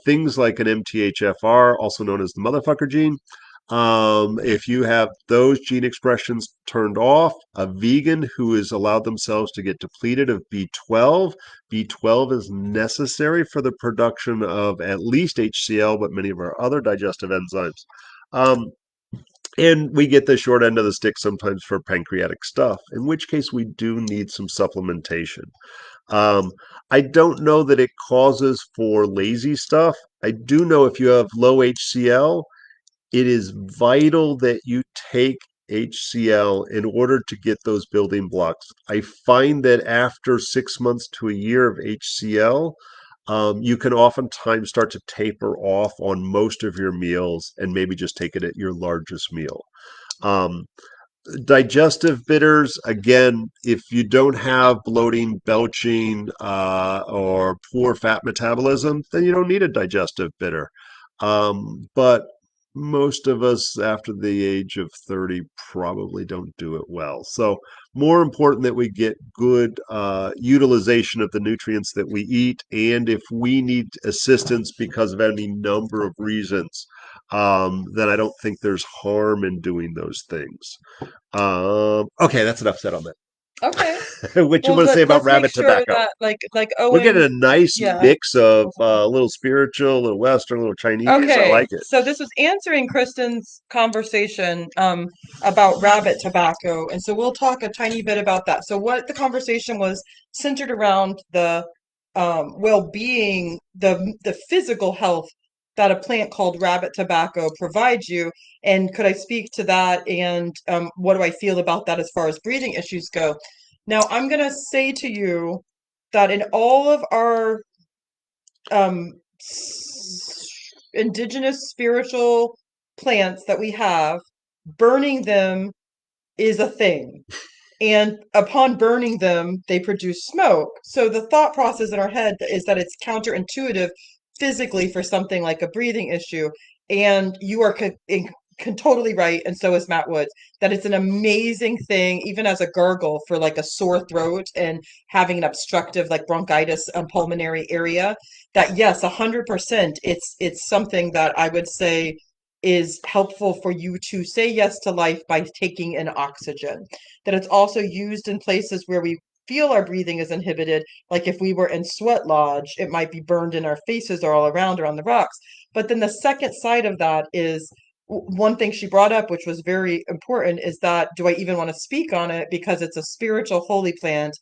things like an MTHFR, also known as the motherfucker gene. If you have those gene expressions turned off, a vegan who has allowed themselves to get depleted of B12, B12 is necessary for the production of at least HCl, but many of our other digestive enzymes. Um, and we get the short end of the stick sometimes for pancreatic stuff, in which case we do need some supplementation. Um, I don't know that it causes for lazy stuff. I do know if you have low HCl, it is vital that you take HCl in order to get those building blocks. I find that after 6 months to a year of HCl, you can oftentimes start to taper off on most of your meals and maybe just take it at your largest meal. Um, Digestive bitters, again, if you don't have bloating, belching, or poor fat metabolism, then you don't need a digestive bitter. But most of us after the age of 30 probably don't do it well. So, more important that we get good utilization of the nutrients that we eat. And if we need assistance because of any number of reasons, then I don't think there's harm in doing those things. Okay, that's enough said on Okay. that. What you Well, want to say about let's make rabbit sure tobacco? that like We're getting Owen, a nice yeah. mix of a little spiritual, a little Western, a little Chinese. I Okay, like it. so this was answering Kristen's conversation about rabbit tobacco, and so we'll talk a tiny bit about that. So what the conversation was centered around the well-being, the physical health that a plant called rabbit tobacco provides you, and could I speak to that, and what do I feel about that as far as breathing issues go? Now, I'm gonna say to you that in all of our um indigenous spiritual plants that we have, burning them is a thing. And upon burning them, they produce smoke. So the thought process in our head is that it's counterintuitive physically for something like a breathing issue. And you are totally right, and so is Matt Woods, that it's an amazing thing, even as a gargle for like a sore throat and having an obstructive like bronchitis pulmonary area. That yes, 100%, it's something that I would say is helpful for you to say yes to life by taking in oxygen. That it's also used in places where we feel our breathing is inhibited, like if we were in sweat lodge, it might be burned in our faces or all around or on the rocks. But then the second side of that is one thing she brought up, which was very important, is that do I even want to speak on it because it's a spiritual holy plant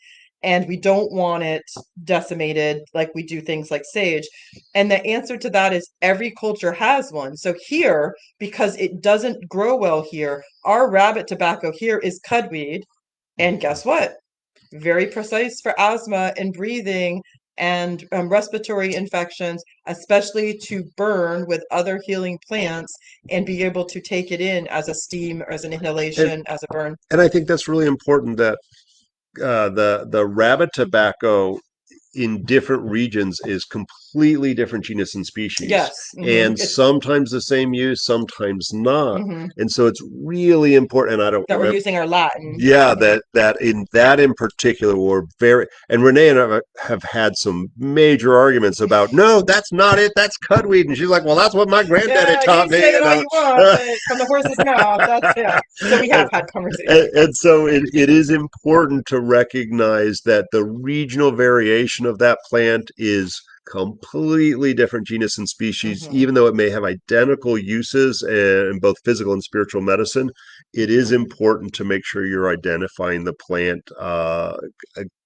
and we don't want it decimated like we do things like sage. And the answer to that is every culture has one. So here, because it doesn't grow well here, our rabbit tobacco here is cudweed. And guess what? Very precise for asthma and breathing and respiratory infections, especially to burn with other healing plants and be able to take it in as a steam, or as an And inhalation, as a burn. and I think that's really important that the rabbit tobacco in different regions is completely different genus and species, Yes. and It's sometimes the same use, sometimes not. hmm And so it's really important. And I don't that we're remember. using our Latin. Yeah, that in particular were very, and Renee and I have had some major arguments about, no, that's not it, that's cudweed. And she's like, well, that's what my granddaddy Yeah, you taught can me, say you that all know. you want, but from the horse's mouth, that's it. So we have and, had conversations. and so it is important to recognize that the regional variation of that plant is completely different genus and species, Hmm. even though it may have identical uses in both physical and spiritual medicine. It is important to make sure you're identifying the plant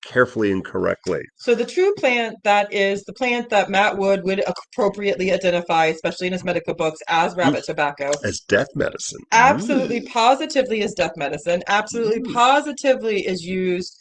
carefully and correctly. So the true plant that is the plant that Matt would appropriately identify, especially in his medical books, as Mm, rabbit tobacco, as death medicine. absolutely positively is death medicine, absolutely Mm. positively is used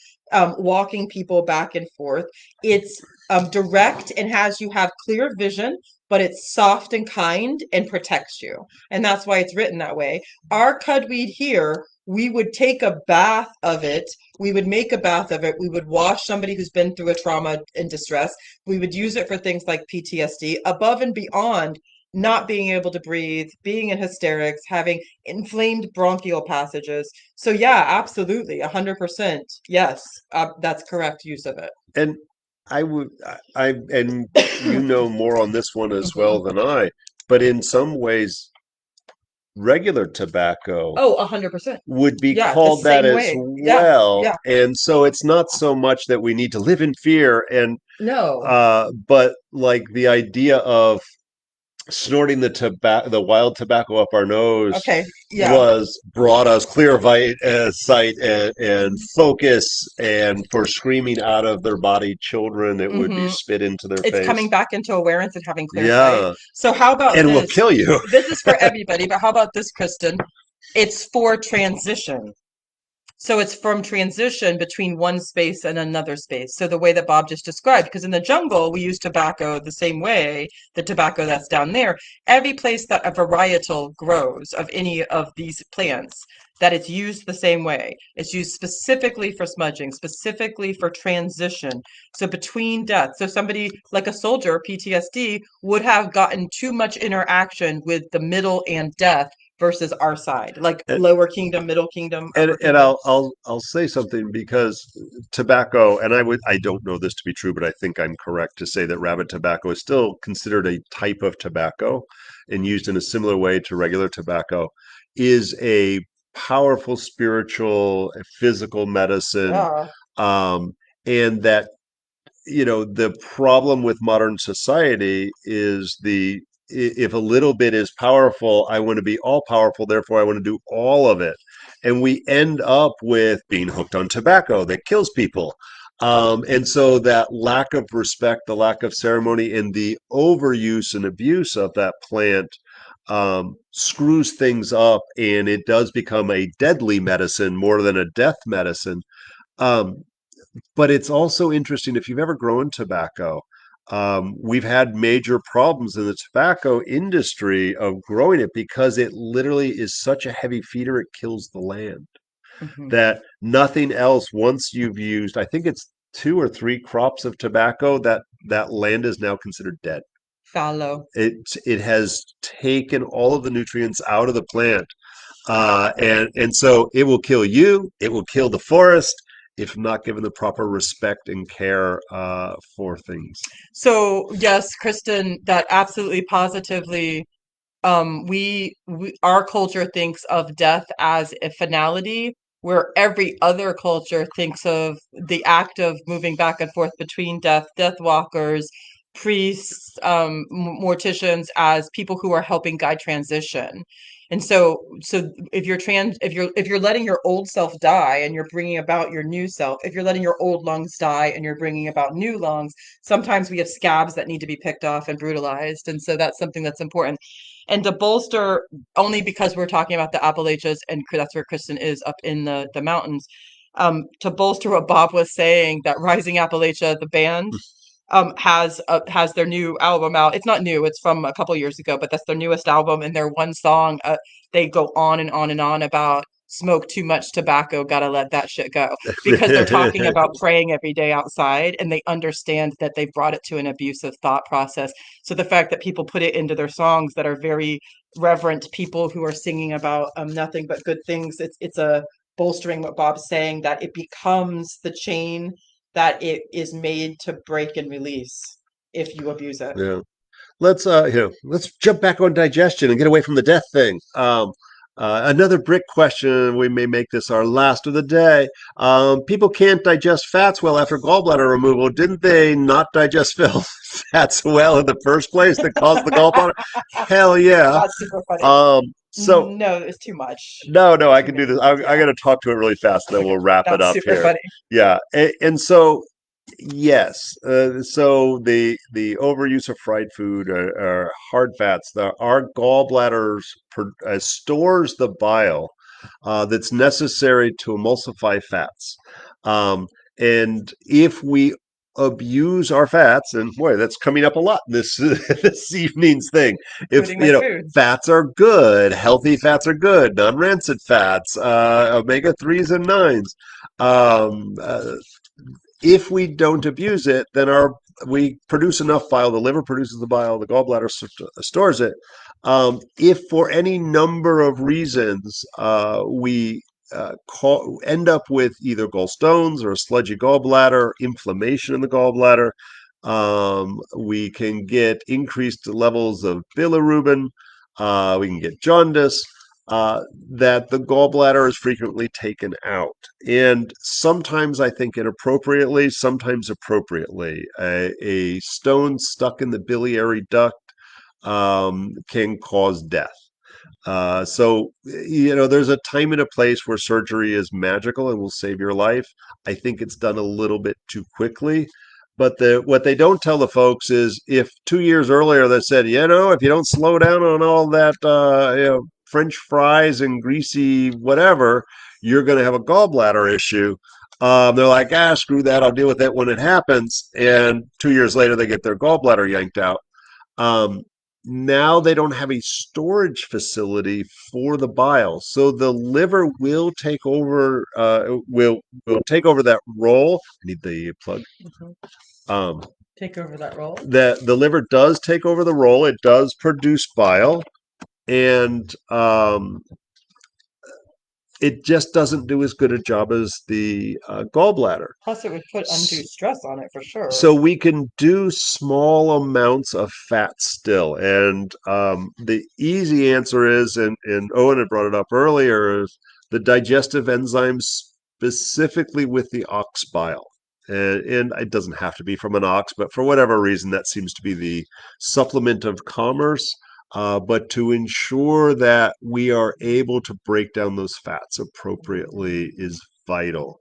walking people back and forth. It's direct and has you have clear vision, but it's soft and kind and protects you. And that's why it's written that way. Our cudweed here, we would take a bath of it. We would make a bath of it. We would wash somebody who's been through a trauma and distress. We would use it for things like PTSD, above and beyond not being able to breathe, being in hysterics, having inflamed bronchial passages. So yeah, absolutely, 100%. Yes, that's correct use of it. And I would, and you know more on this one as Hmm. well than I, but in some ways, regular tobacco Oh, 100%. would be Yeah, the called that same as way. Yeah, well. yeah. And so it's not so much that we need to live in fear and No. but like the idea of snorting the wild tobacco up our nose Okay. Yeah. was brought us clear sight and focus, and for screaming out of their body children, it would be Hmm. spit into their It's coming face. back into awareness and having clear sight. Yeah, So how about and will this? kill you. This is for everybody, but how about this, Kristen? It's for transition. So it's from transition between one space and another space. So the way that Bob just described, because in the jungle, we use tobacco the same way, the tobacco that's down there. Every place that a varietal grows of any of these plants, that it's used the same way. It's used specifically for smudging, specifically for transition. So between death. So somebody like a soldier, PTSD, would have gotten too much interaction with the middle and death versus our side, like lower kingdom, middle kingdom, upper And kingdom. I'll say something, because tobacco, and I don't know this to be true, but I think I'm correct to say that rabbit tobacco is still considered a type of tobacco and used in a similar way to regular tobacco, is a powerful spiritual physical medicine, Yeah. um, and that, the problem with modern society is if a little bit is powerful, I want to be all powerful, therefore I want to do all of it. And we end up with being hooked on tobacco that kills people. And so that lack of respect, the lack of ceremony, and the overuse and abuse of that plant screws things up, and it does become a deadly medicine more than a death medicine. Um, but it's also interesting, if you've ever grown tobacco. We've had major problems in the tobacco industry of growing it because it literally is such a heavy feeder, it kills the land. Hmm. That nothing else, once you've used, I think it's 2 or 3 crops of tobacco, that land is now considered dead. Fallow. It has taken all of the nutrients out of the plant, and so it will kill you. It will kill the forest if not given the proper respect and care for things. So yes, Kristen, that absolutely positively we our culture thinks of death as a finality, where every other culture thinks of the act of moving back and forth between death walkers, priests, morticians, as people who are helping guide transition. And so if you're letting your old self die and you're bringing about your new self, if you're letting your old lungs die and you're bringing about new lungs, sometimes we have scabs that need to be picked off and brutalized. And so that's something that's important. And to bolster, only because we're talking about the Appalachians, and that's where Kristen is, up in the mountains, to bolster what Bob was saying, that Rising Appalachia, the band, has their new album out. It's not new; it's from a couple years ago, but that's their newest album. And their one song, they go on and on and on about smoke too much tobacco, gotta let that shit go. Because they're talking about praying every day outside and they understand that they've brought it to an abusive thought process. So the fact that people put it into their songs that are very reverent people who are singing about nothing but good things, it's a bolstering what Bob's saying, that it becomes the chain that it is made to break and release if you abuse it. Yeah. Let's jump back on digestion and get away from the death thing. Another brick question. We may make this our last of the day. People can't digest fats well after gallbladder removal. Didn't they not digest fats well in the first place that caused the gallbladder? Hell yeah. That's super funny. So No, it's too much. no, I Too can many do this. things. I Yeah, got to talk to it really fast, and then we'll wrap it that's up super here. funny. Yeah, and so yes, so the overuse of fried food or hard fats, our gallbladders stores the bile that's necessary to emulsify fats, um, and if we abuse our fats, and boy, that's coming up a lot in this this evening's thing. If Including my food. fats are good, healthy fats are good, non-rancid fats, omega 3s and 9s. Um, uh, if we don't abuse it, then we produce enough bile. The liver produces the bile. The gallbladder stores it. If for any number of reasons we end up with either gallstones or a sludgy gallbladder, inflammation in the gallbladder, we can get increased levels of bilirubin. We can get jaundice. That the gallbladder is frequently taken out. And sometimes I think inappropriately, sometimes appropriately. A stone stuck in the biliary duct can cause death. There's a time and a place where surgery is magical and will save your life. I think it's done a little bit too quickly. But what they don't tell the folks is if 2 years earlier they said, if you don't slow down on all that, French fries and greasy whatever, you're going to have a gallbladder issue. They're like, screw that. I'll deal with it when it happens. And 2 years later, they get their gallbladder yanked out. Um, Now they don't have a storage facility for the bile, so the liver will take over. Will take over that role. I need the plug. Mhm. Um, Take over that role. that the liver does take over the role. It does produce bile, and it just doesn't do as good a job as the gallbladder. Plus, it would put undue stress on it for sure. So we can do small amounts of fat still, and the easy answer is, and Owen had brought it up earlier, is the digestive enzymes specifically with the ox bile. And it doesn't have to be from an ox, but for whatever reason, that seems to be the supplement of commerce. But to ensure that we are able to break down those fats appropriately is vital.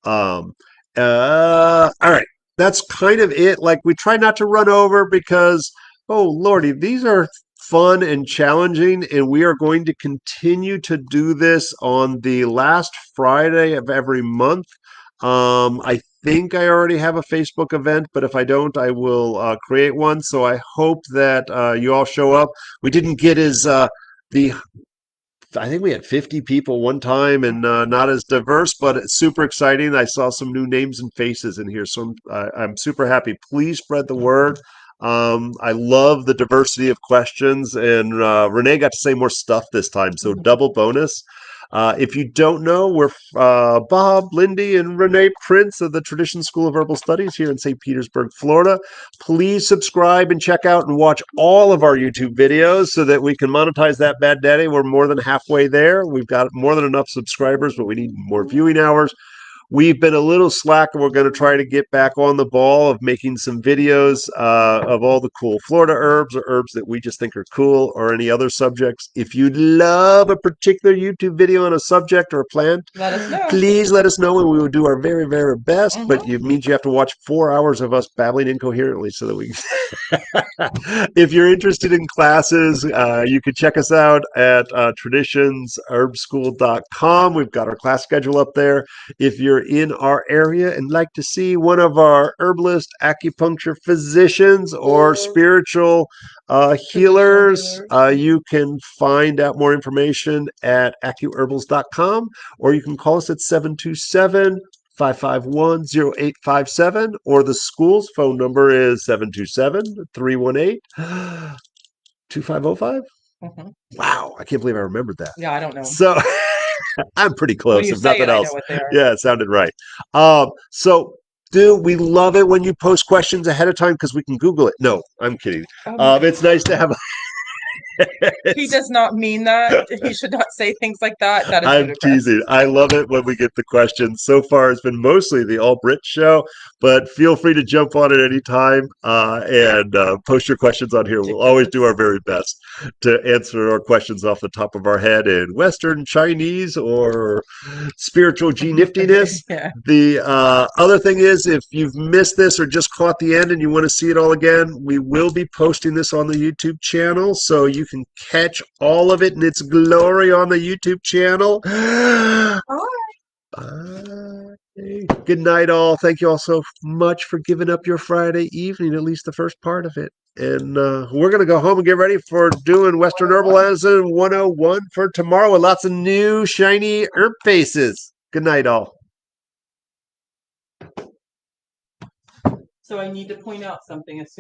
Um, all right, that's kind of it. Like we try not to run over because, oh lordy, these are fun and challenging, and we are going to continue to do this on the last Friday of every month. I think I already have a Facebook event, but if I don't, I will create one. So I hope that you all show up. We didn't get as the I think we had 50 people one time and not as diverse, but it's super exciting. I saw some new names and faces in here, so I'm super happy. Please spread the word. I love the diversity of questions, and Renee got to say more stuff this time, so double bonus. If you don't know, we're Bob, Lindy, and Renee Prince of the Tradition School of Herbal Studies here in St. Petersburg, Florida. Please subscribe and check out and watch all of our YouTube videos so that we can monetize that bad daddy. We're more than halfway there. We've got more than enough subscribers, but we need more viewing hours. We've been a little slack, and we're going to try to get back on the ball of making some videos of all the cool Florida herbs or herbs that we just think are cool or any other subjects. If you love a particular YouTube video on a subject or a plant, Let us know. please let us know and we will do our very, very best. Mhm. But it means you have to watch 4 hours of us babbling incoherently so that we if you're interested in classes, you can check us out at traditionsherbschool.com. We've got our class schedule up there. If you're you're in our area and like to see one of our herbalist, acupuncture physicians, or spiritual Traditional healers, healers. you can find out more information at acuherbals.com, or you can call us at 727 551-0857, or the school's phone number is 727-318-2505. Mhm. Wow, I can't believe I remembered that. Yeah, I don't know. So I'm pretty When close, you if say nothing it, I know else. what they are. Yeah, it sounded right. So, dude, we love it when you post questions ahead of time because we can Google it. No, I'm kidding. It's nice to have. He does not mean that. He should not say things like that. That is I'm ludicrous. teasing. I love it when we get the questions. So far, it's been mostly the All Brit show, but feel free to jump on at any time and post your questions on here. We'll always do Ridiculous. our very best to answer our questions off the top of our head in Western, Chinese, or spiritual G niftiness. Yeah. The other thing is, if you've missed this or just caught the end and you want to see it all again, we will be posting this on the YouTube channel, so you can catch all of it in its glory on the YouTube channel. Bye. Good night, all. Thank you all so much for giving up your Friday evening, at least the first part of it. And we're going to go home and get ready for doing Western Herbal 101. Medicine 101 for tomorrow with lots of new, shiny herb faces. Good night, all. So I need to point out something as soon